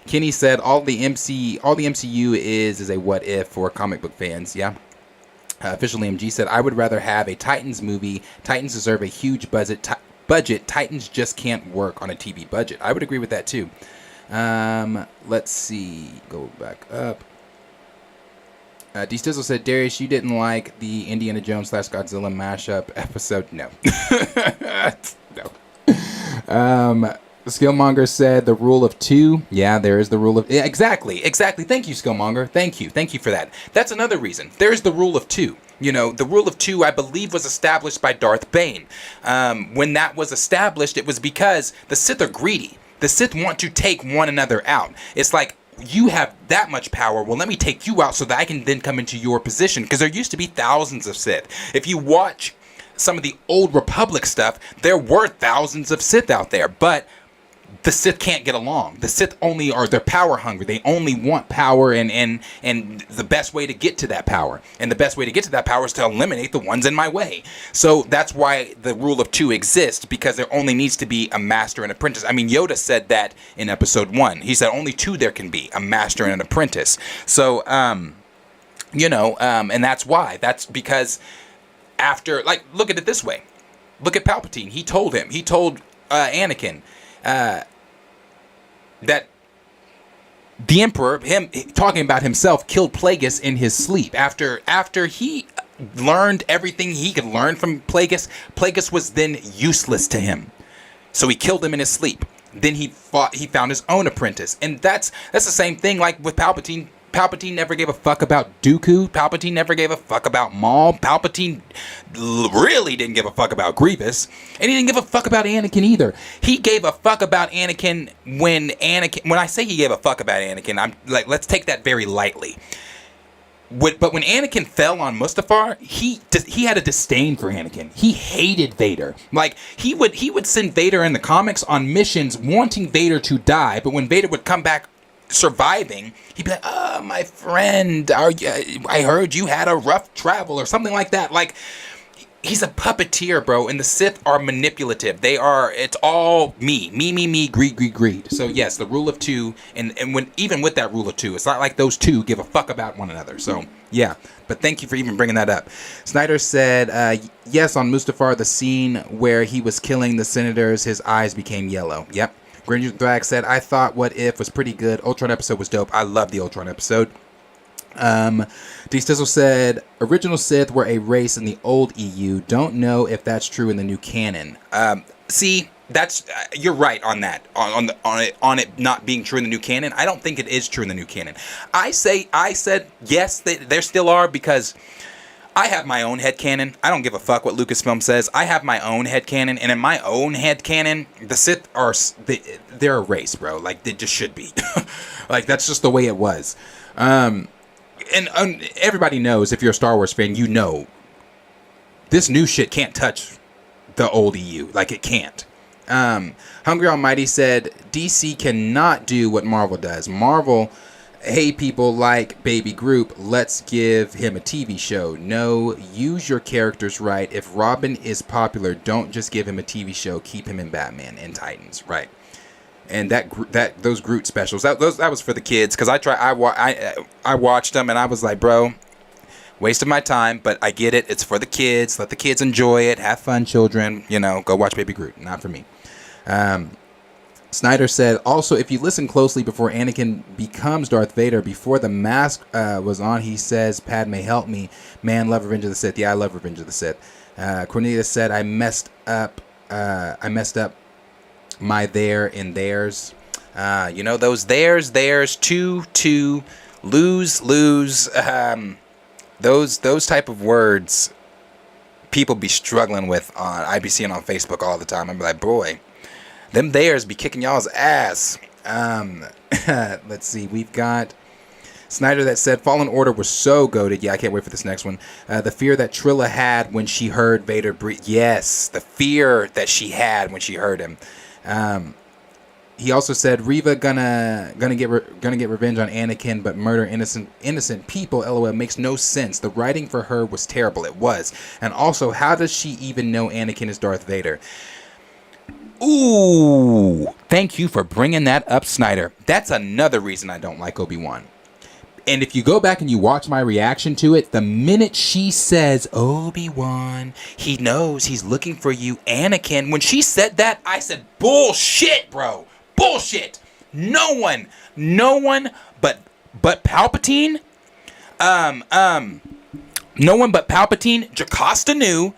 Kenny said all the MCU is a what if for comic book fans. Yeah. Official MG said, I would rather have a Titans movie. Titans deserve a huge budget. Titans just can't work on a TV budget. I would agree with that too. Let's see. Go back up. D. Stizzle said, Darius, you didn't like the Indiana Jones / Godzilla mashup episode? No. No. Skillmonger said the rule of 2. Yeah, there is the rule of... Yeah, exactly. Thank you, Skillmonger. Thank you for that. That's another reason. There's the rule of 2. You know, the rule of 2, I believe, was established by Darth Bane. When that was established, it was because the Sith are greedy. The Sith want to take one another out. It's like, you have that much power. Well, let me take you out so that I can then come into your position. Because there used to be thousands of Sith. If you watch some of the old Republic stuff, there were thousands of Sith out there. But the Sith can't get along. The Sith they're power hungry. They only want power and the best way to get to that power. And the best way to get to that power is to eliminate the ones in my way. So that's why the rule of 2 exists, because there only needs to be a master and apprentice. I mean, Yoda said that in episode 1. He said only 2 there can be, a master and an apprentice. So, and that's why. That's because after, like, look at it this way. Look at Palpatine. He told Anakin, that the Emperor, him talking about himself, killed Plagueis in his sleep. After he learned everything he could learn from Plagueis, Plagueis was then useless to him. So he killed him in his sleep. Then he found his own apprentice. And that's the same thing like with Palpatine. Palpatine never gave a fuck about Dooku. Palpatine never gave a fuck about Maul. Palpatine really didn't give a fuck about Grievous. And he didn't give a fuck about Anakin either. He gave a fuck about Anakin when I say he gave a fuck about Anakin, I'm like, let's take that very lightly. But when Anakin fell on Mustafar, he had a disdain for Anakin. He hated Vader. Like, he would send Vader in the comics on missions wanting Vader to die, but when Vader would come back surviving, he'd be like, oh, my friend, I heard you had a rough travel or something like that. Like, he's a puppeteer, bro, and the Sith are manipulative. It's all me, greed. So yes, the rule of 2, and when even with that rule of 2, it's not like those 2 give a fuck about one another. So yeah, but thank you for even bringing that up. Snyder said, yes, on Mustafar, the scene where he was killing the senators, his eyes became yellow. Yep. Granger Thrag said, I thought What If was pretty good. Ultron episode was dope. I love the Ultron episode. D. Stizzle said, original Sith were a race in the old EU. Don't know if that's true in the new canon. See, that's you're right on that, on it not being true in the new canon. I don't think it is true in the new canon. I said yes, there still are, because I have my own headcanon. I don't give a fuck what Lucasfilm says. I have my own headcanon, and in my own headcanon, the Sith they're a race, bro. Like, they just should be. Like, that's just the way it was. And everybody knows, if you're a Star Wars fan, you know this new shit can't touch the old EU. Like, it can't. Hungry Almighty said, DC cannot do what Marvel does. Marvel, hey, people like Baby Group, let's give him a TV show. No, use your characters right. If Robin is popular, don't just give him a TV show. Keep him in Batman and Titans, right? And those Groot specials, that was for the kids, because I watched them and I was like, bro, waste of my time, but I get it. It's for the kids. Let the kids enjoy it. Have fun, children. Go watch Baby Groot. Not for me. Snyder said, also, if you listen closely before Anakin becomes Darth Vader, before the mask was on, he says, Padme, help me. Man, love Revenge of the Sith. Yeah, I love Revenge of the Sith. Cornelius said, I messed up my there and theirs. Those theirs, to, lose. Those type of words people be struggling with I be seeing on Facebook all the time. I'm like, boy, them theirs be kicking y'all's ass. Let's see. We've got Snyder that said Fallen Order was so goated. Yeah, I can't wait for this next one. The fear that Trilla had when she heard Vader breathe. Yes, the fear that she had when she heard him. He also said Reva gonna get revenge on Anakin, but murder innocent people. LOL, makes no sense. The writing for her was terrible. It was. And also, how does she even know Anakin is Darth Vader? Ooh, thank you for bringing that up, Snyder. That's another reason I don't like Obi-Wan. And if you go back and you watch my reaction to it, the minute she says, Obi-Wan, he knows he's looking for you, Anakin. When she said that, I said, bullshit, bro. Bullshit. No one but Palpatine, no one but Palpatine, Jocasta Nu,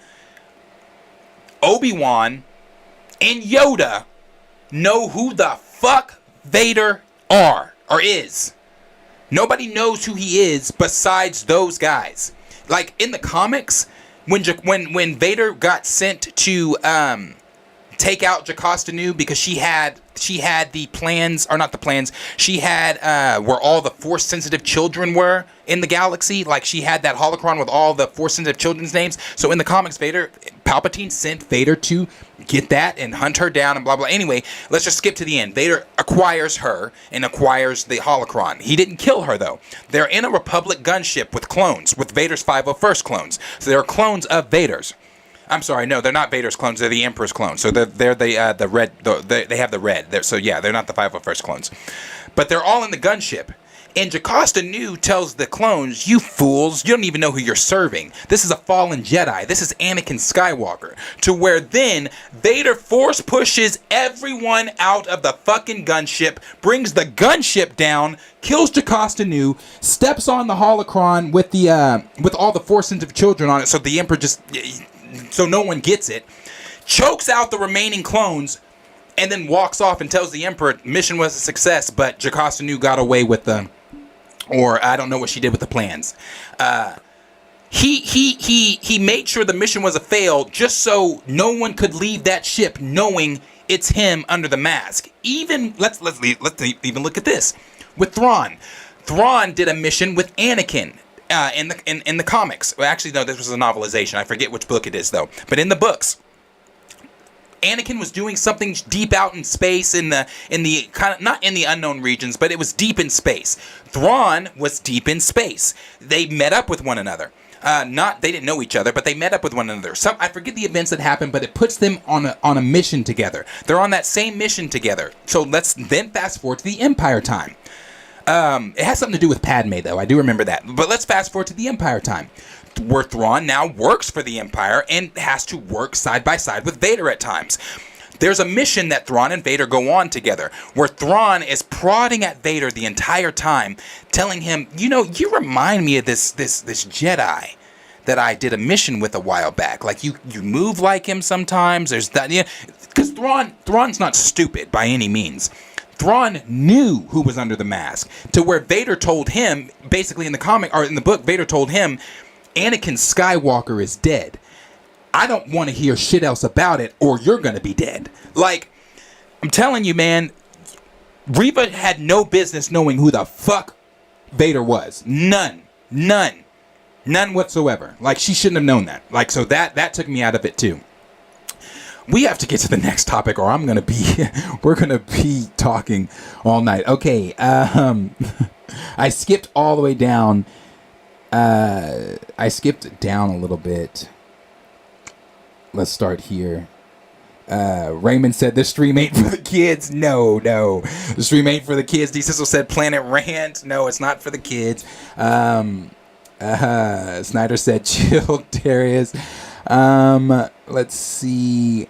Obi-Wan, and Yoda know who the fuck Vader is. Nobody knows who he is besides those guys. Like, in the comics, when Vader got sent to take out Jocasta Nu, because she had the plans, or not the plans, she had where all the force sensitive children were in the galaxy. Like, she had that holocron with all the force sensitive children's names. So in the comics, Palpatine sent Vader to get that and hunt her down and blah blah. Anyway, let's just skip to the end. Vader acquires her and acquires the holocron. He didn't kill her, though. They're in a Republic gunship with clones, with Vader's 501st clones. So they're clones of Vader's. I'm sorry, no, they're not Vader's clones. They're the Emperor's clones. So they're the red. They have the red. They're not the 501st clones, but they're all in the gunship. And Jocasta Nu tells the clones, "You fools! You don't even know who you're serving. This is a fallen Jedi. This is Anakin Skywalker." To where then Vader force pushes everyone out of the fucking gunship, brings the gunship down, kills Jocasta Nu, steps on the holocron with all the force sensitive children on it. So the Emperor so no one gets it, chokes out the remaining clones, and then walks off and tells the Emperor mission was a success, but Jocasta Nu got away with or I don't know what she did with the plans. He made sure the mission was a fail just so no one could leave that ship knowing it's him under the mask. Even let's even look at this with Thrawn. Thrawn did a mission with Anakin. In the comics. Well, actually, no, this was a novelization. I forget which book it is, though. But in the books, Anakin was doing something deep out in space, in the kind of, not in the unknown regions, but it was deep in space. Thrawn was deep in space. They met up with one another. They didn't know each other, but they met up with one another. I forget the events that happened, but it puts them on a mission together. They're on that same mission together. So let's then fast forward to the Empire time. It has something to do with Padme, though. I do remember that. But let's fast forward to the Empire time, where Thrawn now works for the Empire and has to work side by side with Vader at times. There's a mission that Thrawn and Vader go on together, where Thrawn is prodding at Vader the entire time, telling him, you remind me of this Jedi that I did a mission with a while back. Like, you move like him sometimes. There's that, yeah. Because Thrawn's not stupid by any means. Thrawn knew who was under the mask, to where Vader told him, basically in the comic, or in the book, Vader told him, Anakin Skywalker is dead. I don't want to hear shit else about it, or you're going to be dead. Like, I'm telling you, man, Reva had no business knowing who the fuck Vader was. None whatsoever. Like, she shouldn't have known that. Like, so that took me out of it too. We have to get to the next topic, or we're gonna be talking all night. Okay, I skipped all the way down. I skipped down a little bit. Let's start here. Raymond said the stream ain't for the kids. No, the stream ain't for the kids. D Sissel said Planet Rant. No, it's not for the kids. Snyder said chill, Darius. Let's see.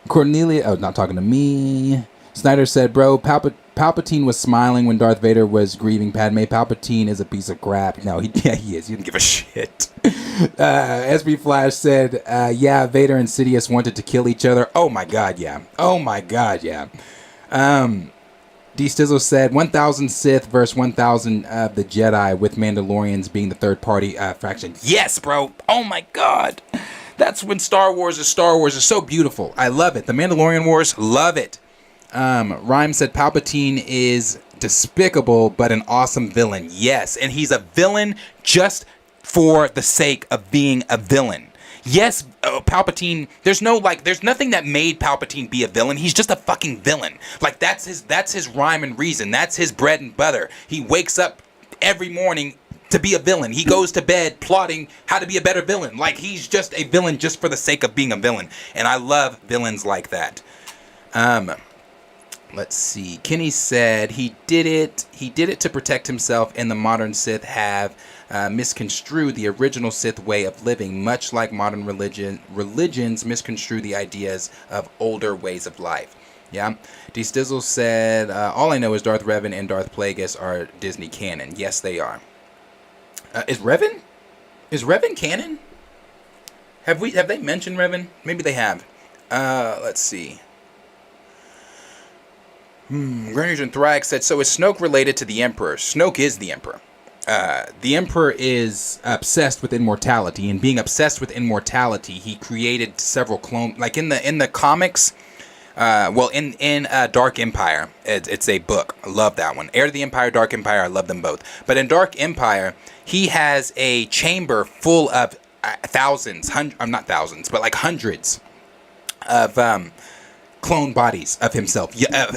Cornelia, not talking to me. Snyder said, bro, Palpatine was smiling when Darth Vader was grieving Padme. Palpatine is a piece of crap. No, he is. He didn't give a shit. SB Flash said, yeah, Vader and Sidious wanted to kill each other. Oh my god, yeah. D Stizzle said 1,000 Sith versus 1,000 of the Jedi, with Mandalorians being the third party faction. Yes, bro. Oh my god. That's when Star Wars is so beautiful. I love it. The Mandalorian Wars, love it. Rhyme said Palpatine is despicable but an awesome villain. Yes, and he's a villain just for the sake of being a villain. Yes, Palpatine, there's nothing that made Palpatine be a villain. He's just a fucking villain. Like, that's his rhyme and reason. That's his bread and butter. He wakes up every morning to be a villain. He goes to bed plotting how to be a better villain. Like, he's just a villain just for the sake of being a villain. And I love villains like that. Let's see. Kenny said he did it to protect himself, and the modern Sith have misconstrued the original Sith way of living, much like modern religions misconstrue the ideas of older ways of life. Yeah. D Stizzle said, all I know is Darth Revan and Darth Plagueis are Disney canon. Yes, they are. Is Revan canon? Have they mentioned Revan? Maybe they have. Let's see. Greenwich and Thrag said, so is Snoke related to the Emperor? Snoke is the Emperor. The Emperor is obsessed with immortality, and being obsessed with immortality, he created several clones. Like in the comics, in Dark Empire, it's a book. I love that one. Heir to the Empire, Dark Empire, I love them both. But in Dark Empire, he has a chamber full of hundreds of clone bodies of himself,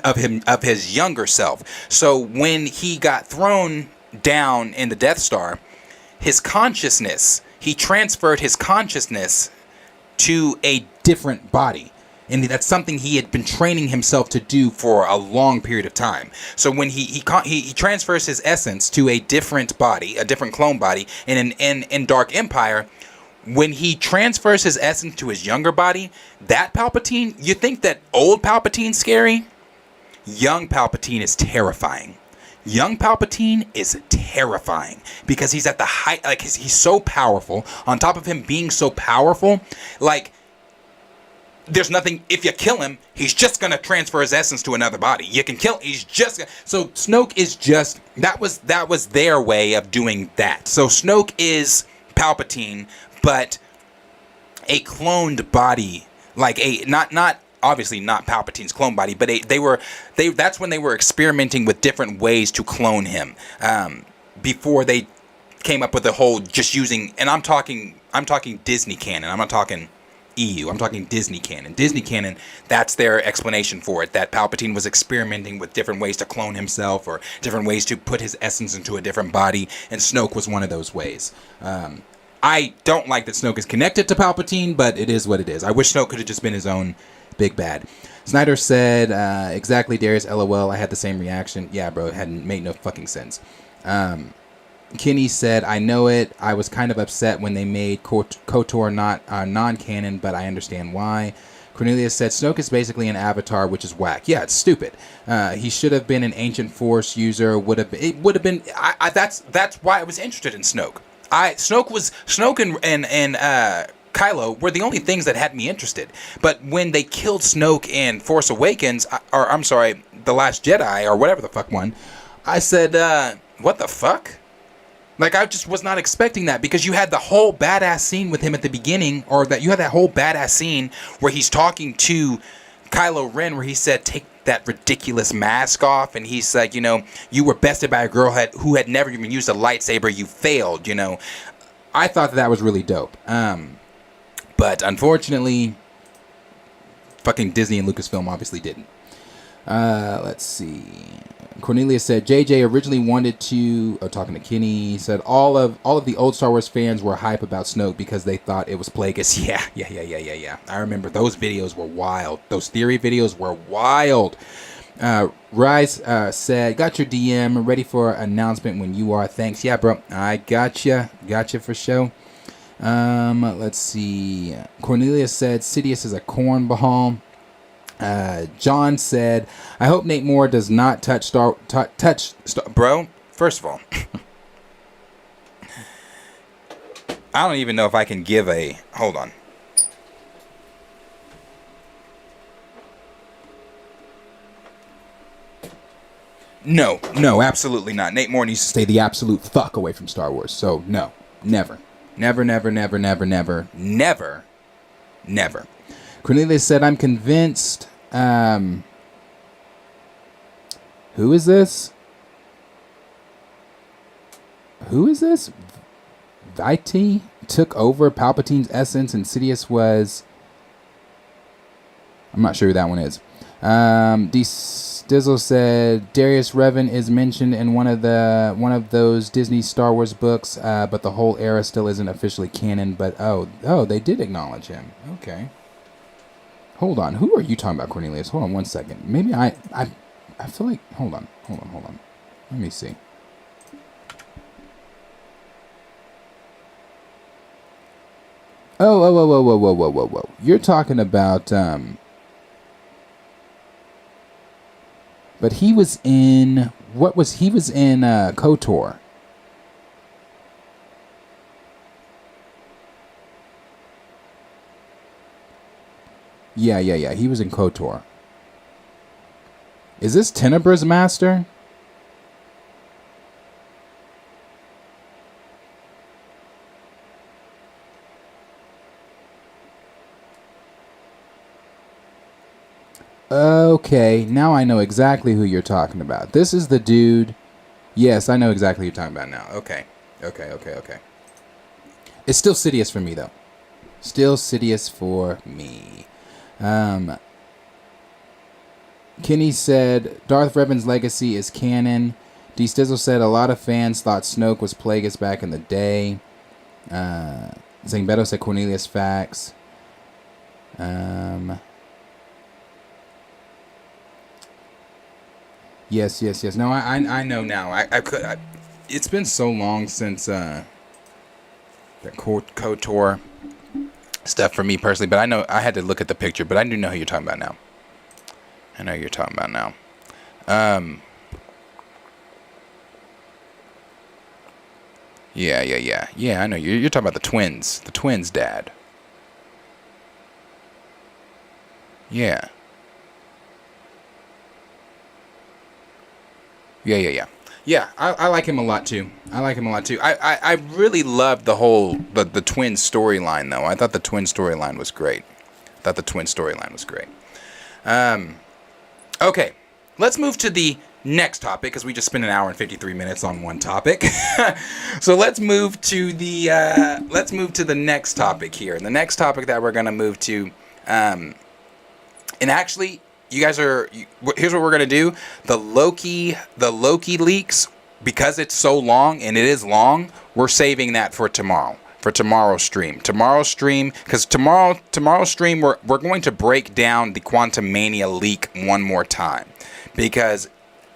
of his younger self. So when he got thrown down in the Death Star, he transferred his consciousness to a different body. And that's something he had been training himself to do for a long period of time. So when he transfers his essence to a different body, a different clone body, and in Dark Empire, when he transfers his essence to his younger body, that Palpatine, you think that old Palpatine's scary? Young Palpatine is terrifying. Young Palpatine is terrifying because he's at the height, like he's so powerful. On top of him being so powerful, like, there's nothing, if you kill him, he's just going to transfer his essence to another body. You can kill, so Snoke is just, that was their way of doing that. So Snoke is Palpatine, but a cloned body, like not obviously not Palpatine's clone body, but that's when they were experimenting with different ways to clone him, before they came up with the whole just using, and I'm talking Disney canon, I'm not talking EU, I'm talking Disney canon. Disney canon, that's their explanation for it, that Palpatine was experimenting with different ways to clone himself or different ways to put his essence into a different body, and Snoke was one of those ways. I don't like that Snoke is connected to Palpatine, but it is what it is. I wish Snoke could have just been his own big bad. Snyder said, exactly, Darius, LOL, I had the same reaction. Yeah, bro, it hadn't made no fucking sense. Kenny said, I know it. I was kind of upset when they made KOTOR not non-canon, but I understand why. Cornelius said, Snoke is basically an avatar, which is whack. Yeah, it's stupid. He should have been an ancient force user. That's why I was interested in Snoke. Snoke and Kylo were the only things that had me interested. But when they killed Snoke in Force Awakens, or I'm sorry, The Last Jedi, or whatever the fuck one, I said, what the fuck? Like, I just was not expecting that, because you had the whole badass scene with him at the beginning, or that you had that whole badass scene where he's talking to Kylo Ren, where he said, take that ridiculous mask off, and he's like, you were bested by a girl who had never even used a lightsaber, you failed, I thought that was really dope. But unfortunately, fucking Disney and Lucasfilm obviously didn't. Let's see. Cornelia said JJ originally wanted to. Talking to Kenny, said all of the old Star Wars fans were hype about Snoke because they thought it was Plagueis. Yeah. I remember those videos were wild. Those theory videos were wild. Rise said, got your DM ready for announcement when you are. Thanks. Yeah, bro. I gotcha for sure. Let's see. Cornelia said Sidious is a cornball. John said, I hope Nate Moore does not touch Star. Bro, first of all, I don't even know if I can give a. Hold on. No, absolutely not. Nate Moore needs to stay the absolute fuck away from Star Wars. So, no, never. Never. Cornelia said, I'm convinced. Who is this? Viti took over Palpatine's essence, and Sidious was. I'm not sure who that one is. Dizzle said Darius Revan is mentioned in one of those Disney Star Wars books, but the whole era still isn't officially canon. But oh, they did acknowledge him. Okay. Hold on. Who are you talking about, Cornelius? Hold on one second. Maybe I feel like. Hold on. Let me see. Whoa. You're talking about. But he was in. He was in KOTOR. Yeah. He was in KOTOR. Is this Tenebra's master? Okay, now I know exactly who you're talking about. This is the dude. Yes, I know exactly who you're talking about now. Okay. It's still Sidious for me, though. Still Sidious for me. Kenny said, Darth Revan's legacy is canon. D. Stizzle said, a lot of fans thought Snoke was Plagueis back in the day. Zangbeto said, Cornelius facts. Yes. No, I know now. It's been so long since the KOTOR stuff for me personally, but I know I had to look at the picture, but I do know who you're talking about now. Yeah, I know. You're talking about the twins' dad. Yeah. Yeah, I like him a lot too. I really loved the whole the twin storyline though. I thought the twin storyline was great. Okay, let's move to the next topic because we just spent an hour and 53 minutes on one topic. So let's move to the next topic here. The next topic that we're gonna move to, and actually. You guys here's what we're going to do. The Loki leaks, because it's so long, and it is long, we're saving that for tomorrow. For tomorrow's stream. Because tomorrow's stream, we're going to break down the Quantumania leak one more time. Because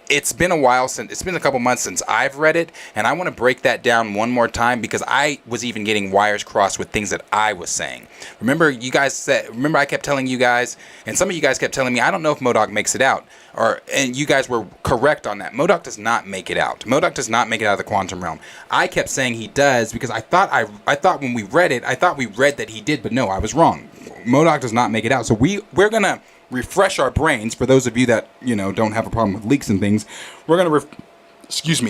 it's been a couple months since I've read it, and I want to break that down one more time because I was even getting wires crossed with things that I was saying. Remember I kept telling you guys, and some of you guys kept telling me, I don't know if MODOK makes it out, and you guys were correct on that. MODOK does not make it out. MODOK does not make it out of the quantum realm. I kept saying he does because I thought when we read it, I thought we read that he did, but no, I was wrong. MODOK does not make it out. So we're gonna refresh our brains. For those of you that don't have a problem with leaks and things, we're gonna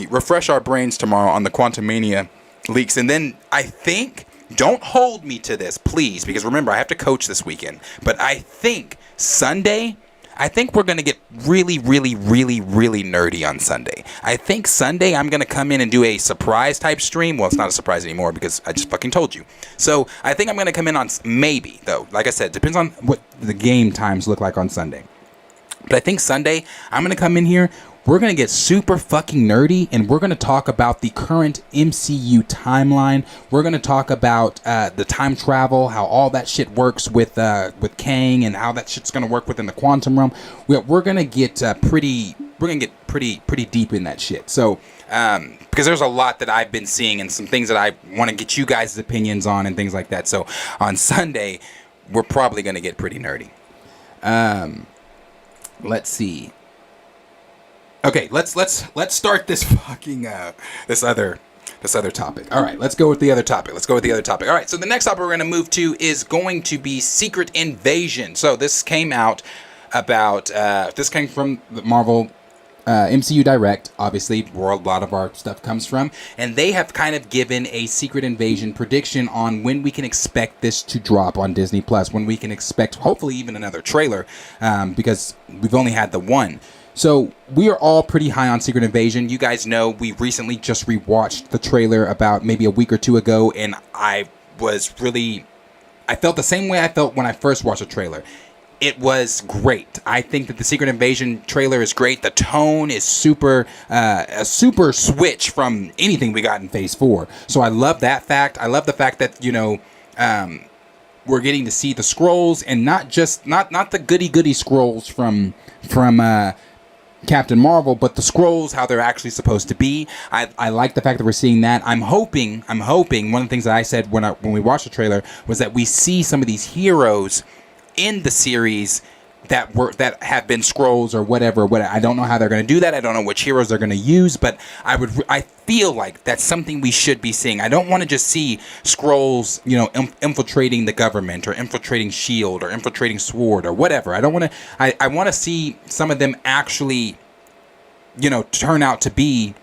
refresh our brains tomorrow on the Quantumania leaks, and then I think, don't hold me to this, please, because remember I have to coach this weekend. But I think Sunday, we're going to get really, really, really, really nerdy on Sunday. I think Sunday I'm going to come in and do a surprise type stream. Well, it's not a surprise anymore because I just fucking told you. So I think I'm going to come in on, maybe, though, like I said, depends on what the game times look like on Sunday. But I think Sunday I'm going to come in here. We're going to get super fucking nerdy, and we're going to talk about the current MCU timeline. We're going to talk about the time travel, how all that shit works with Kang, and how that shit's going to work within the quantum realm. We're going to get pretty deep in that shit. So, because there's a lot that I've been seeing and some things that I want to get you guys' opinions on and things like that. So, on Sunday, we're probably going to get pretty nerdy. Let's see. Okay, let's start this fucking this other topic. All right, let's go with the other topic. All right, so the next topic we're going to move to is going to be Secret Invasion. So this came out this came from the Marvel MCU Direct, obviously, where a lot of our stuff comes from, and they have kind of given a Secret Invasion prediction on when we can expect this to drop on Disney Plus, when we can expect hopefully even another trailer, because we've only had the one. So we are all pretty high on Secret Invasion. You guys know we recently just rewatched the trailer about maybe a week or two ago, and I felt the same way I felt when I first watched the trailer. It was great. I think that the Secret Invasion trailer is great. The tone is a super switch from anything we got in Phase 4. So I love that fact. I love the fact that, we're getting to see the Skrulls, and not the goody Skrulls from Captain Marvel, but the Skrulls, how they're actually supposed to be. I like the fact that we're seeing that. I'm hoping, one of the things that I said when we watched the trailer was that we see some of these heroes in the series that have been Skrulls or whatever. I don't know how they're going to do that. I don't know which heroes they're going to use, but I feel like that's something we should be seeing. I don't want to just see Skrulls, infiltrating the government or infiltrating S.H.I.E.L.D. or infiltrating SWORD or whatever. I don't want to. I want to see some of them actually, turn out to be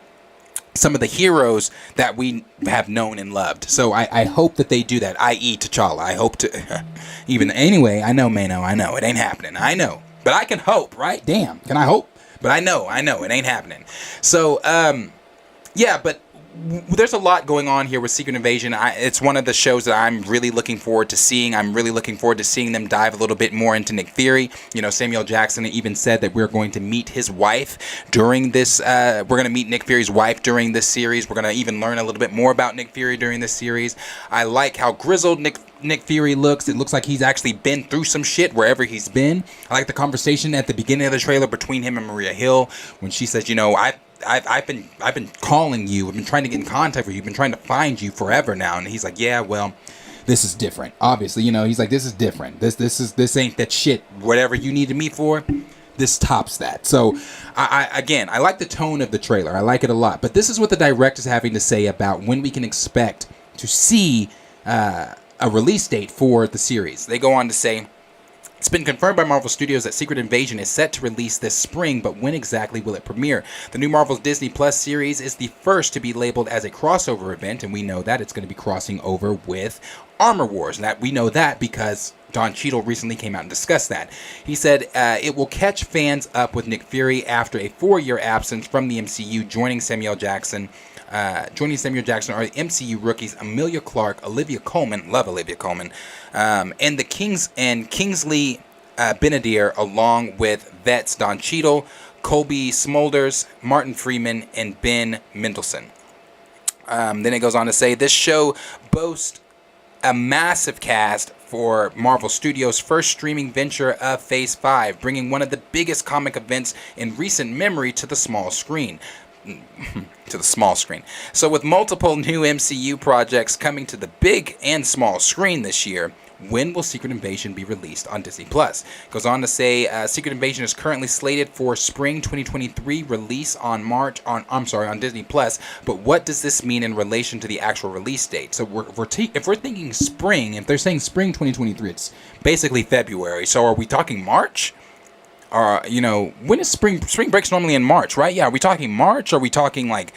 some of the heroes that we have known and loved. So I hope that they do that, i.e. T'Challa. I hope to... Anyway, I know, Mano, I know. It ain't happening. I know. But I can hope, right? Damn. Can I hope? But I know. It ain't happening. So, yeah, but there's a lot going on here with Secret Invasion. It's one of the shows that I'm really looking forward to seeing. I'm really looking forward to seeing them dive a little bit more into Nick Fury. Samuel Jackson even said that we're going to meet his wife during this. We're going to meet Nick Fury's wife during this series. We're going to even learn a little bit more about Nick Fury during this series. I like how grizzled Nick Fury looks. It looks like he's actually been through some shit wherever he's been. I like the conversation at the beginning of the trailer between him and Maria Hill when she says, I've been calling you. I've been trying to get in contact with you. I've been trying to find you forever now. And he's like, yeah, well, this is different. Obviously, he's like, this is different. This ain't that shit. Whatever you needed me for, this tops that. So, I like the tone of the trailer. I like it a lot. But this is what the direct is having to say about when we can expect to see a release date for the series. They go on to say, it's been confirmed by Marvel Studios that Secret Invasion is set to release this spring, but when exactly will it premiere? The new Marvel's Disney Plus series is the first to be labeled as a crossover event, and we know that it's going to be crossing over with Armor Wars. And that we know that because Don Cheadle recently came out and discussed that. He said it will catch fans up with Nick Fury after a 4-year absence from the MCU, joining Samuel Jackson are the MCU rookies Emilia Clarke, Olivia Colman, love Olivia Colman, and Kingsley Benadir, along with vets Don Cheadle, Colby Smulders, Martin Freeman, and Ben Mendelsohn. Then it goes on to say this show boasts a massive cast for Marvel Studios' first streaming venture of Phase 5, bringing one of the biggest comic events in recent memory to the small screen. So with multiple new MCU projects coming to the big and small screen this year, when will Secret Invasion be released on Disney+? Goes on to say, Secret Invasion is currently slated for spring 2023 release on Disney+. But what does this mean in relation to the actual release date? So if we're thinking spring, if they're saying spring 2023, it's basically February. So are we talking March? When is spring? Spring breaks normally in March, right? Yeah, are we talking March? Are we talking like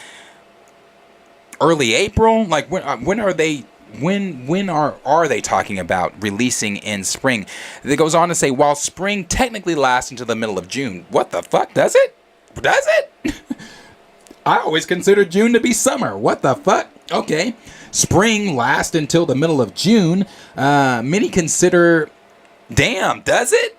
early April? Like when are they? When are they talking about releasing in spring? It goes on to say, while spring technically lasts until the middle of June. What the fuck? Does it? Does it? I always considered June to be summer. What the fuck? Okay. Spring lasts until the middle of June. Many consider... Damn, does it?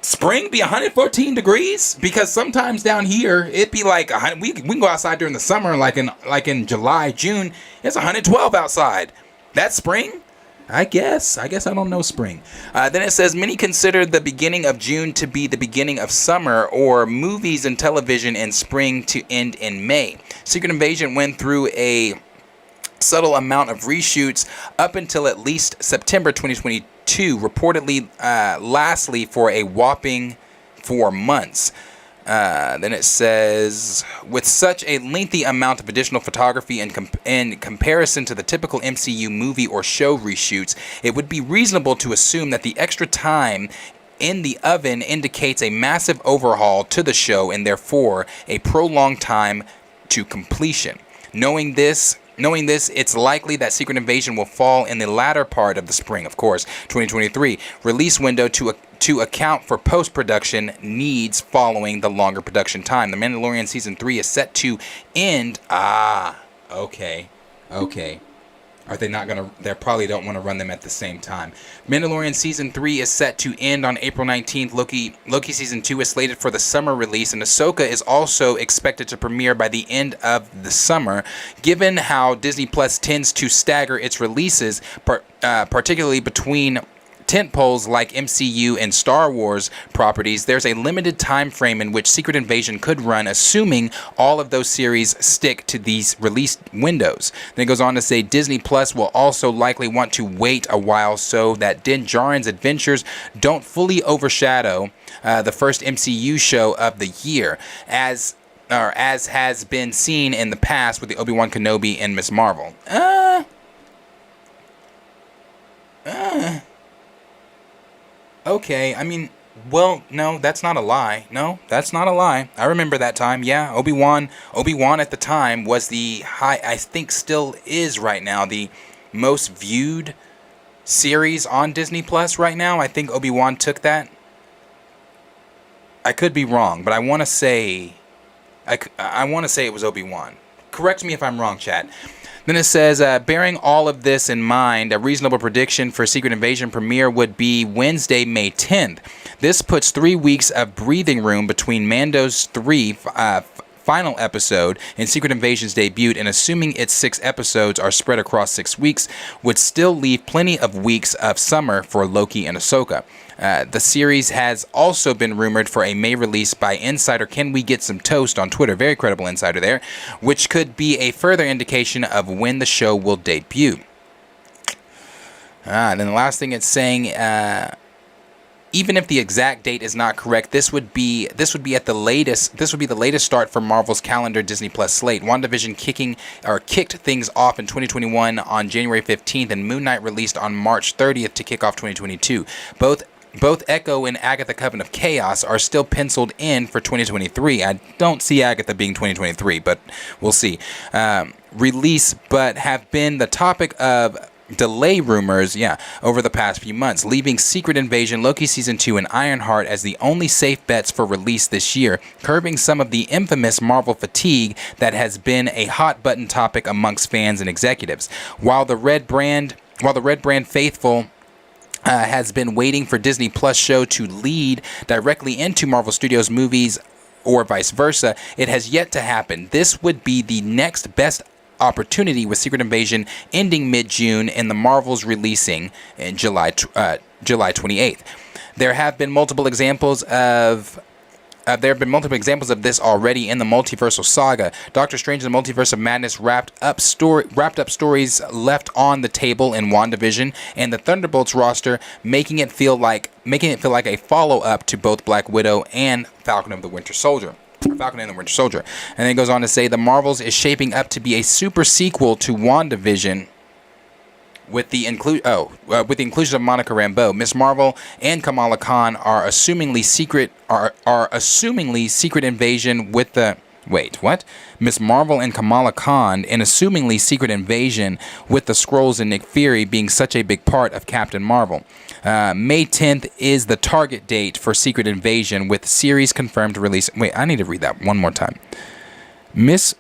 Spring be 114 degrees? Because sometimes down here it be like we can go outside during the summer, like in July, June, it's 112 outside. That's spring? I guess I don't know spring. Then it says many consider the beginning of June to be the beginning of summer, or movies and television in spring to end in May. Secret Invasion went through a subtle amount of reshoots up until at least September 2022, reportedly lastly for a whopping 4 months. Then it says, with such a lengthy amount of additional photography in comparison to the typical MCU movie or show reshoots, it would be reasonable to assume that the extra time in the oven indicates a massive overhaul to the show and therefore a prolonged time to completion. Knowing this, it's likely that Secret Invasion will fall in the latter part of the spring, of course, 2023 release window to account for post-production needs following the longer production time. The Mandalorian Season 3 is set to end... Okay. Are they not going to... They probably don't want to run them at the same time. Mandalorian Season 3 is set to end on April 19th. Loki Season 2 is slated for the summer release, and Ahsoka is also expected to premiere by the end of the summer. Given how Disney Plus tends to stagger its releases, particularly between tentpoles like MCU and Star Wars properties, there's a limited time frame in which Secret Invasion could run, assuming all of those series stick to these release windows. Then it goes on to say Disney Plus will also likely want to wait a while so that Din Djarin's adventures don't fully overshadow the first MCU show of the year, as has been seen in the past with the Obi-Wan Kenobi and Ms. Marvel. Okay, I mean, well, no, that's not a lie. No, that's not a lie. I remember that time. Yeah, Obi-Wan at the time was I think still is right now, the most viewed series on Disney Plus right now. I think Obi-Wan took that. I could be wrong, but I want to say it was Obi-Wan. Correct me if I'm wrong, chat. Then it says, bearing all of this in mind, a reasonable prediction for Secret Invasion premiere would be Wednesday, May 10th. This puts 3 weeks of breathing room between Mando's final episode and Secret Invasion's debut, and assuming its 6 episodes are spread across 6 weeks, would still leave plenty of weeks of summer for Loki and Ahsoka. The series has also been rumored for a May release by insider Can We Get Some Toast on Twitter, very credible insider there, which could be a further indication of when the show will debut. And then the last thing it's saying, even if the exact date is not correct, this would be at the latest. This would be the latest start for Marvel's calendar Disney Plus slate. WandaVision kicked things off in 2021 on January 15th, and Moon Knight released on March 30th to kick off 2022. Both Echo and Agatha Coven of Chaos are still penciled in for 2023. I don't see Agatha being 2023, but we'll see. Release, but have been the topic of delay rumors, over the past few months, leaving Secret Invasion, Loki Season 2, and Ironheart as the only safe bets for release this year, curbing some of the infamous Marvel fatigue that has been a hot-button topic amongst fans and executives. While the Red Brand faithful has been waiting for Disney Plus show to lead directly into Marvel Studios movies or vice versa, it has yet to happen. This would be the next best opportunity, with Secret Invasion ending mid-June and the Marvels releasing in July 28th. There have been multiple examples of this already in the multiversal saga. Doctor Strange and the Multiverse of Madness wrapped up stories left on the table in WandaVision and the Thunderbolts roster, making it feel like a follow-up to both Black Widow and Falcon and the Winter Soldier. And then it goes on to say the Marvels is shaping up to be a super sequel to WandaVision. With the inclusion of Monica Rambeau, Miss Marvel and Kamala Khan are assumingly secret invasion with the Miss Marvel and Kamala Khan in assumingly secret invasion with the Skrulls and Nick Fury being such a big part of Captain Marvel. May 10th is the target date for Secret Invasion with series confirmed to release. Wait, I need to read that one more time. Miss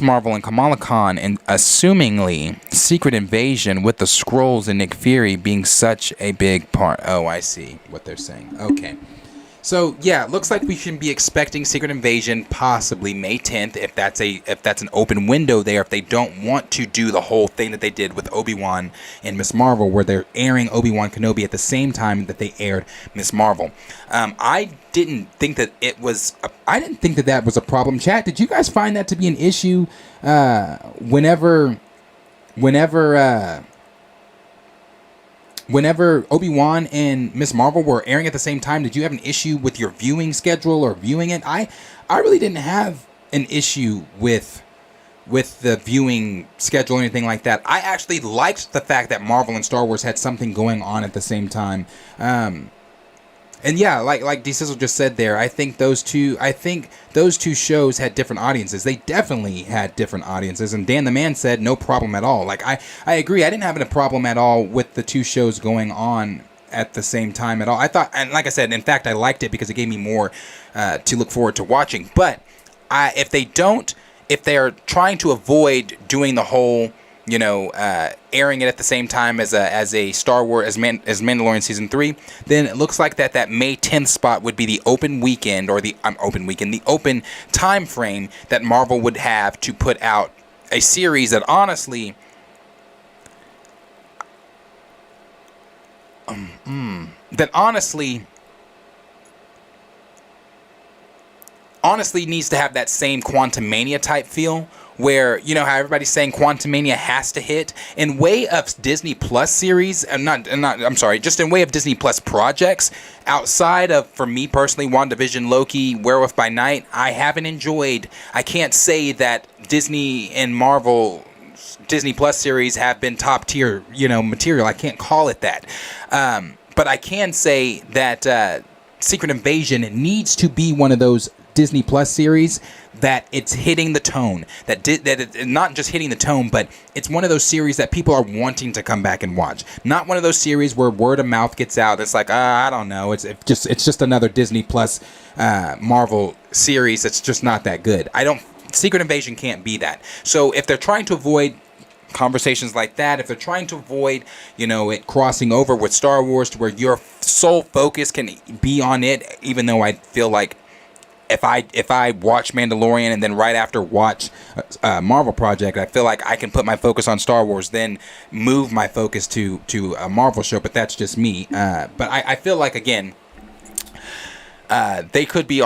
Marvel and Kamala Khan in assumingly secret invasion with the Skrulls and Nick Fury being such a big part. Oh, I see what they're saying. Okay. So, yeah, looks like we should be expecting Secret Invasion possibly May 10th if that's an open window there, if they don't want to do the whole thing that they did with Obi-Wan and Miss Marvel, where they're airing Obi-Wan Kenobi at the same time that they aired Miss Marvel. I didn't think that that was a problem. Chat, did you guys find that to be an issue whenever Obi-Wan and Miss Marvel were airing at the same time? Did you have an issue with your viewing schedule or viewing it? I really didn't have an issue with the viewing schedule or anything like that. I actually liked the fact that Marvel and Star Wars had something going on at the same time. And yeah, like D Sizzle just said there, I think those two shows had different audiences. They definitely had different audiences. And Dan the Man said no problem at all. Like I agree. I didn't have a problem at all with the two shows going on at the same time at all. I thought, and like I said, in fact, I liked it because it gave me more to look forward to watching. But if they're trying to avoid doing the whole, airing it at the same time as a Star Wars, as Mandalorian Season 3, then it looks like that May 10th spot would be the open weekend, or the open time frame that Marvel would have to put out a series that honestly needs to have that same Quantumania type feel, where, how everybody's saying Quantumania has to hit, in way of Disney Plus series, just in way of Disney Plus projects, outside of, for me personally, WandaVision, Loki, Werewolf by Night, I can't say that Disney and Marvel Disney Plus series have been top tier, material. I can't call it that. But I can say that Secret Invasion needs to be one of those Disney Plus series that it's hitting the tone, that it's not just hitting the tone, but it's one of those series that people are wanting to come back and watch. Not one of those series where word of mouth gets out. It's like, I don't know. It's just another Disney Plus Marvel series. It's just not that good. Secret Invasion can't be that. So if they're trying to avoid conversations like that, if they're trying to avoid, it crossing over with Star Wars to where your sole focus can be on it, even though I feel like if I watch Mandalorian and then right after watch Marvel Project, I feel like I can put my focus on Star Wars, then move my focus to a Marvel show. But that's just me. But I feel like, again, they could be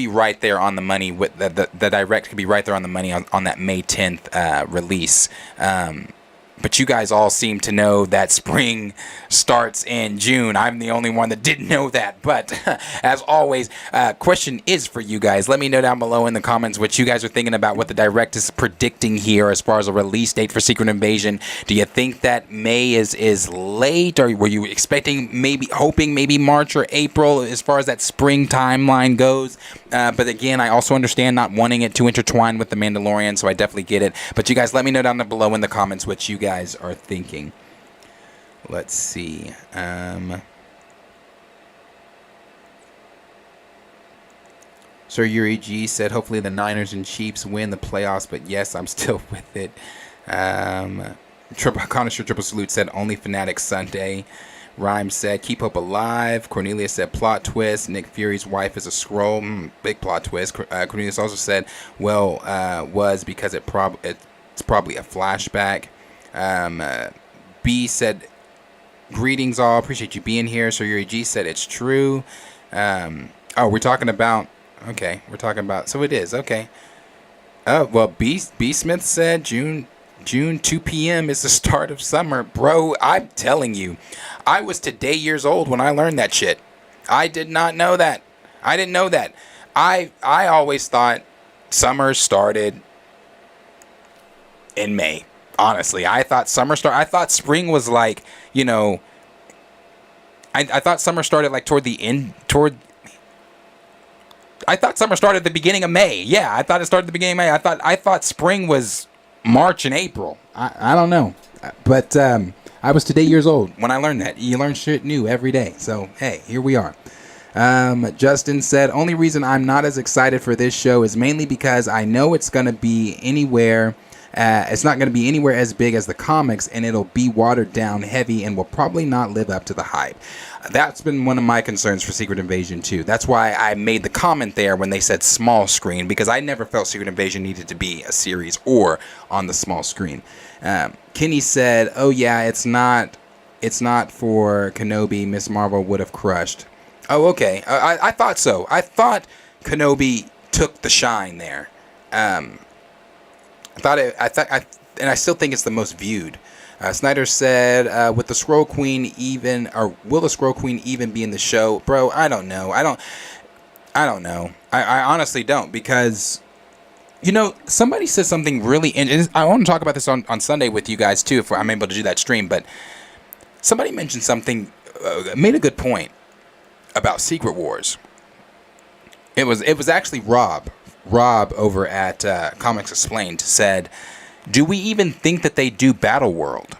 right there on the money with the direct could be right there on the money on that May 10th release. But you guys all seem to know that spring starts in June. I'm the only one that didn't know that. But as always, question is for you guys. Let me know down below in the comments what you guys are thinking about what the direct is predicting here as far as a release date for Secret Invasion. Do you think that May is late? Or were you expecting, hoping maybe March or April as far as that spring timeline goes? But again, I also understand not wanting it to intertwine with The Mandalorian, so I definitely get it. But you guys let me know down below in the comments what you guys are thinking. Let's see. Sir Yuri G said, hopefully the Niners and Chiefs win the playoffs, but yes, I'm still with it. Connoisseur Triple Salute said, only Fanatic Sunday. Rhyme said, keep hope alive. Cornelius said, plot twist. Nick Fury's wife is a Skrull. Big plot twist. Cornelius also said, was because it It's probably a flashback. B said, greetings all. Appreciate you being here. So Yuri G said it's true. We're talking about. Okay, we're talking about. So it is. Okay. Well, B Smith said June 2 p.m. is the start of summer. Bro, I'm telling you, I was today years old when I learned that shit. I did not know that. I didn't know that. I always thought summer started in May. Honestly, I thought I thought spring was like, I thought summer started like I thought summer started at the beginning of May. Yeah, I thought it started at the beginning of May. I thought spring was March and April. I don't know. But I was today years old when I learned that. You learn shit new every day. So, hey, here we are. Justin said, only reason I'm not as excited for this show is mainly because I know it's going to be anywhere. It's not going to be anywhere as big as the comics, and it'll be watered down heavy and will probably not live up to the hype. That's been one of my concerns for Secret Invasion too. That's why I made the comment there when they said small screen, because I never felt Secret Invasion needed to be a series or on the small screen. Kenny said, oh yeah, it's not for Kenobi. Miss Marvel would have crushed. Oh, okay. I thought so. I thought Kenobi took the shine there. And I still think it's the most viewed. Snyder said, will the Scroll Queen even be in the show? Bro, I don't know. I don't know. I honestly don't, because, somebody said something really, and I want to talk about this on Sunday with you guys too, if I'm able to do that stream, but somebody mentioned something, made a good point about Secret Wars. It was actually Rob over at Comics Explained said, do we even think that they do Battle World?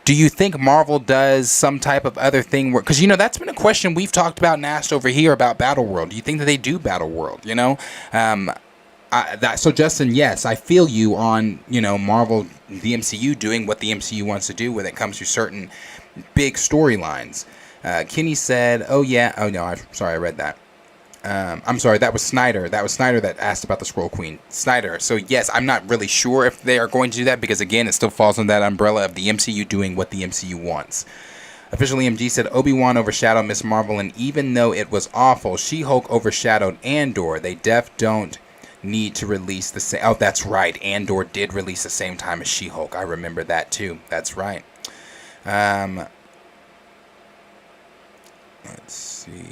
Do you think Marvel does some type of other thing? Because, that's been a question we've talked about and asked over here about Battle World. Do you think that they do Battle World? So, Justin, yes, I feel you on, Marvel, the MCU doing what the MCU wants to do when it comes to certain big storylines. Kenny said, oh, yeah. Oh, no, sorry, I read that. I'm sorry, that was Snyder. That was Snyder that asked about the Scroll Queen. Snyder. So, yes, I'm not really sure if they are going to do that, because, again, it still falls under that umbrella of the MCU doing what the MCU wants. Official EMG said, Obi-Wan overshadowed Miss Marvel, and even though it was awful, She-Hulk overshadowed Andor. They don't need to release the same... Oh, that's right. Andor did release the same time as She-Hulk. I remember that, too. That's right. Let's see...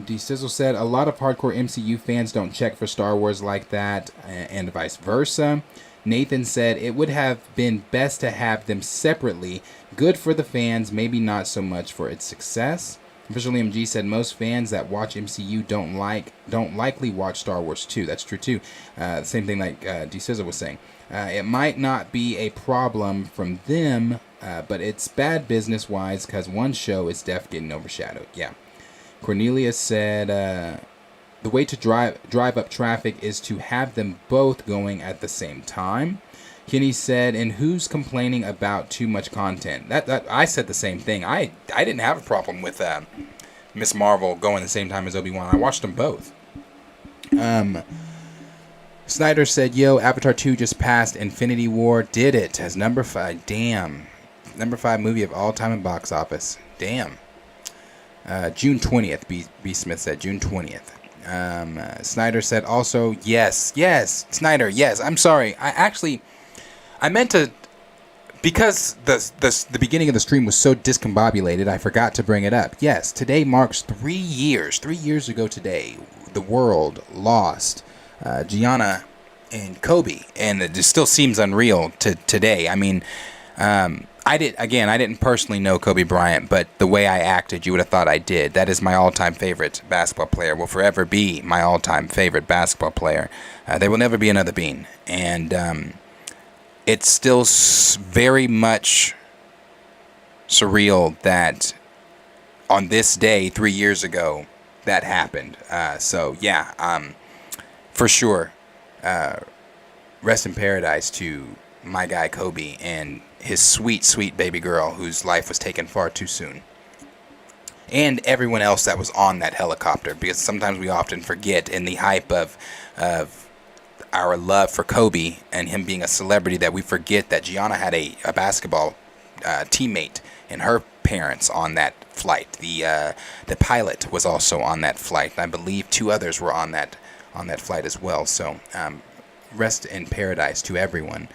D Sizzle said, a lot of hardcore MCU fans don't check for Star Wars like that, and vice versa. Nathan said, it would have been best to have them separately. Good for the fans, maybe not so much for its success. Official MG said, most fans that watch MCU don't likely watch Star Wars 2. That's true too. Same thing like D Sizzle was saying. It might not be a problem from them, but it's bad business-wise, because one show is definitely getting overshadowed. Yeah. Cornelius said, the way to drive up traffic is to have them both going at the same time. Kenny said, and who's complaining about too much content? That I said the same thing. I didn't have a problem with Miss Marvel going at the same time as Obi-Wan. I watched them both. Snyder said, yo, Avatar 2 just passed Infinity War. Did it as number 5. Damn. Number 5 movie of all time in box office. Damn. June 20th, B. Smith said, June 20th. Snyder said also, yes, Snyder, yes. I'm sorry. I meant to, because the beginning of the stream was so discombobulated, I forgot to bring it up. Yes, today marks 3 years. 3 years ago today, the world lost Gianna and Kobe, and it just still seems unreal to today. I mean, I didn't personally know Kobe Bryant, but the way I acted, you would have thought I did. That is my all-time favorite basketball player. Will forever be my all-time favorite basketball player. There will never be another Bean. And it's still very much surreal that on this day, 3 years ago, that happened. For sure. Rest in paradise to my guy Kobe and his sweet, sweet baby girl whose life was taken far too soon. and everyone else that was on that helicopter, because sometimes we often forget in the hype of our love for Kobe and him being a celebrity that we forget that Gianna had a basketball teammate and her parents on that flight. The pilot was also on that flight. I believe 2 others were on that flight as well. So rest in paradise to everyone,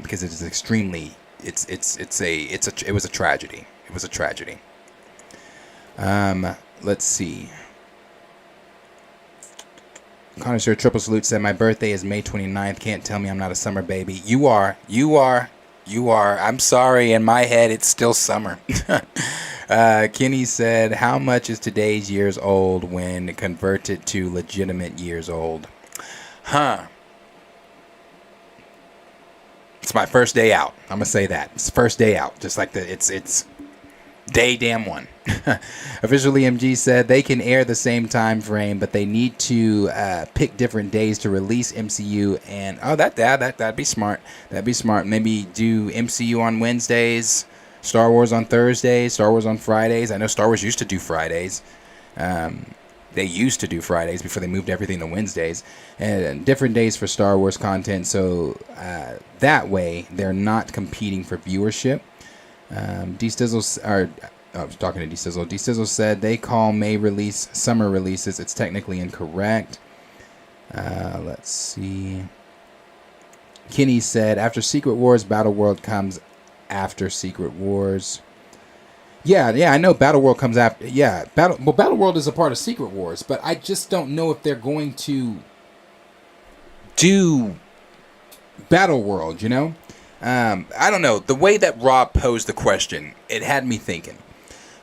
because it is extremely. It was a tragedy. It was a tragedy. Let's see. Connoisseur Triple Salute said, my birthday is May 29th. Can't tell me I'm not a summer baby. You are. I'm sorry. In my head, it's still summer. Kenny said, how much is today's years old when converted to legitimate years old? It's my first day out. I'm going to say that. It's first day out. Just like it's day damn one. Officially MG said they can air the same time frame, but they need to pick different days to release MCU. And that'd be smart. That'd be smart. Maybe do MCU on Wednesdays, Star Wars on Thursdays, Star Wars on Fridays. I know Star Wars used to do Fridays. They used to do Fridays before they moved everything to Wednesdays, and different days for Star Wars content. So that way they're not competing for viewership. I was talking to D-Sizzle. D-Sizzle said they call May release summer releases. It's technically incorrect. Let's see. Kenny said, after Secret Wars, Battle World comes after Secret Wars. Yeah, I know Battle World comes after. Yeah, Battle World is a part of Secret Wars, but I just don't know if they're going to do Battle World, you know? I don't know. The way that Rob posed the question, it had me thinking.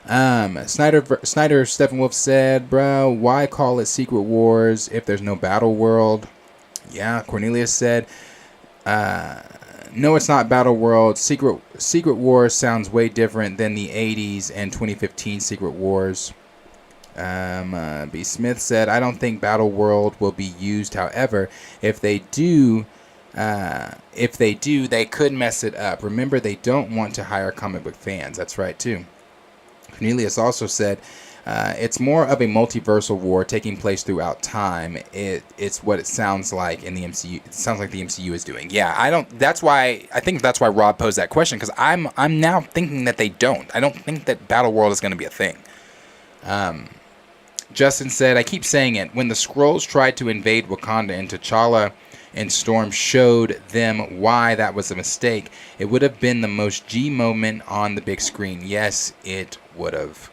Snyder Steppenwolf said, bro, why call it Secret Wars if there's no Battle World? Yeah, Cornelius said, no, it's not Battle World. Secret Wars sounds way different than the 80s and 2015 Secret Wars. B. Smith said, I don't think Battle World will be used. However, if they do, they could mess it up. Remember, they don't want to hire comic book fans. That's right, too. Cornelius also said, it's more of a multiversal war taking place throughout time. It's what it sounds like in the MCU. It sounds like the MCU is doing. Yeah, I think that's why Rob posed that question, because I'm now thinking that they don't. I don't think that Battle World is going to be a thing. Justin said, I keep saying it. When the Skrulls tried to invade Wakanda and T'Challa and Storm showed them why that was a mistake, it would have been the most G moment on the big screen. Yes, it would have.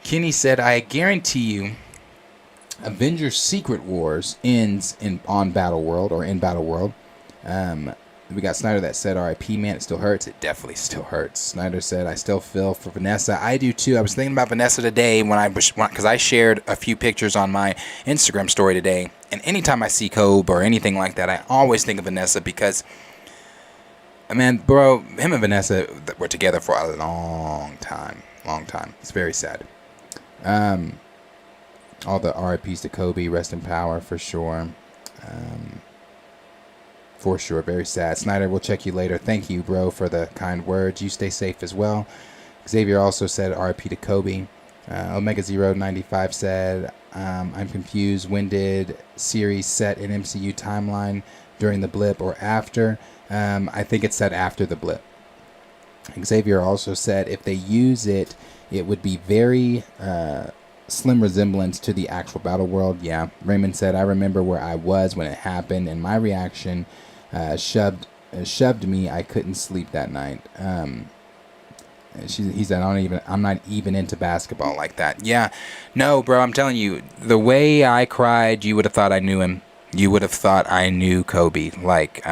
Kenny said, I guarantee you Avengers Secret Wars ends on Battle World or in Battle World. We got Snyder that said, RIP, man, it still hurts. It definitely still hurts. Snyder said, I still feel for Vanessa. I do too. I was thinking about Vanessa today because I shared a few pictures on my Instagram story today. And anytime I see Kobe or anything like that, I always think of Vanessa because, man, bro, him and Vanessa were together for a long time. It's very sad. All the RIPs to Kobe, rest in power for sure. For sure, very sad. Snyder, we'll check you later. Thank you, bro, for the kind words. You stay safe as well. Xavier also said RIP to Kobe. Omega 095 said, I'm confused. When did series set in MCU timeline? During the blip or after? I think it's set after the blip. Xavier also said if they use it, it would be very slim resemblance to the actual Battle World. Yeah. Raymond said, I remember where I was when it happened, and my reaction shoved me. I couldn't sleep that night. He said, I'm not even into basketball like that. Yeah. No, bro, I'm telling you, the way I cried, you would have thought I knew him. You would have thought I knew Kobe. Like,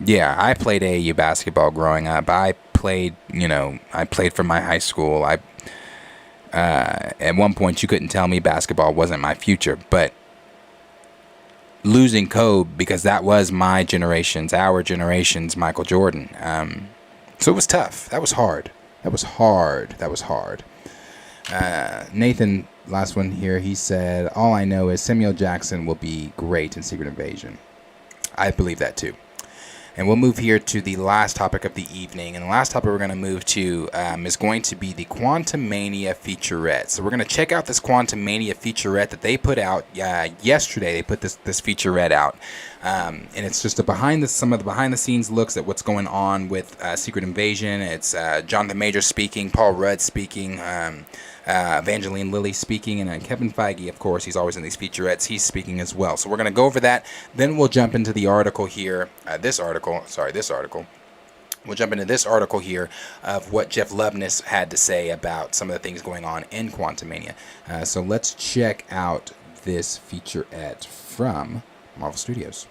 yeah, I played AAU basketball growing up. I played for my high school. At one point, you couldn't tell me basketball wasn't my future, but losing Kobe, because that was our generation's Michael Jordan. So it was tough. That was hard. Nathan, last one here, he said, all I know is Samuel Jackson will be great in Secret Invasion. I believe that too. And we'll move here to the last topic of the evening. And the last topic we're going to move to is going to be the Quantumania featurette. So we're going to check out this Quantumania featurette that they put out yesterday. They put this featurette out. And it's just some of the behind-the-scenes looks at what's going on with Secret Invasion. It's Jonathan Majors speaking, Paul Rudd speaking, Evangeline Lilly speaking, and Kevin Feige, of course, he's always in these featurettes. He's speaking as well. So we're going to go over that. Then we'll jump into the article here. This article. We'll jump into this article here of what Jeff Loveness had to say about some of the things going on in Quantumania. So let's check out this featurette from Marvel Studios.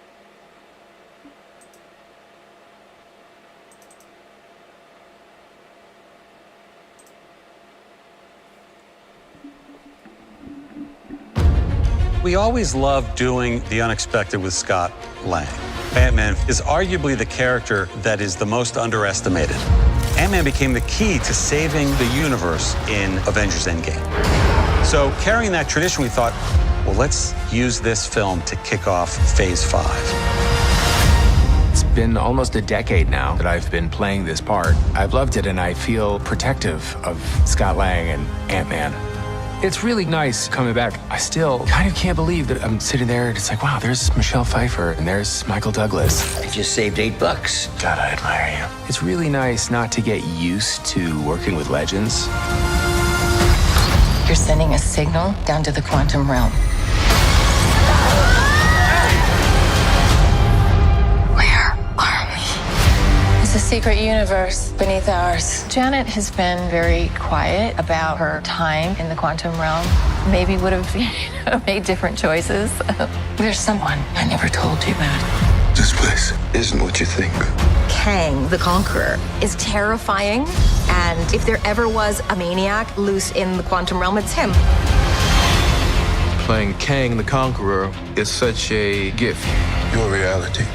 We always love doing the unexpected with Scott Lang. Ant-Man is arguably the character that is the most underestimated. Ant-Man became the key to saving the universe in Avengers Endgame. So carrying that tradition, we thought, well, let's use this film to kick off Phase 5. It's been almost a decade now that I've been playing this part. I've loved it, and I feel protective of Scott Lang and Ant-Man. It's really nice coming back. I still kind of can't believe that I'm sitting there and it's like, wow, there's Michelle Pfeiffer and there's Michael Douglas. I just saved $8. God, I admire you. It's really nice not to get used to working with legends. You're sending a signal down to the quantum realm. Where are we? It's a secret universe beneath ours. Janet has been very quiet about her time in the quantum realm. Maybe would have made different choices. There's someone I never told you about. This place isn't what you think. Kang, the Conqueror, is terrifying. And if there ever was a maniac loose in the quantum realm, it's him. Playing Kang the Conqueror is such a gift. Your reality.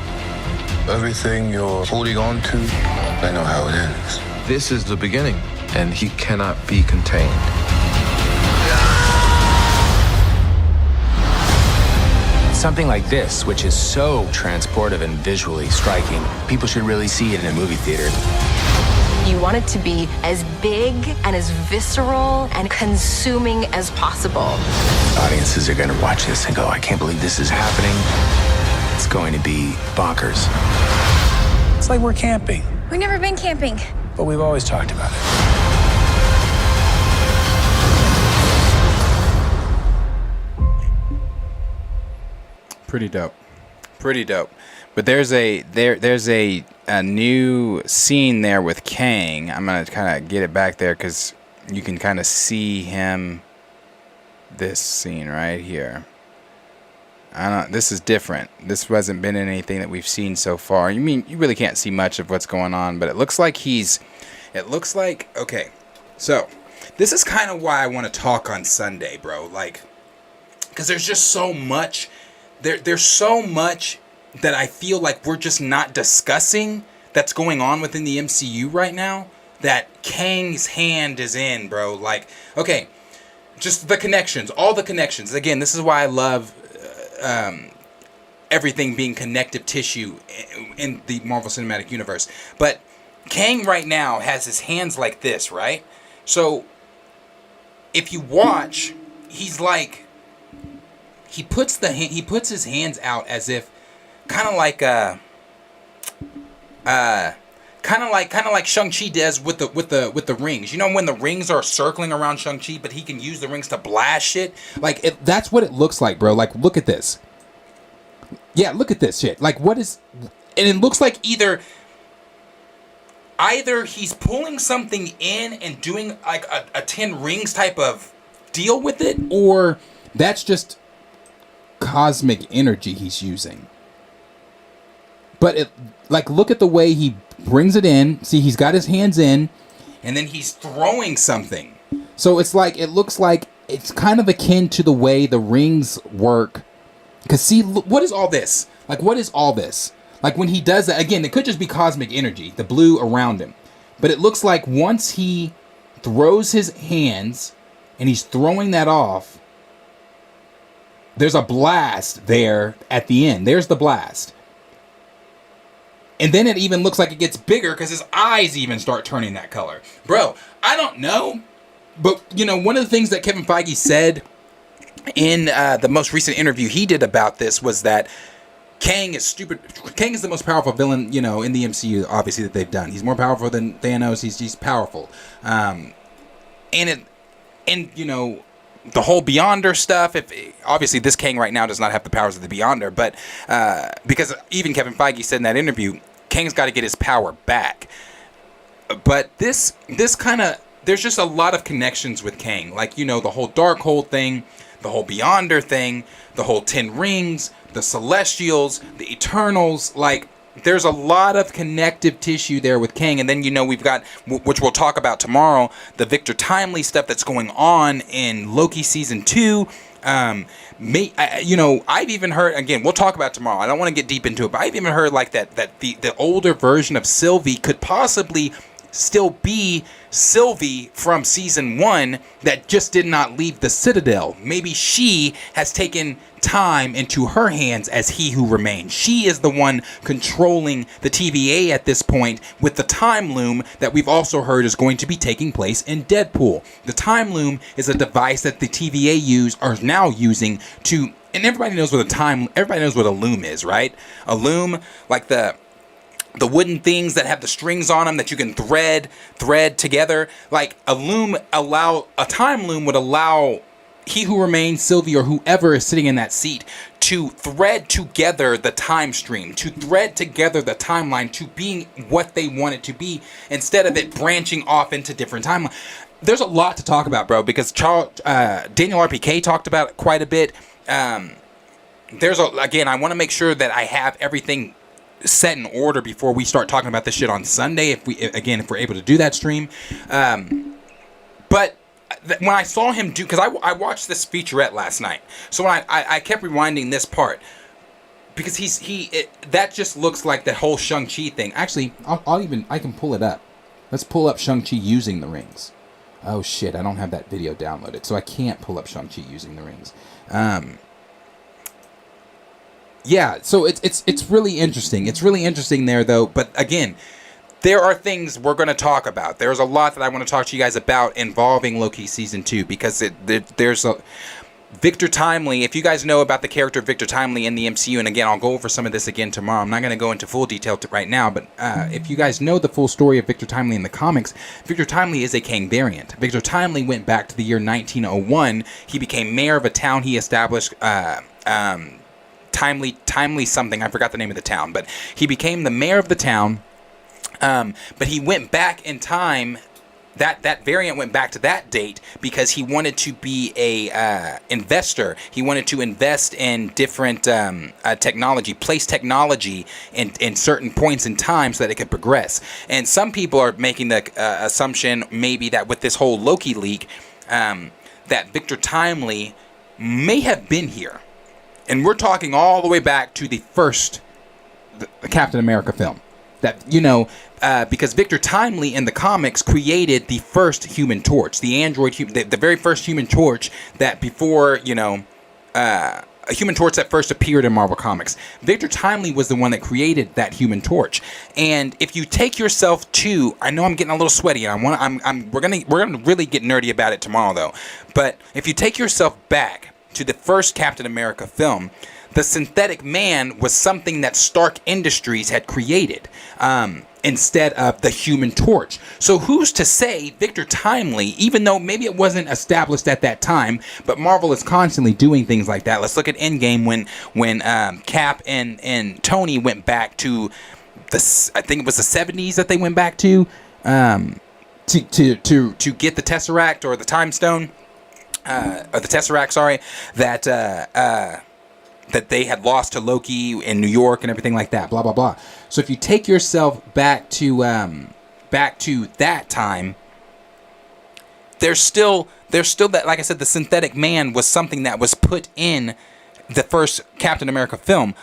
Everything you're holding on to, I know how it ends. This is the beginning, and he cannot be contained. Something like this, which is so transportive and visually striking, people should really see it in a movie theater. You want it to be as big and as visceral and consuming as possible. Audiences are going to watch this and go, I can't believe this is happening. It's going to be bonkers. It's like we're camping, We've never been camping. but we've always talked about it. Pretty dope. But there's a new scene there with Kang. I'm gonna kind of get it back there because you can kind of see him. This scene right here. This is different. This hasn't been in anything that we've seen so far. You really can't see much of what's going on, but it looks like okay. So this is kind of why I want to talk on Sunday, bro. Like, because there's just so much. There's so much that I feel like we're just not discussing that's going on within the MCU right now. That Kang's hand is in, bro. Like, okay, just the connections, all the connections. Again, this is why I love everything being connective tissue in the Marvel Cinematic Universe. But Kang right now has his hands like this, right? So if you watch, he's like, he puts his hands out as if kind of like Shang-Chi does with the rings. You know when the rings are circling around Shang-Chi, but he can use the rings to blast shit? Like, that's what it looks like, bro. Like, look at this. Yeah, look at this shit. Like, what is... And it looks like either he's pulling something in and doing like a 10 rings type of deal with it, or that's just cosmic energy he's using. But it, like, look at the way he brings it in. See, he's got his hands in, and then he's throwing something. So it's like, it looks like it's kind of akin to the way the rings work. Because see, what is all this? Like, what is all this? Like, when he does that, again, it could just be cosmic energy, the blue around him. But it looks like once he throws his hands, and he's throwing that off, there's a blast there at the end. There's the blast. And then it even looks like it gets bigger because his eyes even start turning that color. Bro, I don't know. But, you know, one of the things that Kevin Feige said in the most recent interview he did about this was that Kang is stupid. Kang is the most powerful villain, you know, in the MCU, obviously, that they've done. He's more powerful than Thanos. He's powerful. And you know, the whole Beyonder stuff, obviously this Kang right now does not have the powers of the Beyonder, but because even Kevin Feige said in that interview, Kang's got to get his power back. But this kind of, there's just a lot of connections with Kang. Like, you know, the whole Darkhold thing, the whole Beyonder thing, the whole 10 Rings, the Celestials, the Eternals, like, there's a lot of connective tissue there with Kang. And then, you know, we've got, which we'll talk about tomorrow, the Victor Timely stuff that's going on in Loki season 2. You know, I've even heard, again, we'll talk about tomorrow, I don't want to get deep into it, but I've even heard like that the older version of Sylvie could possibly still be Sylvie from season 1 that just did not leave the Citadel. Maybe she has taken time into her hands as He Who Remains. She is the one controlling the TVA at this point with the time loom that we've also heard is going to be taking place in Deadpool. The time loom is a device that the TVA are now using to, and everybody knows what a loom is, right? A loom, like the wooden things that have the strings on them that you can thread together. Like a time loom would allow He Who Remains, Sylvie, or whoever is sitting in that seat to thread together the time stream, to thread together the timeline to being what they want it to be, instead of it branching off into different timelines. There's a lot to talk about, bro, because Daniel RPK talked about it quite a bit. Again, I want to make sure that I have everything set in order before we start talking about this shit on Sunday, if we're able to do that stream. But when I saw him do, because I watched this featurette last night, so when I kept rewinding this part, because that just looks like the whole Shang-Chi thing. Actually, I can pull it up. Let's pull up Shang-Chi using the rings. Oh shit, I don't have that video downloaded, so I can't pull up Shang-Chi using the rings. Yeah, so it's really interesting. It's really interesting there, though. But again, there are things we're going to talk about. There's a lot that I want to talk to you guys about involving Loki season 2, because there's a Victor Timely. If you guys know about the character of Victor Timely in the MCU, and again, I'll go over some of this again tomorrow. I'm not going to go into full detail right now, but if you guys know the full story of Victor Timely in the comics, Victor Timely is a Kang variant. Victor Timely went back to the year 1901. He became mayor of a town he established. Timely something, I forgot the name of the town, but he became the mayor of the town. But he went back in time. That variant went back to that date because he wanted to be a investor. He wanted to invest in different technology, place technology in certain points in time so that it could progress. And some people are making the assumption maybe that with this whole Loki leak, that Victor Timely may have been here. And we're talking all the way back to the first Captain America film. That, you know, because Victor Timely in the comics created the first Human Torch, the android, the very first Human Torch that before, you know, a Human Torch that first appeared in Marvel Comics. Victor Timely was the one that created that Human Torch. And if you take yourself to, I know I'm getting a little sweaty, and we're gonna really get nerdy about it tomorrow, though. But if you take yourself back to the first Captain America film, the synthetic man was something that Stark Industries had created instead of the Human Torch. So who's to say Victor Timely, even though maybe it wasn't established at that time, but Marvel is constantly doing things like that. Let's look at Endgame when Cap and Tony went back to I think it was the 70s that they went back to get the Tesseract or the Time Stone. Or the Tesseract, sorry, that they had lost to Loki in New York and everything like that, blah blah blah. So if you take yourself back to that time, there's still that, like I said, the synthetic man was something that was put in the first Captain America film.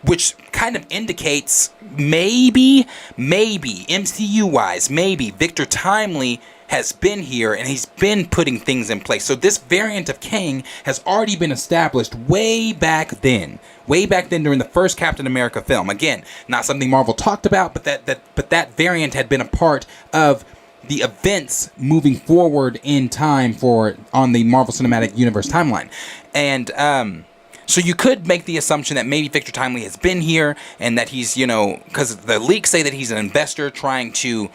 which kind of indicates maybe MCU-wise, maybe Victor Timely has been here and he's been putting things in place. So this variant of Kang has already been established way back then during the first Captain America film. Again, not something Marvel talked about, but that variant had been a part of the events moving forward in time on the Marvel Cinematic Universe timeline. And so you could make the assumption that maybe Victor Timely has been here and that he's, because the leaks say that he's an investor trying to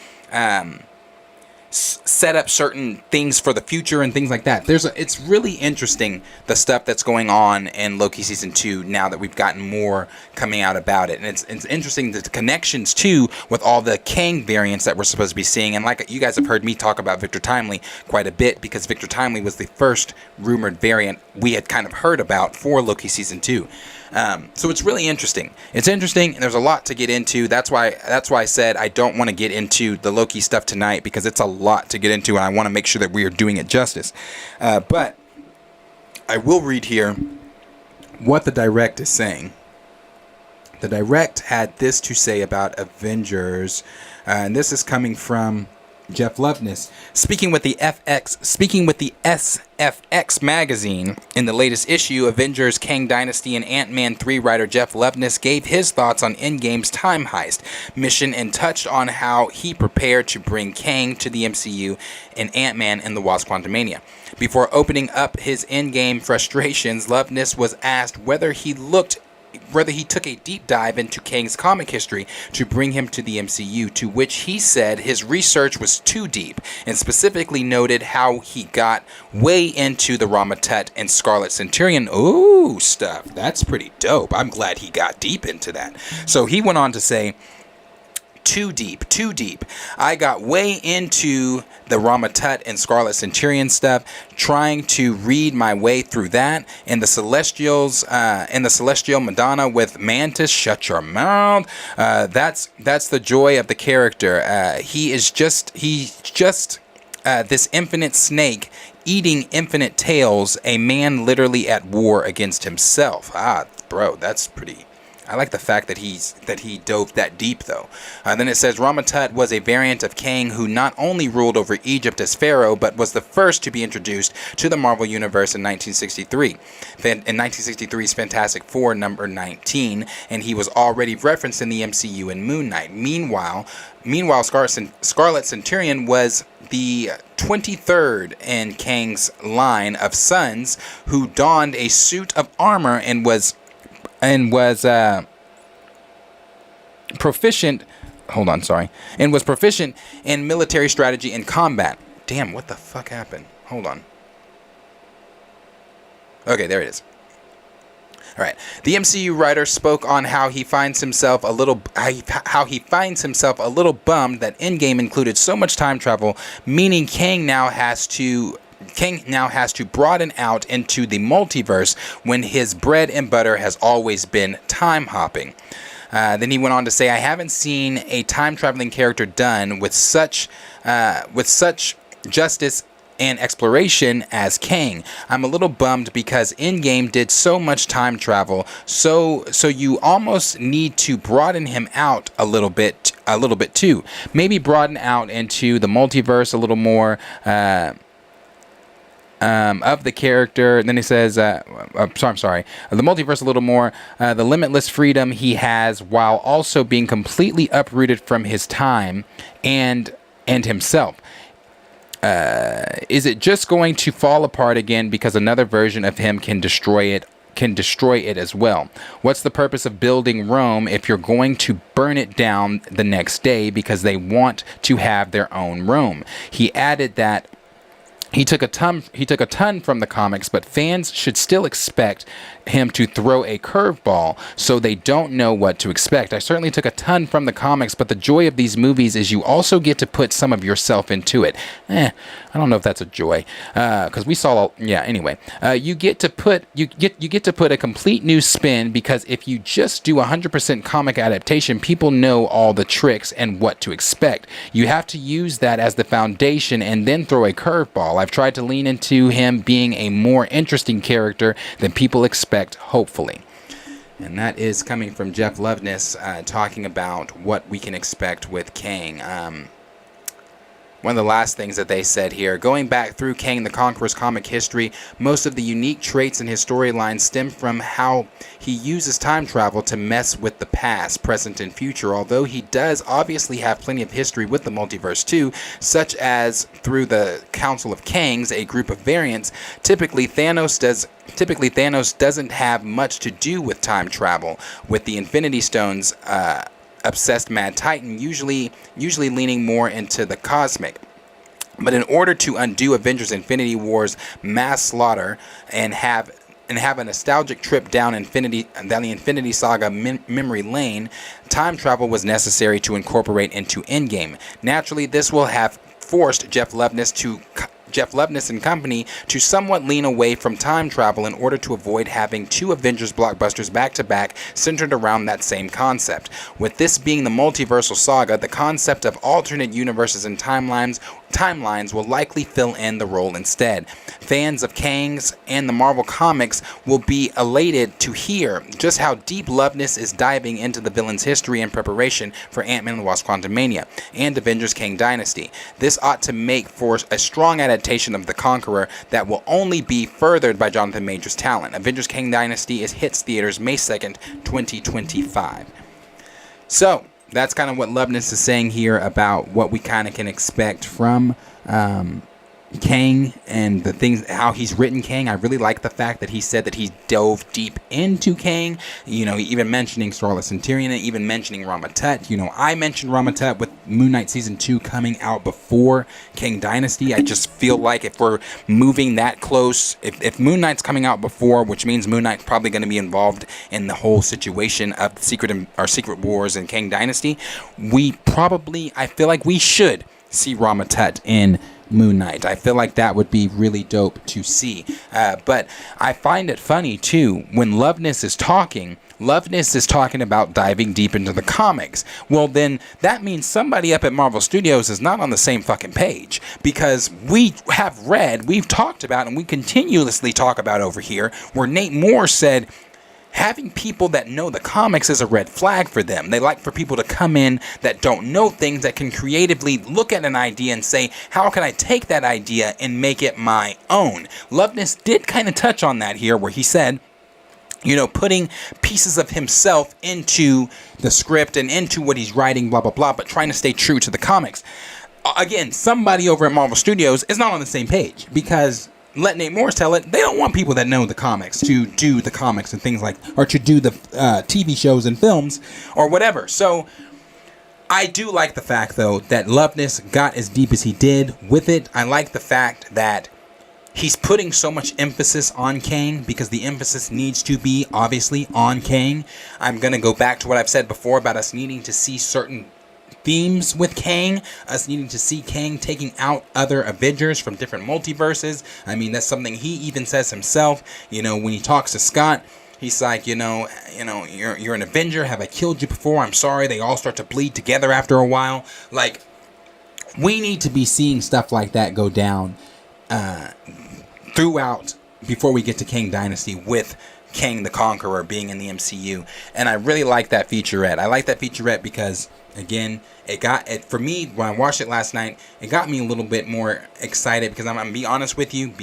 set up certain things for the future and things like that. It's really interesting, the stuff that's going on in Loki season 2 now that we've gotten more coming out about it. And it's interesting the connections too with all the Kang variants that we're supposed to be seeing. And like you guys have heard me talk about Victor Timely quite a bit, because Victor Timely was the first rumored variant we had kind of heard about for Loki season 2. So it's really interesting. It's interesting, and there's a lot to get into. That's why I said I don't want to get into the Loki stuff tonight, because it's a lot to get into, and I want to make sure that we are doing it justice. But I will read here what the Direct is saying. The Direct had this to say about Avengers, and this is coming from Jeff Loveness, speaking with the SFX magazine. In the latest issue, Avengers, Kang Dynasty, and Ant-Man 3 writer Jeff Loveness gave his thoughts on Endgame's time heist mission and touched on how he prepared to bring Kang to the MCU in Ant-Man and the Wasp: Quantumania. Before opening up his Endgame frustrations, Loveness was asked whether he took a deep dive into Kang's comic history to bring him to the MCU, to which he said his research was too deep, and specifically noted how he got way into the Rama Tut and Scarlet Centurion stuff. That's pretty dope. I'm glad he got deep into that. So he went on to say, too deep. I got way into the Rama Tut and Scarlet Centurion stuff, trying to read my way through that. And the Celestials, and the Celestial Madonna with Mantis, shut your mouth. That's the joy of the character. He's just this infinite snake eating infinite tails, a man literally at war against himself. Bro, that's pretty. I like the fact that he dove that deep, though. Then it says Rama Tut was a variant of Kang who not only ruled over Egypt as pharaoh, but was the first to be introduced to the Marvel Universe in 1963. In 1963's Fantastic Four number 19, and he was already referenced in the MCU in Moon Knight. Meanwhile, Scarlet Centurion was the 23rd in Kang's line of sons who donned a suit of armor and was proficient in military strategy and combat. Damn, what the fuck happened? Hold on. Okay, there it is. All right. The MCU writer spoke on how he finds himself a little bummed that Endgame included so much time travel, meaning Kang now has to broaden out into the multiverse when his bread and butter has always been time hopping. Then he went on to say, I haven't seen a time traveling character done with such justice and exploration as Kang. I'm a little bummed because Endgame did so much time travel, so you almost need to broaden him out a little bit too. Maybe broaden out into the multiverse a little more. Of the character. And then he says, the multiverse a little more, the limitless freedom he has while also being completely uprooted from his time and himself. Is it just going to fall apart again because another version of him can destroy it as well? What's the purpose of building Rome if you're going to burn it down the next day because they want to have their own Rome? He added that he took a ton from the comics, but fans should still expect him to throw a curveball so they don't know what to expect. I certainly took a ton from the comics, but the joy of these movies is you also get to put some of yourself into it. I don't know if that's a joy, because we saw anyway. You get to put a complete new spin, because if you just do 100% comic adaptation, people know all the tricks and what to expect. You have to use that as the foundation and then throw a curveball. I've tried to lean into him being a more interesting character than people expect, hopefully. And that is coming from Jeff Loveness, talking about what we can expect with Kang. One of the last things that they said here, going back through Kang the Conqueror's comic history, most of the unique traits in his storyline stem from how he uses time travel to mess with the past, present, and future, although he does obviously have plenty of history with the multiverse too, such as through the Council of Kangs, a group of variants. Typically Thanos doesn't have much to do with time travel, with the Infinity Stones obsessed Mad Titan usually leaning more into the cosmic. But in order to undo Avengers Infinity War's mass slaughter and have a nostalgic trip down the Infinity Saga memory lane, time travel was necessary to incorporate into Endgame. Naturally, this will have forced Jeff Loveness and company to somewhat lean away from time travel in order to avoid having two Avengers blockbusters back-to-back centered around that same concept. With this being the multiversal saga, the concept of alternate universes and timelines will likely fill in the role instead. Fans of Kang's and the Marvel Comics will be elated to hear just how deep Loveness is diving into the villain's history in preparation for Ant-Man and the Wasp: Quantumania and Avengers Kang Dynasty. This ought to make for a strong adaptation of the Conqueror that will only be furthered by Jonathan Majors' talent. Avengers Kang Dynasty hits theaters May 2nd, 2025. So, that's kind of what Loveness is saying here about what we kind of can expect from Kang and the things, how he's written Kang. I really like the fact that he said that he dove deep into Kang, even mentioning Scarlet Centurion and even mentioning Rama Tut. I mentioned Rama Tut with Moon Knight Season 2 coming out before Kang Dynasty. I just feel like if we're moving that close, if Moon Knight's coming out before, which means Moon Knight's probably going to be involved in the whole situation of Secret Wars and Kang Dynasty, I feel like we should see Rama Tut in Moon Knight. I feel like that would be really dope to see. But I find it funny too, when Loveness is talking about diving deep into the comics. Well, then that means somebody up at Marvel Studios is not on the same fucking page, because we've talked about, and we continuously talk about over here, where Nate Moore said having people that know the comics is a red flag for them. They like for people to come in that don't know things, that can creatively look at an idea and say, how can I take that idea and make it my own? Loveness did kind of touch on that here, where he said, putting pieces of himself into the script and into what he's writing, blah, blah, blah, but trying to stay true to the comics. Again, somebody over at Marvel Studios is not on the same page, because let Nate Morris tell it, they don't want people that know the comics to do the comics and things or to do the TV shows and films or whatever. So I do like the fact, though, that Loveness got as deep as he did with it. I like the fact that he's putting so much emphasis on Kang, because the emphasis needs to be obviously on Kang. I'm going to go back to what I've said before about us needing to see certain themes with Kang, us needing to see Kang taking out other Avengers from different multiverses. I mean, that's something he even says himself, when he talks to Scott. He's like, you're an Avenger. Have I killed you before? I'm sorry. They all start to bleed together after a while. Like, we need to be seeing stuff like that go down throughout before we get to Kang Dynasty, with Kang the Conqueror being in the MCU. And I really like that featurette. I like that featurette because, again, for me, when I watched it last night, it got me a little bit more excited, because I'm going to be honest with you.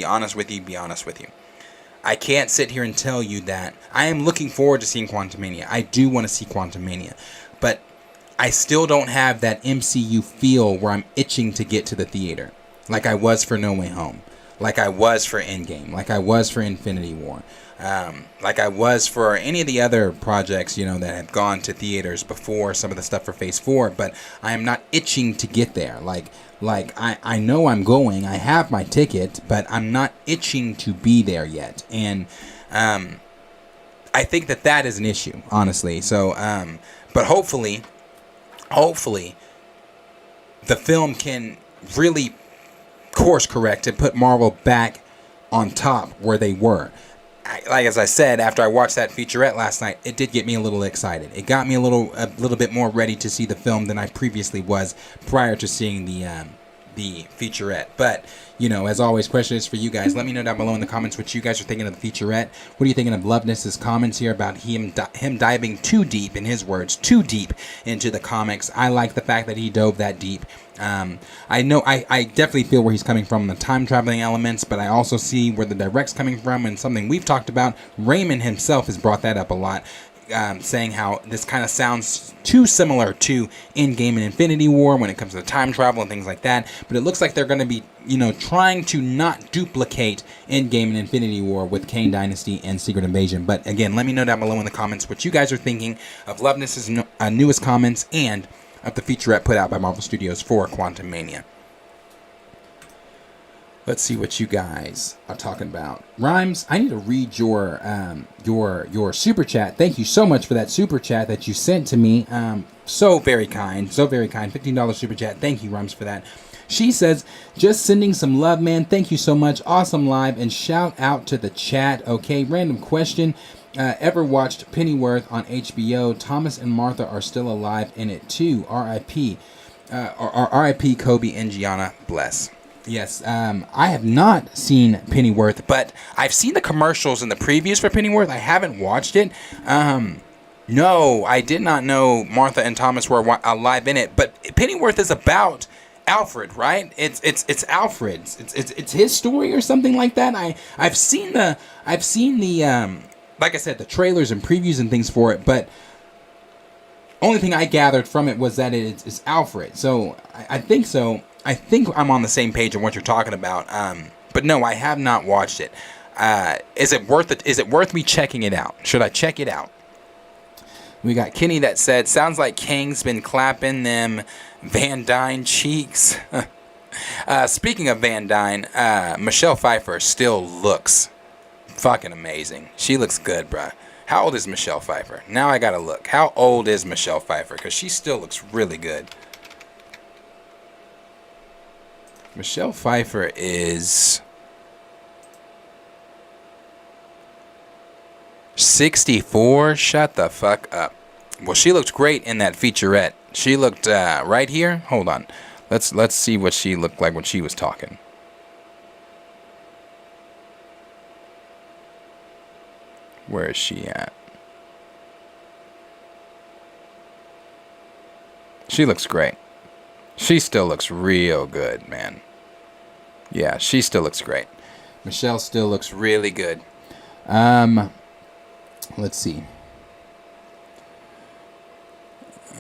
I can't sit here and tell you that I am looking forward to seeing Quantumania. I do want to see Quantumania, but I still don't have that MCU feel where I'm itching to get to the theater, like I was for No Way Home, like I was for Endgame, like I was for Infinity War, like I was for any of the other projects, that have gone to theaters before, some of the stuff for Phase 4, but I am not itching to get there. Like I know I'm going, I have my ticket, but I'm not itching to be there yet. And I think that is an issue, honestly. So, but hopefully, the film can really course correct and put Marvel back on top where they were. As I said, after I watched that featurette last night, it did get me a little excited. It got me a little bit more ready to see the film than I previously was prior to seeing the the featurette. But, you know, as always, question is for you guys. Let me know down below in the comments what you guys are thinking of the featurette. What are you thinking of Loveness's comments here about him diving too deep, in his words, too deep into the comics? I like the fact that he dove that deep. I definitely feel where he's coming from in the time traveling elements, but I also see where the direct's coming from, and something we've talked about. Raymond himself has brought that up a lot. Saying how this kind of sounds too similar to Endgame and Infinity War when it comes to time travel and things like that. But it looks like they're going to be, you know, trying to not duplicate Endgame and Infinity War with Kang Dynasty and Secret Invasion. But again, let me know down below in the comments what you guys are thinking of Loveness's newest comments and of the featurette put out by Marvel Studios for Quantumania. Let's see what you guys are talking about. Rhymes, I need to read your super chat. Thank you so much for that super chat that you sent to me. So very kind. $15 super chat. Thank you, Rhymes, for that. She says, just sending some love, man. Thank you so much. Awesome live. And shout out to the chat. Okay, random question. Ever watched Pennyworth on HBO? Thomas and Martha are still alive in it too. R.I.P. R.I.P. Kobe and Gianna. Bless. Yes, I have not seen Pennyworth, but I've seen the commercials and the previews for Pennyworth. I haven't watched it. No, I did not know Martha and Thomas were alive in it. But Pennyworth is about Alfred, right? It's Alfred's. It's his story or something like that. I've seen the like I said, the trailers and previews and things for it, but only thing I gathered from it was that it's Alfred. So I think so. I think I'm on the same page on what you're talking about. But no, I have not watched it. Is it worth it? Is it worth me checking it out? Should I check it out? We got Kenny that said, sounds like Kang's been clapping them Van Dyne cheeks. Speaking of Van Dyne, Michelle Pfeiffer still looks fucking amazing. She looks good, bruh. How old is Michelle Pfeiffer? Now I gotta look. How old is Michelle Pfeiffer? Because she still looks really good. Michelle Pfeiffer is 64. Shut the fuck up. Well, she looked great in that featurette. She looked right here. Hold on. Let's see what she looked like when she was talking. Where is she at? She looks great. She still looks real good, man. Yeah, she still looks great. Michelle still looks really good. Let's see.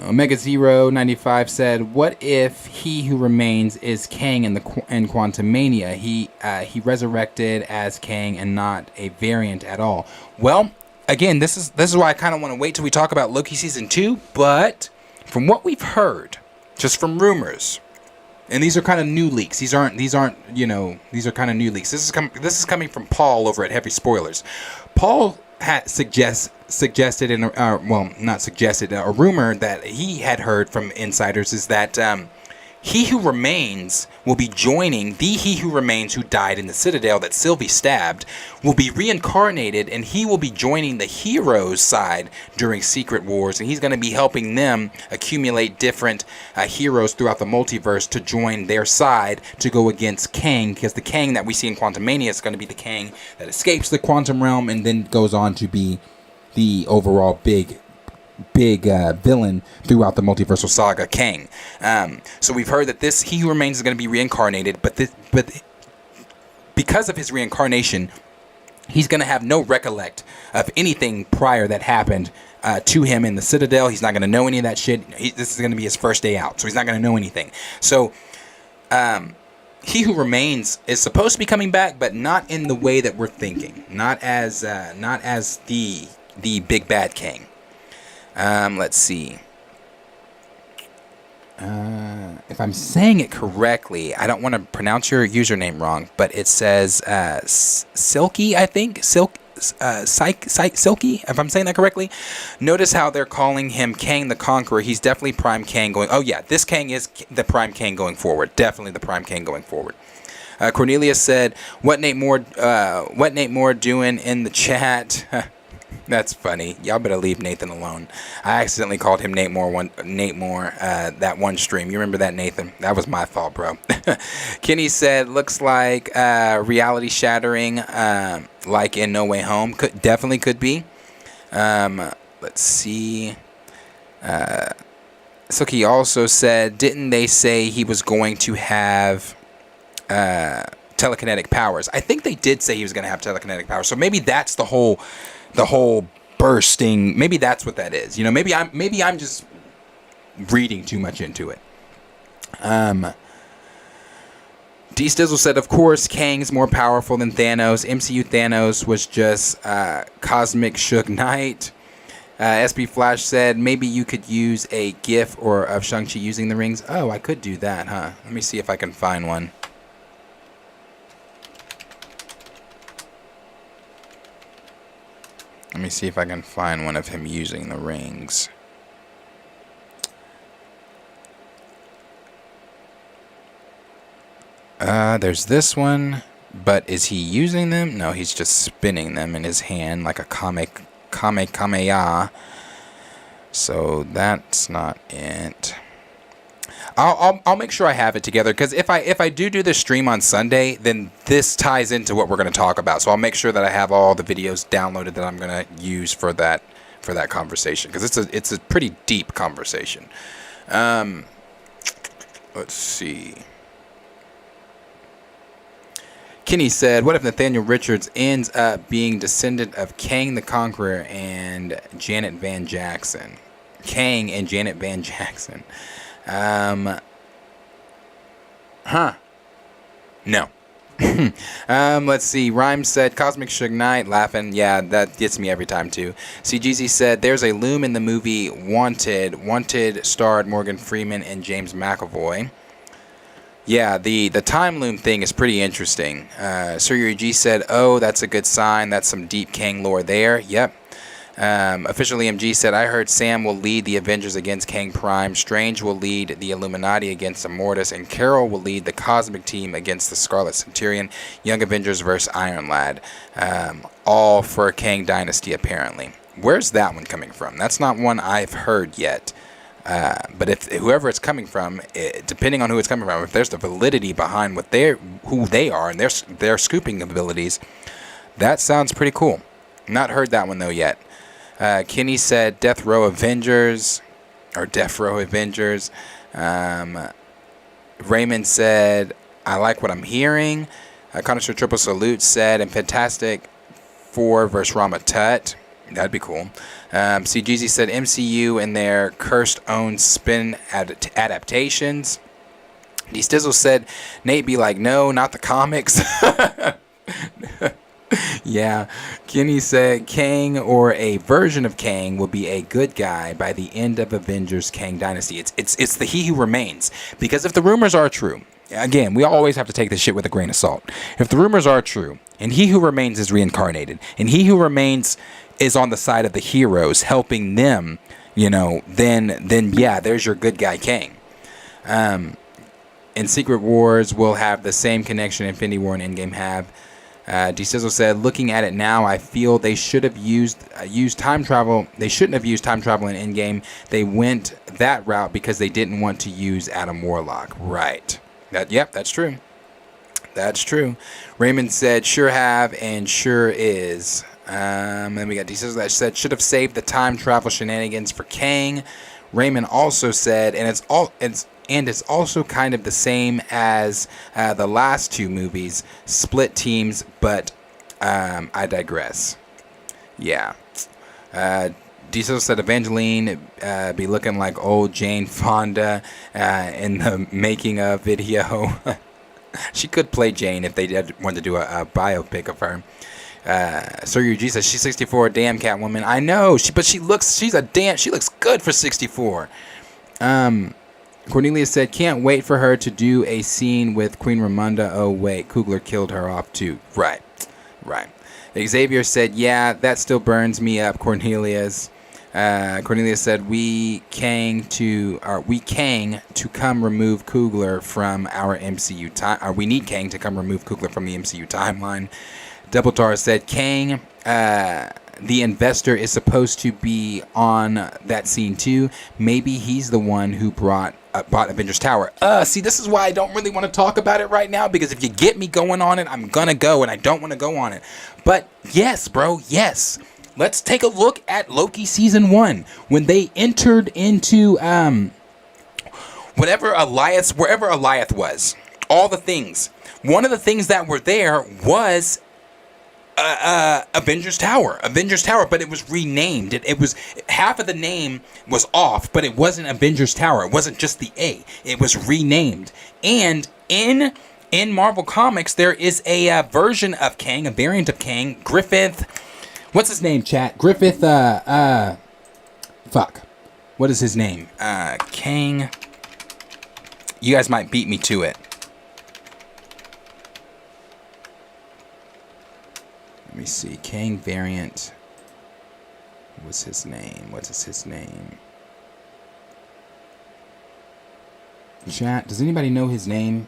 Omega 095 said, "What if he who remains is Kang in Quantumania? He resurrected as Kang and not a variant at all." Well, again, this is why I kind of want to wait till we talk about Loki season 2. But from what we've heard, just from rumors, and these are kind of new leaks. These aren't these are kind of new leaks. This is coming from Paul over at Heavy Spoilers. Paul had suggested a rumor that he had heard from insiders is that He Who Remains will be joining the He Who Remains who died in the Citadel that Sylvie stabbed, will be reincarnated, and he will be joining the heroes' side during Secret Wars, and he's going to be helping them accumulate different heroes throughout the multiverse to join their side to go against Kang, because the Kang that we see in Quantumania is going to be the Kang that escapes the quantum realm and then goes on to be the overall big villain throughout the multiversal saga, Kang. So we've heard that this He Who Remains is going to be reincarnated, but because of his reincarnation, he's going to have no recollect of anything prior that happened to him in the Citadel. He's not going to know any of that shit. This is going to be his first day out, so he's not going to know anything. So He Who Remains is supposed to be coming back, but not in the way that we're thinking. Not as the big bad Kang. Let's see. If I'm saying it correctly, I don't want to pronounce your username wrong, but it says Silky, I think. Silky, if I'm saying that correctly. Notice how they're calling him Kang the Conqueror. He's definitely Prime Kang going. Oh yeah, this Kang is the Prime Kang going forward. Definitely the Prime Kang going forward. Cornelia said, "What Nate Moore doing in the chat?" That's funny. Y'all better leave Nathan alone. I accidentally called him Nate Moore that one stream. You remember that, Nathan? That was my fault, bro. Kenny said, looks like reality shattering, like in No Way Home. Definitely could be. Let's see. Suki also said, didn't they say he was going to have telekinetic powers? I think they did say he was going to have telekinetic powers. So maybe that's the whole bursting. Maybe that's what that is. You know, maybe I'm just reading too much into it. D Stizzle said, of course, Kang's more powerful than Thanos. MCU Thanos was just Cosmic Suge Knight. SB Flash said, maybe you could use a GIF of Shang-Chi using the rings. Oh, I could do that, huh? Let me see if I can find one. Let me see if I can find one of him using the rings. There's this one, but is he using them? No, he's just spinning them in his hand like a Kamehameha. So that's not it. I'll make sure I have it together, because if I do the stream on Sunday, then this ties into what we're going to talk about. So I'll make sure that I have all the videos downloaded that I'm going to use for that conversation, because it's a pretty deep conversation. Let's see. Kenny said, what if Nathaniel Richards ends up being descendant of Kang the Conqueror and Janet Van Jackson? Kang and Janet Van Jackson. No. Let's see. Rhyme said, Cosmic Suge Knight, laughing. Yeah, that gets me every time too. CGZ said, there's a loom in the movie Wanted. Wanted starred Morgan Freeman and James McAvoy. Yeah, the time loom thing is pretty interesting. Sir Yuri G said, oh, that's a good sign. That's some deep Kang lore there. Yep. Officially MG said, I heard Sam will lead the Avengers against Kang Prime, Strange will lead the Illuminati against Immortus, and Carol will lead the Cosmic Team against the Scarlet Centurion, Young Avengers versus Iron Lad. All for Kang Dynasty, apparently. Where's that one coming from? That's not one I've heard yet. But if whoever it's coming from, depending on who it's coming from, if there's the validity behind who they are and their scooping abilities, that sounds pretty cool. Not heard that one though yet. Kenny said Death Row Avengers. Raymond said, I like what I'm hearing. Connoisseur Triple Salute said, and Fantastic Four versus Rama Tut. That'd be cool. CGZ said MCU and their cursed own spin adaptations. D Stizzle said Nate be like, no, not the comics. Yeah. Kenny said Kang or a version of Kang will be a good guy by the end of Avengers Kang Dynasty. It's the He Who Remains. Because if the rumors are true, again, we always have to take this shit with a grain of salt. If the rumors are true, and He Who Remains is reincarnated, and He Who Remains is on the side of the heroes, helping them, then yeah, there's your good guy Kang. In Secret Wars, we'll have the same connection Infinity War and Endgame have. D Sizzle said, looking at it now, I feel they should have used time travel. They shouldn't have used time travel in Endgame. They went that route because they didn't want to use Adam Warlock. Right. That's true. That's true. Raymond said, sure have and sure is. Then we got D Sizzle that said, should have saved the time travel shenanigans for Kang. Raymond also said, and it's also kind of the same as the last two movies, split teams, but I digress. Yeah. Diesel said Evangeline be looking like old Jane Fonda in the making of video. She could play Jane if they did want to do a biopic of her. Sir Yuji says she's 64, damn Catwoman. I know, she looks good for 64. Cornelia said, can't wait for her to do a scene with Queen Ramonda. Oh, wait, Coogler killed her off, too. Right. Xavier said, yeah, that still burns me up, Cornelius. Cornelia said, we Kang to come remove Coogler from our MCU time. We need Kang to come remove Coogler from the MCU timeline. Double Tar said, Kang the investor is supposed to be on that scene too. Maybe he's the one who bought Avengers Tower. See, this is why I don't really want to talk about it right now, because if you get me going on it, I'm gonna go, and I don't want to go on it. But yes, bro, yes. Let's take a look at Loki season 1 when they entered into wherever Alioth was. All the things. One of the things that were there was Avengers Tower, but it was renamed. It was half of the name was off, but it wasn't Avengers Tower. It wasn't just the A. It was renamed. And in Marvel Comics, there is a version of Kang, a variant of Kang, Griffith. What's his name, chat? Griffith. Fuck. What is his name? Kang. You guys might beat me to it. Let me see. Kang variant. What's his name? What is his name? Chat. Does anybody know his name?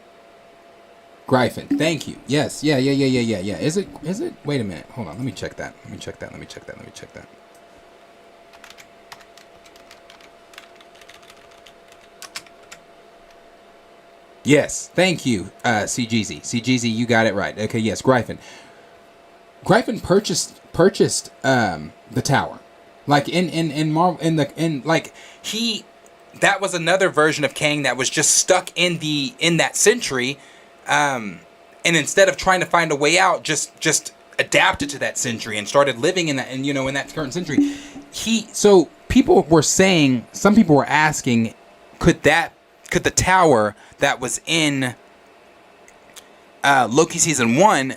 Gryphon. Thank you. Yes. Yeah. Is it? Wait a minute. Hold on. Let me check that. Let me check that. Yes. Thank you, CGZ. CGZ, you got it right. Okay. Yes. Gryphon. Gryphon purchased the tower, like in Marvel, that was another version of Kang that was just stuck in that century, and instead of trying to find a way out, just adapted to that century and started living in that, and in that current century. So people were saying, some people were asking, could the tower that was in Loki season 1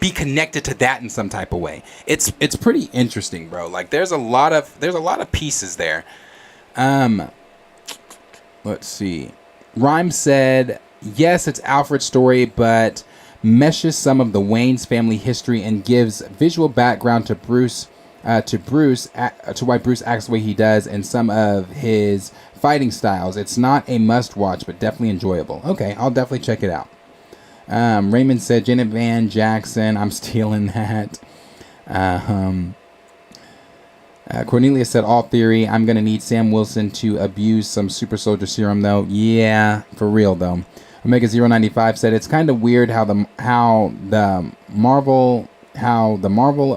be connected to that in some type of way? It's pretty interesting, bro. Like there's a lot of pieces there. Let's see. Rhyme said, yes, it's Alfred's story, but meshes some of the Wayne's family history and gives visual background to why Bruce acts the way he does and some of his fighting styles. It's not a must watch, but definitely enjoyable. Okay, I'll definitely check it out. Raymond said Janet Van Jackson. I'm stealing that. Cornelia said all theory. I'm gonna need Sam Wilson to abuse some super soldier serum though. Yeah, for real though. Omega 095 said it's kind of weird how the Marvel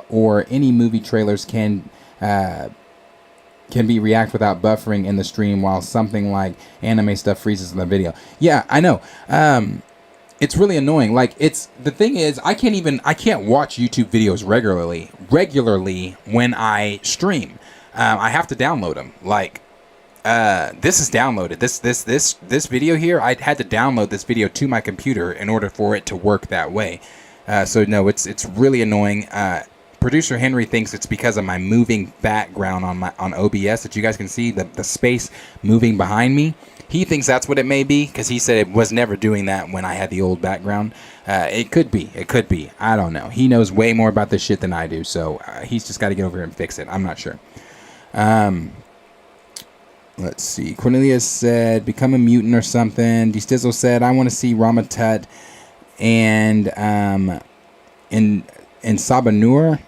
or any movie trailers can be react without buffering in the stream, while something like anime stuff freezes in the video. Yeah, I know. It's really annoying. Like, the thing is, I can't watch YouTube videos regularly when I stream. I have to download them. Like, this is downloaded. This video here, I had to download this video to my computer in order for it to work that way. So no, it's really annoying. Producer Henry thinks it's because of my moving background on OBS that you guys can see the space moving behind me. He thinks that's what it may be, because he said it was never doing that when I had the old background. It could be. I don't know. He knows way more about this shit than I do, so he's just got to get over here and fix it. I'm not sure. Let's see. Cornelia said, become a mutant or something. DeStizzle said, I want to see Rama Tut and in Sabanur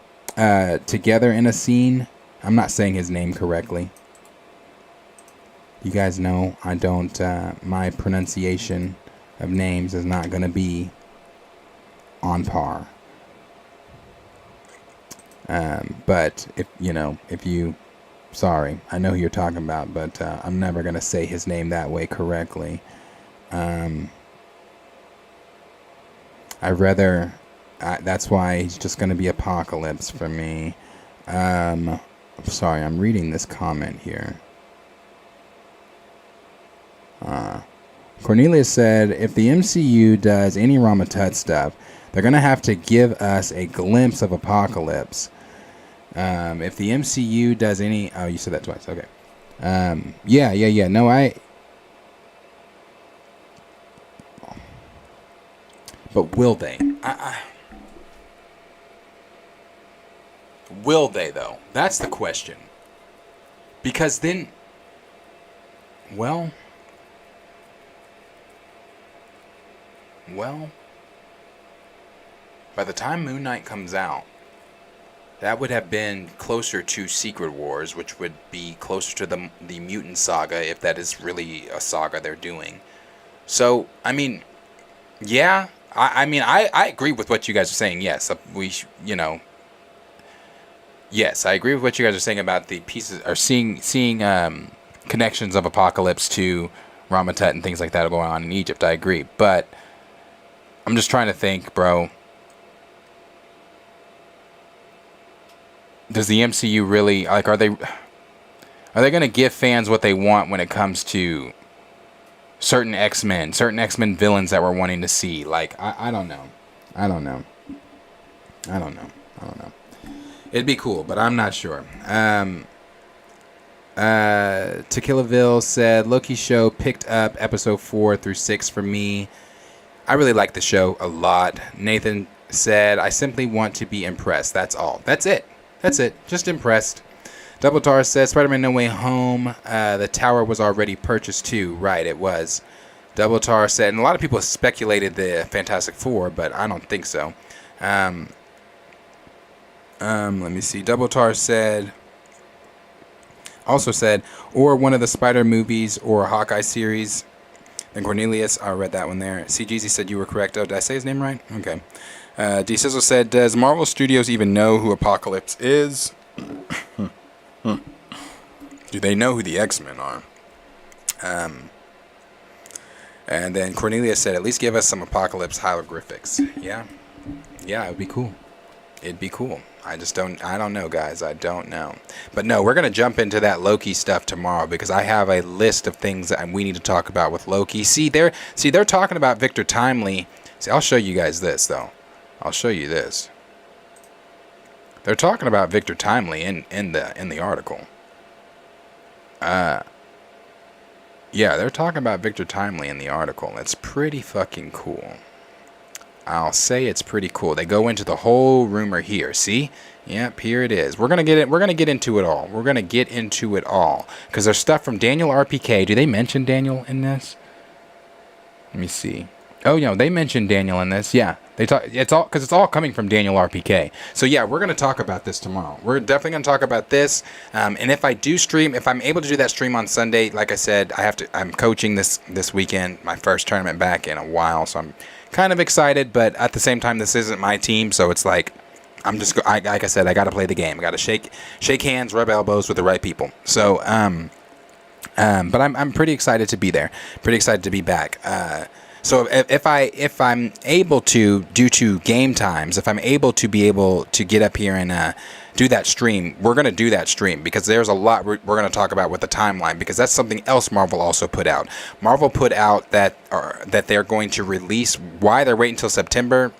together in a scene. I'm not saying his name correctly. You guys know I don't, my pronunciation of names is not going to be on par. But sorry, I know who you're talking about, but I'm never going to say his name that way correctly. That's why he's just going to be Apocalypse for me. Sorry, I'm reading this comment here. Cornelia said, if the MCU does any Rama Tut stuff, they're going to have to give us a glimpse of Apocalypse. If the MCU does any... Oh, you said that twice. Okay. Yeah. No, But will they? Will they, though? That's the question. Because then... Well, by the time Moon Knight comes out, That would have been closer to Secret Wars, which would be closer to the mutant saga, if that is really a saga they're doing. So, I mean, yeah, I agree with what you guys are saying. Yes, yes, I agree with what you guys are saying about the pieces, or seeing connections of Apocalypse to Ramatut and things like that going on in Egypt. I agree, but I'm just trying to think, bro. Does the MCU really, like, are they going to give fans what they want when it comes to certain X-Men villains that we're wanting to see? Like, I don't know. It'd be cool, but I'm not sure. Tequilaville said, Loki show picked up episode 4 through 6 for me. I really like the show a lot. Nathan said, I simply want to be impressed. That's all. That's it. Just impressed. Double Tar says, Spider-Man No Way Home. The tower was already purchased too. Right, it was. Double Tar said, and a lot of people speculated the Fantastic Four, but I don't think so. Let me see. Double Tar also said, or one of the Spider movies or Hawkeye series. Then Cornelius, I read that one there. CGZ said you were correct. Oh, did I say his name right? Okay. D Sizzle said, does Marvel Studios even know who Apocalypse is? Do they know who the X-Men are? And then Cornelius said, at least give us some Apocalypse hieroglyphics. Yeah, it would be cool. It'd be cool. I don't know, guys. I don't know. But no, we're going to jump into that Loki stuff tomorrow, because I have a list of things that we need to talk about with Loki. See, they're talking about Victor Timely. See, I'll show you guys this, though. I'll show you this. They're talking about Victor Timely in the article. Yeah, they're talking about Victor Timely in the article. It's pretty fucking cool. I'll say it's pretty cool. They go into the whole rumor here. See? Yep, here it is. We're gonna get into it all. Because there's stuff from Daniel RPK. Do they mention Daniel in this? Let me see. Oh, they mentioned Daniel in this. Yeah, they talk. It's all coming from Daniel RPK. So yeah, we're gonna talk about this tomorrow. We're definitely gonna talk about this. And if I do stream, if I'm able to do that stream on Sunday, like I said, I'm coaching this weekend, my first tournament back in a while, so I'm kind of excited. But at the same time, this isn't my team, so it's like like I said, I got to play the game. I got to shake hands, rub elbows with the right people. So but I'm pretty excited to be there. Pretty excited to be back. So if I'm able to, due to game times, if I'm able to get up here and do that stream, we're going to do that stream, because there's a lot we're going to talk about with the timeline, because that's something else Marvel also put out. Marvel put out that they're going to release. Why they're waiting until September,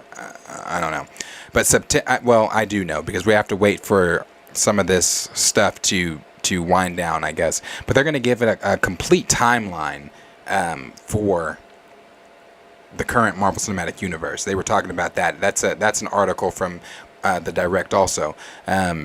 I don't know. But I do know, because we have to wait for some of this stuff to wind down, I guess. But they're going to give it a complete timeline for the current Marvel Cinematic Universe. They were talking about that. That's an article from the Direct also.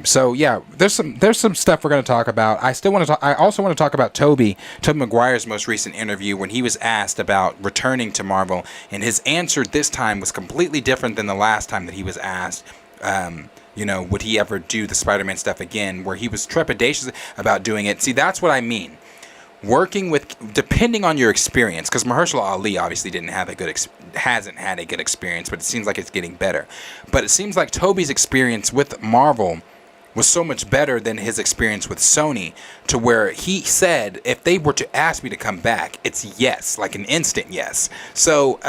So yeah, there's some stuff we're going to talk about. I also want to talk about Tobey Maguire's most recent interview, when he was asked about returning to Marvel, and his answer this time was completely different than the last time that he was asked. Would he ever do the Spider-Man stuff again, where he was trepidatious about doing it. See, that's what I mean. Working with, depending on your experience, because Mahershala Ali obviously hasn't had a good experience, but it seems like it's getting better. But it seems like Tobey's experience with Marvel was so much better than his experience with Sony, to where he said, if they were to ask me to come back, it's yes, like an instant yes. So,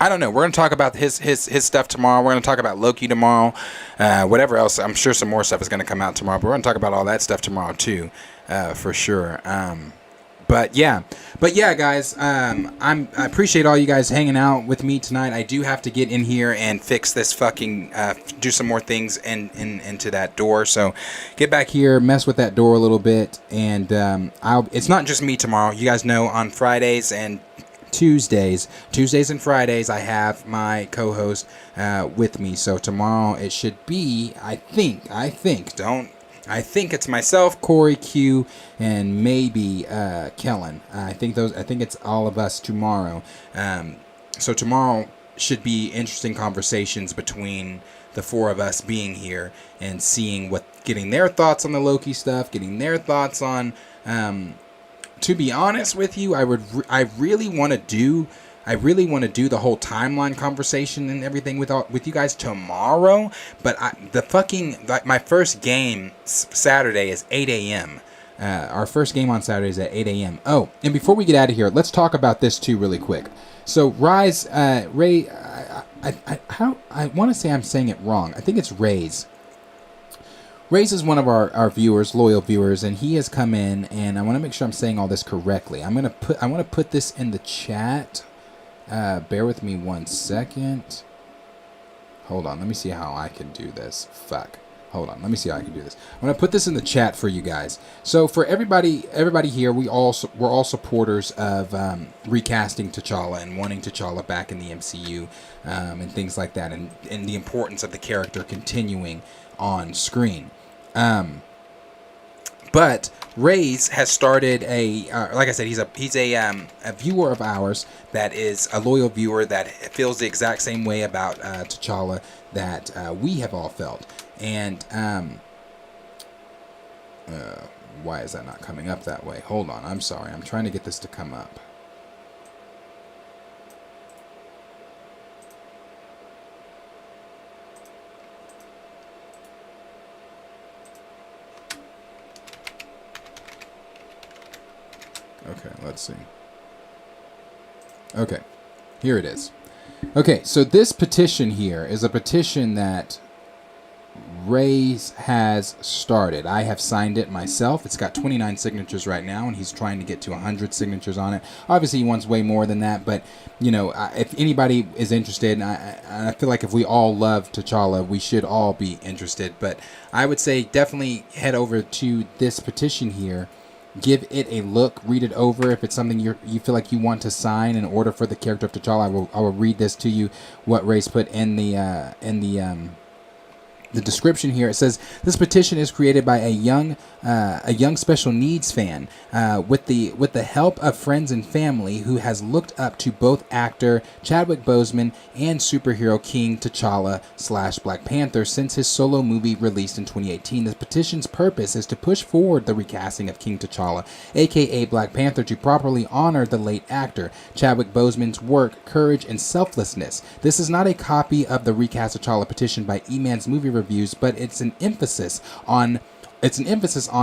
I don't know. We're going to talk about his stuff tomorrow. We're going to talk about Loki tomorrow. Whatever else. I'm sure some more stuff is going to come out tomorrow. But we're going to talk about all that stuff tomorrow too, for sure. But yeah, guys. I appreciate all you guys hanging out with me tonight. I do have to get in here and fix this fucking do some more things into that door. So get back here, mess with that door a little bit, and it's not just me tomorrow. You guys know on Fridays and Tuesdays and Fridays, I have my co-host with me. So tomorrow it should be, I think it's myself, Corey, Q, and maybe Kellen. I think it's all of us tomorrow. So tomorrow should be interesting conversations between the four of us being here and seeing getting their thoughts on the Loki stuff, getting their thoughts on. To be honest with you, I really want to do the whole timeline conversation and everything with you guys tomorrow. But my first game Saturday is 8 a.m. Our first game on Saturday is at 8 a.m. Oh, and before we get out of here, let's talk about this too really quick. So Rise, Ray, I want to say I'm saying it wrong. I think it's Ray's. Ray's is one of our viewers, loyal viewers, and he has come in, and I want to make sure I'm saying all this correctly. I want to put this in the chat. Bear with me 1 second. Hold on, let me see how I can do this. Hold on, let me see how I can do this. I'm gonna put this in the chat for you guys. So for everybody here, we're all supporters of recasting T'Challa and wanting T'Challa back in the MCU and things like that, and the importance of the character continuing on screen. But Ray's has started like I said, he's a viewer of ours that is a loyal viewer that feels the exact same way about T'Challa that we have all felt. And why is that not coming up that way? Hold on, I'm sorry. I'm trying to get this to come up. Okay, let's see. Okay, here it is. Okay, so this petition here is a petition that Ray has started. I have signed it myself. It's got 29 signatures right now, and he's trying to get to 100 signatures on it. Obviously, he wants way more than that, but, you know, if anybody is interested, and I feel like if we all love T'Challa, we should all be interested. But I would say definitely head over to this petition here. Give it a look, read it over. If it's something you feel like you want to sign in order for the character of T'Challa, I will read this to you. What Ray's put in the description here. It says this petition is created by a young special needs fan with the help of friends and family who has looked up to both actor Chadwick Boseman and superhero King T'Challa / Black Panther since his solo movie released in 2018. The petition's purpose is to push forward the recasting of King T'Challa, aka Black Panther, to properly honor the late actor Chadwick Boseman's work, courage, and selflessness. This is not a copy of the recast T'Challa petition by E-Man's movie reviews, but it's an emphasis on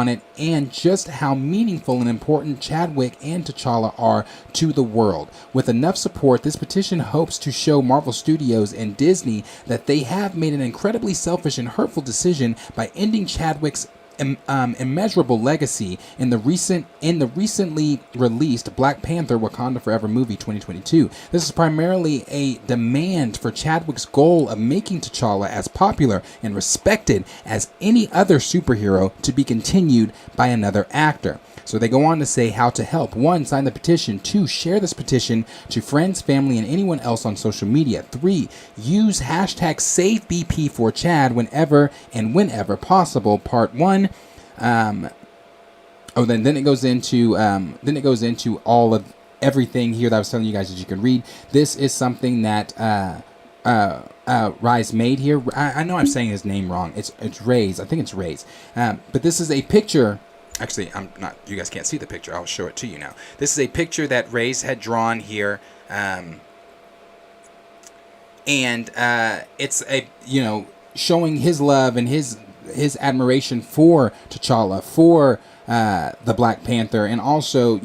it and just how meaningful and important Chadwick and T'Challa are to the world. With enough support, this petition hopes to show Marvel Studios and Disney that they have made an incredibly selfish and hurtful decision by ending Chadwick's immeasurable legacy in the recently released Black Panther Wakanda Forever movie 2022. This is primarily a demand for Chadwick's goal of making T'Challa as popular and respected as any other superhero to be continued by another actor. So they go on to say how to help. 1. Sign the petition. 2. Share this petition to friends, family, and anyone else on social media. 3. Use hashtag SaveBP for Chad whenever possible. Part 1. Then it goes into all of everything here that I was telling you guys that you can read. This is something that Rise made here. I know I'm saying his name wrong. It's Ray's. I think it's Ray's. But this is a picture. Actually, I'm not. You guys can't see the picture. I'll show it to you now. This is a picture that Ray's had drawn here, and it's a showing his love and his admiration for T'Challa, for the Black Panther, and also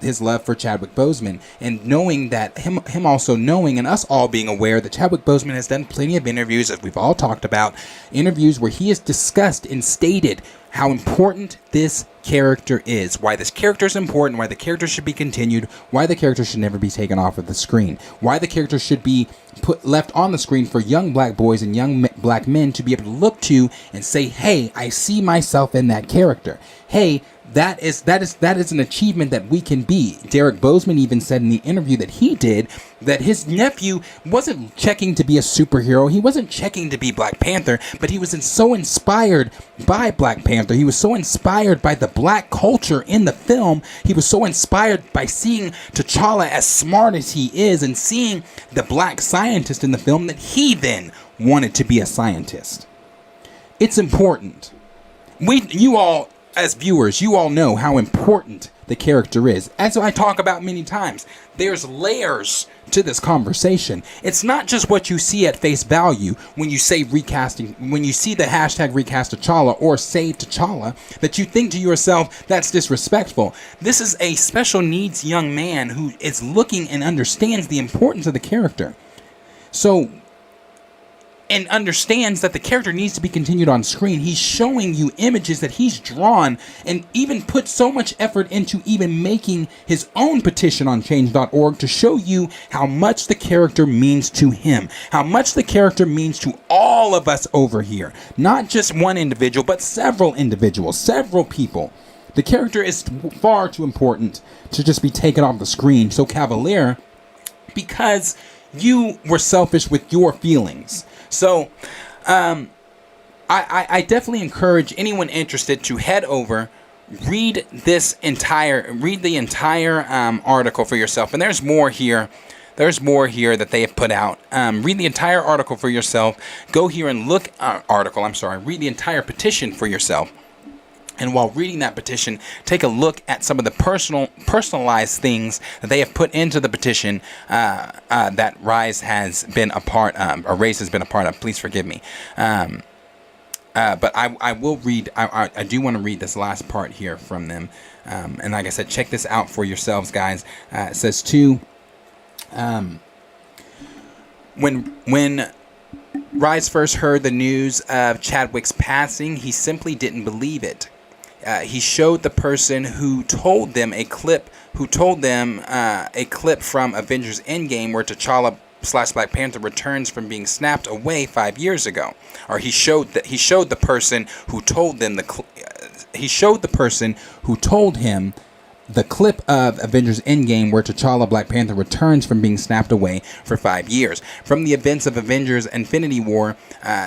his love for Chadwick Boseman, and knowing that him also knowing and us all being aware that Chadwick Boseman has done plenty of interviews, as we've all talked about, interviews where he has discussed and stated how important this character is, why this character is important, why the character should be continued, why the character should never be taken off of the screen, why the character should be left on the screen for young black boys and young black men to be able to look to and say, hey, I see myself in that character. Hey, that is an achievement that we can be. Derek Bozeman even said in the interview that he did that his nephew wasn't checking to be a superhero. He wasn't checking to be Black Panther, but he was so inspired by Black Panther. He was so inspired by the black culture in the film. He was so inspired by seeing T'Challa as smart as he is and seeing the black scientist in the film that he then wanted to be a scientist. It's important. You all, as viewers, you all know how important the character is. As I talk about many times, there's layers to this conversation. It's not just what you see at face value when you say recasting, when you see the hashtag recast T'Challa or save T'Challa, that you think to yourself, that's disrespectful. This is a special needs young man who is looking and understands the importance of the character. So, and understands that the character needs to be continued on screen. He's showing you images that he's drawn and even put so much effort into even making his own petition on change.org to show you how much the character means to him, how much the character means to all of us over here. Not just one individual, but several individuals, several people. The character is far too important to just be taken off the screen so cavalier because you were selfish with your feelings. So, I definitely encourage anyone interested to head over, read the entire article for yourself. And there's more here. There's more here that they have put out. Read the entire article for yourself. Go here and read the entire petition for yourself. And while reading that petition, take a look at some of the personalized things that they have put into the petition that Rise has been a part of, or Race has been a part of. Please forgive me. But I will read, I do want to read this last part here from them. And like I said, check this out for yourselves, guys. It says when Rise first heard the news of Chadwick's passing, he simply didn't believe it. He showed the person who told them a clip from Avengers Endgame where T'Challa / Black Panther returns from being snapped away 5 years ago. Or he showed the person who told him the clip of Avengers Endgame where T'Challa Black Panther returns from being snapped away for 5 years. From the events of Avengers Infinity War,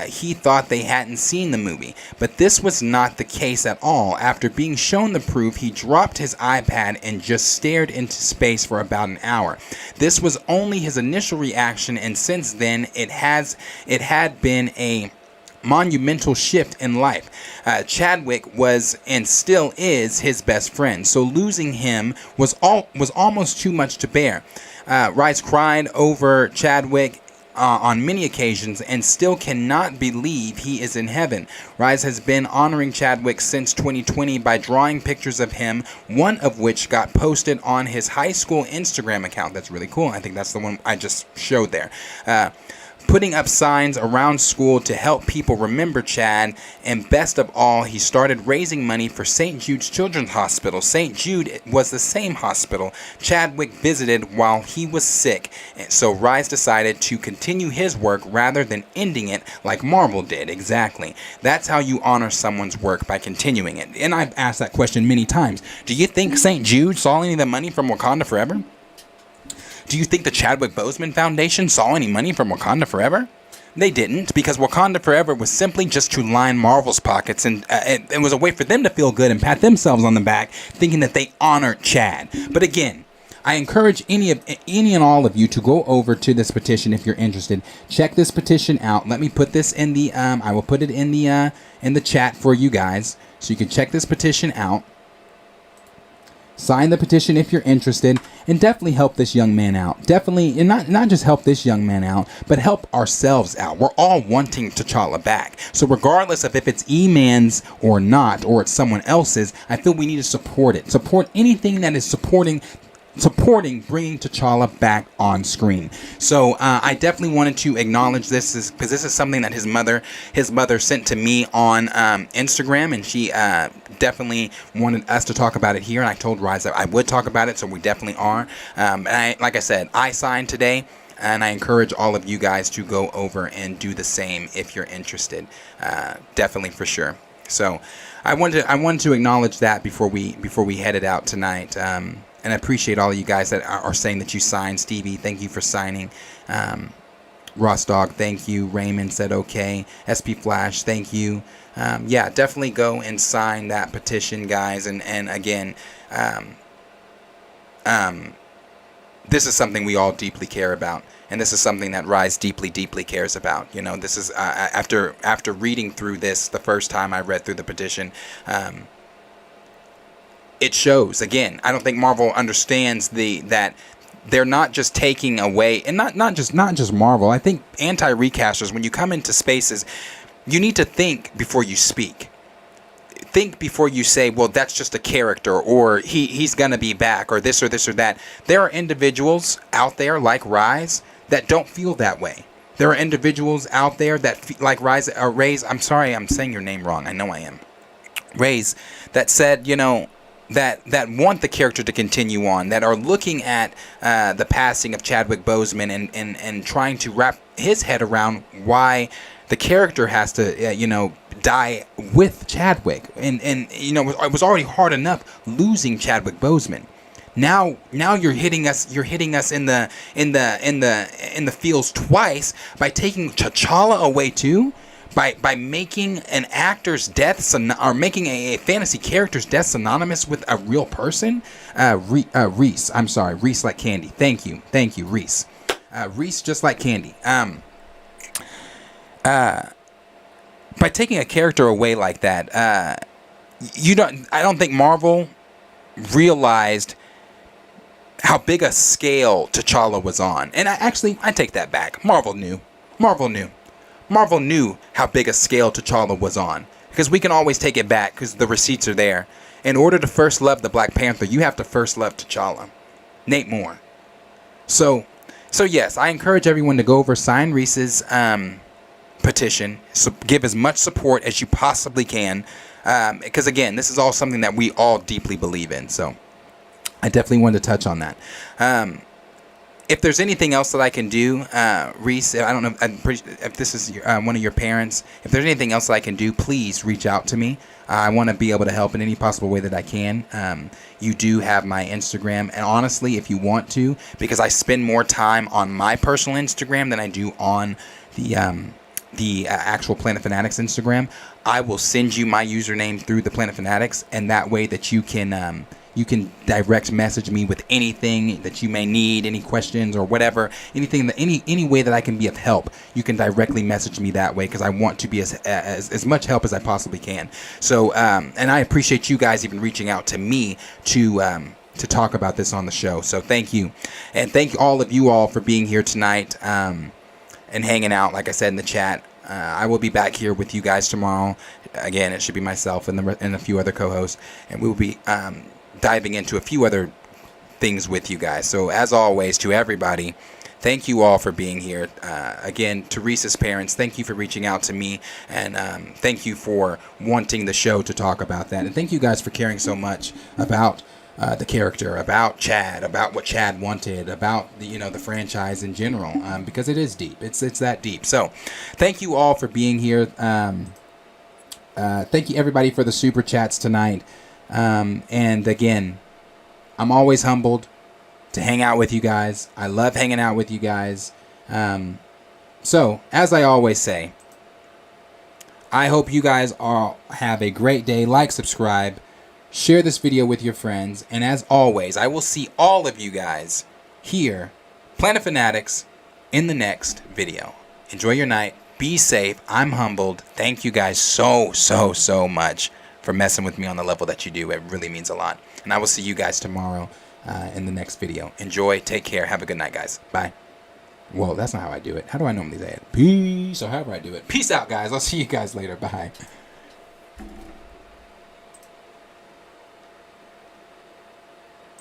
he thought they hadn't seen the movie. But this was not the case at all. After being shown the proof, he dropped his iPad and just stared into space for about an hour. This was only his initial reaction, and since then, it had been a monumental shift in life. Chadwick was and still is his best friend, so losing him was almost too much to bear. Rice cried over Chadwick on many occasions and still cannot believe he is in heaven. Rise has been honoring Chadwick since 2020 by drawing pictures of him, one of which got posted on his high school Instagram account. That's really cool. I think that's the one I just showed there. Putting up signs around school to help people remember Chad, and best of all, he started raising money for St. Jude's Children's Hospital. St. Jude was the same hospital Chadwick visited while he was sick, so Rise decided to continue his work rather than ending it like Marvel did. Exactly. That's how you honor someone's work, by continuing it. And I've asked that question many times. Do you think St. Jude saw any of the money from Wakanda Forever? Do you think the Chadwick Boseman Foundation saw any money from Wakanda Forever? They didn't, because Wakanda Forever was simply just to line Marvel's pockets, and it was a way for them to feel good and pat themselves on the back, thinking that they honored Chad. But again, I encourage any and all of you to go over to this petition if you're interested. Check this petition out. Let me put this in the I will put it in the chat for you guys, so you can check this petition out. Sign the petition if you're interested, and definitely help this young man out. Definitely, and not just help this young man out, but help ourselves out. We're all wanting T'Challa back. So regardless of if it's E-Man's or not, or it's someone else's, I feel we need to support it. Support anything that is supporting bringing T'Challa back on screen. So I definitely wanted to acknowledge this, because this is something that his mother sent to me on Instagram, and she definitely wanted us to talk about it here, and I told Rise that I would talk about it, so we definitely are. And like I said, I signed today, and I encourage all of you guys to go over and do the same if you're interested. Definitely, for sure. So I wanted to acknowledge that before we headed out tonight. And I appreciate all of you guys that are saying that you signed. Stevie, thank you for signing. Ross Dog, thank you. Raymond said okay. SP Flash, thank you. Yeah, definitely go and sign that petition, guys. And again, this is something we all deeply care about. And this is something that Rise deeply, deeply cares about. You know, this is after reading through this the first time I read through the petition, it shows. Again, I don't think Marvel understands that they're not just taking away, and not just Marvel. I think anti-recasters, when you come into spaces, you need to think before you speak. Think before you say, well, that's just a character, or he's gonna be back, or this or that. There are individuals out there like Rise that don't feel that way. There are individuals out there that like Rays. I'm sorry, I'm saying your name wrong. I know I am. Rays that said, you know, that want the character to continue on, that are looking at the passing of Chadwick Boseman and trying to wrap his head around why the character has to, die with Chadwick. And it was already hard enough losing Chadwick Boseman. Now you're hitting us in the feels twice by taking T'Challa away too, by making an actor's death or making a fantasy character's death synonymous with a real person. Reese, I'm sorry, Reese like candy. Thank you, Reese. Reese just like candy. By taking a character away like that, I don't think Marvel realized how big a scale T'Challa was on. And I take that back. Marvel knew how big a scale T'Challa was on. Because we can always take it back because the receipts are there. In order to first love the Black Panther, you have to first love T'Challa. Nate Moore. So yes, I encourage everyone to go over, sign Reese's petition. So give as much support as you possibly can. Because again, this is all something that we all deeply believe in. So I definitely wanted to touch on that. If there's anything else that I can do, Reese, I don't know if this is one of your parents. If there's anything else that I can do, please reach out to me. I want to be able to help in any possible way that I can. You do have my Instagram. And honestly, if you want to, because I spend more time on my personal Instagram than I do on the actual Planet Fanatics Instagram, I will send you my username through the Planet Fanatics. And that way that you can direct message me with anything that you may need, any questions or whatever, any way that I can be of help. You can directly message me that way because I want to be as much help as I possibly can. So, and I appreciate you guys even reaching out to me to talk about this on the show. So thank you, and thank all of you all for being here tonight and hanging out. Like I said in the chat, I will be back here with you guys tomorrow. Again, it should be myself and a few other co-hosts, and we will be diving into a few other things with you guys. So as always, to everybody, thank you all for being here. Again, Teresa's parents, thank you for reaching out to me, and thank you for wanting the show to talk about that. And thank you guys for caring so much about the character, about Chad, about what Chad wanted, about the franchise in general, because it is deep. It's that deep. So thank you all for being here. Thank you everybody for the super chats tonight. And again, I'm always humbled to hang out with you guys. I love hanging out with you guys. So as I always say, I hope you guys all have a great day. Like, subscribe, share this video with your friends. And as always, I will see all of you guys here, Planet Fanatics, in the next video. Enjoy your night. Be safe. I'm humbled. Thank you guys so much for messing with me on the level that you do. It really means a lot. And I will see you guys tomorrow in the next video. Enjoy. Take care. Have a good night, guys. Bye. Well, that's not how I do it. How do I normally say it? Peace. Or however I do it. Peace out, guys. I'll see you guys later. Bye.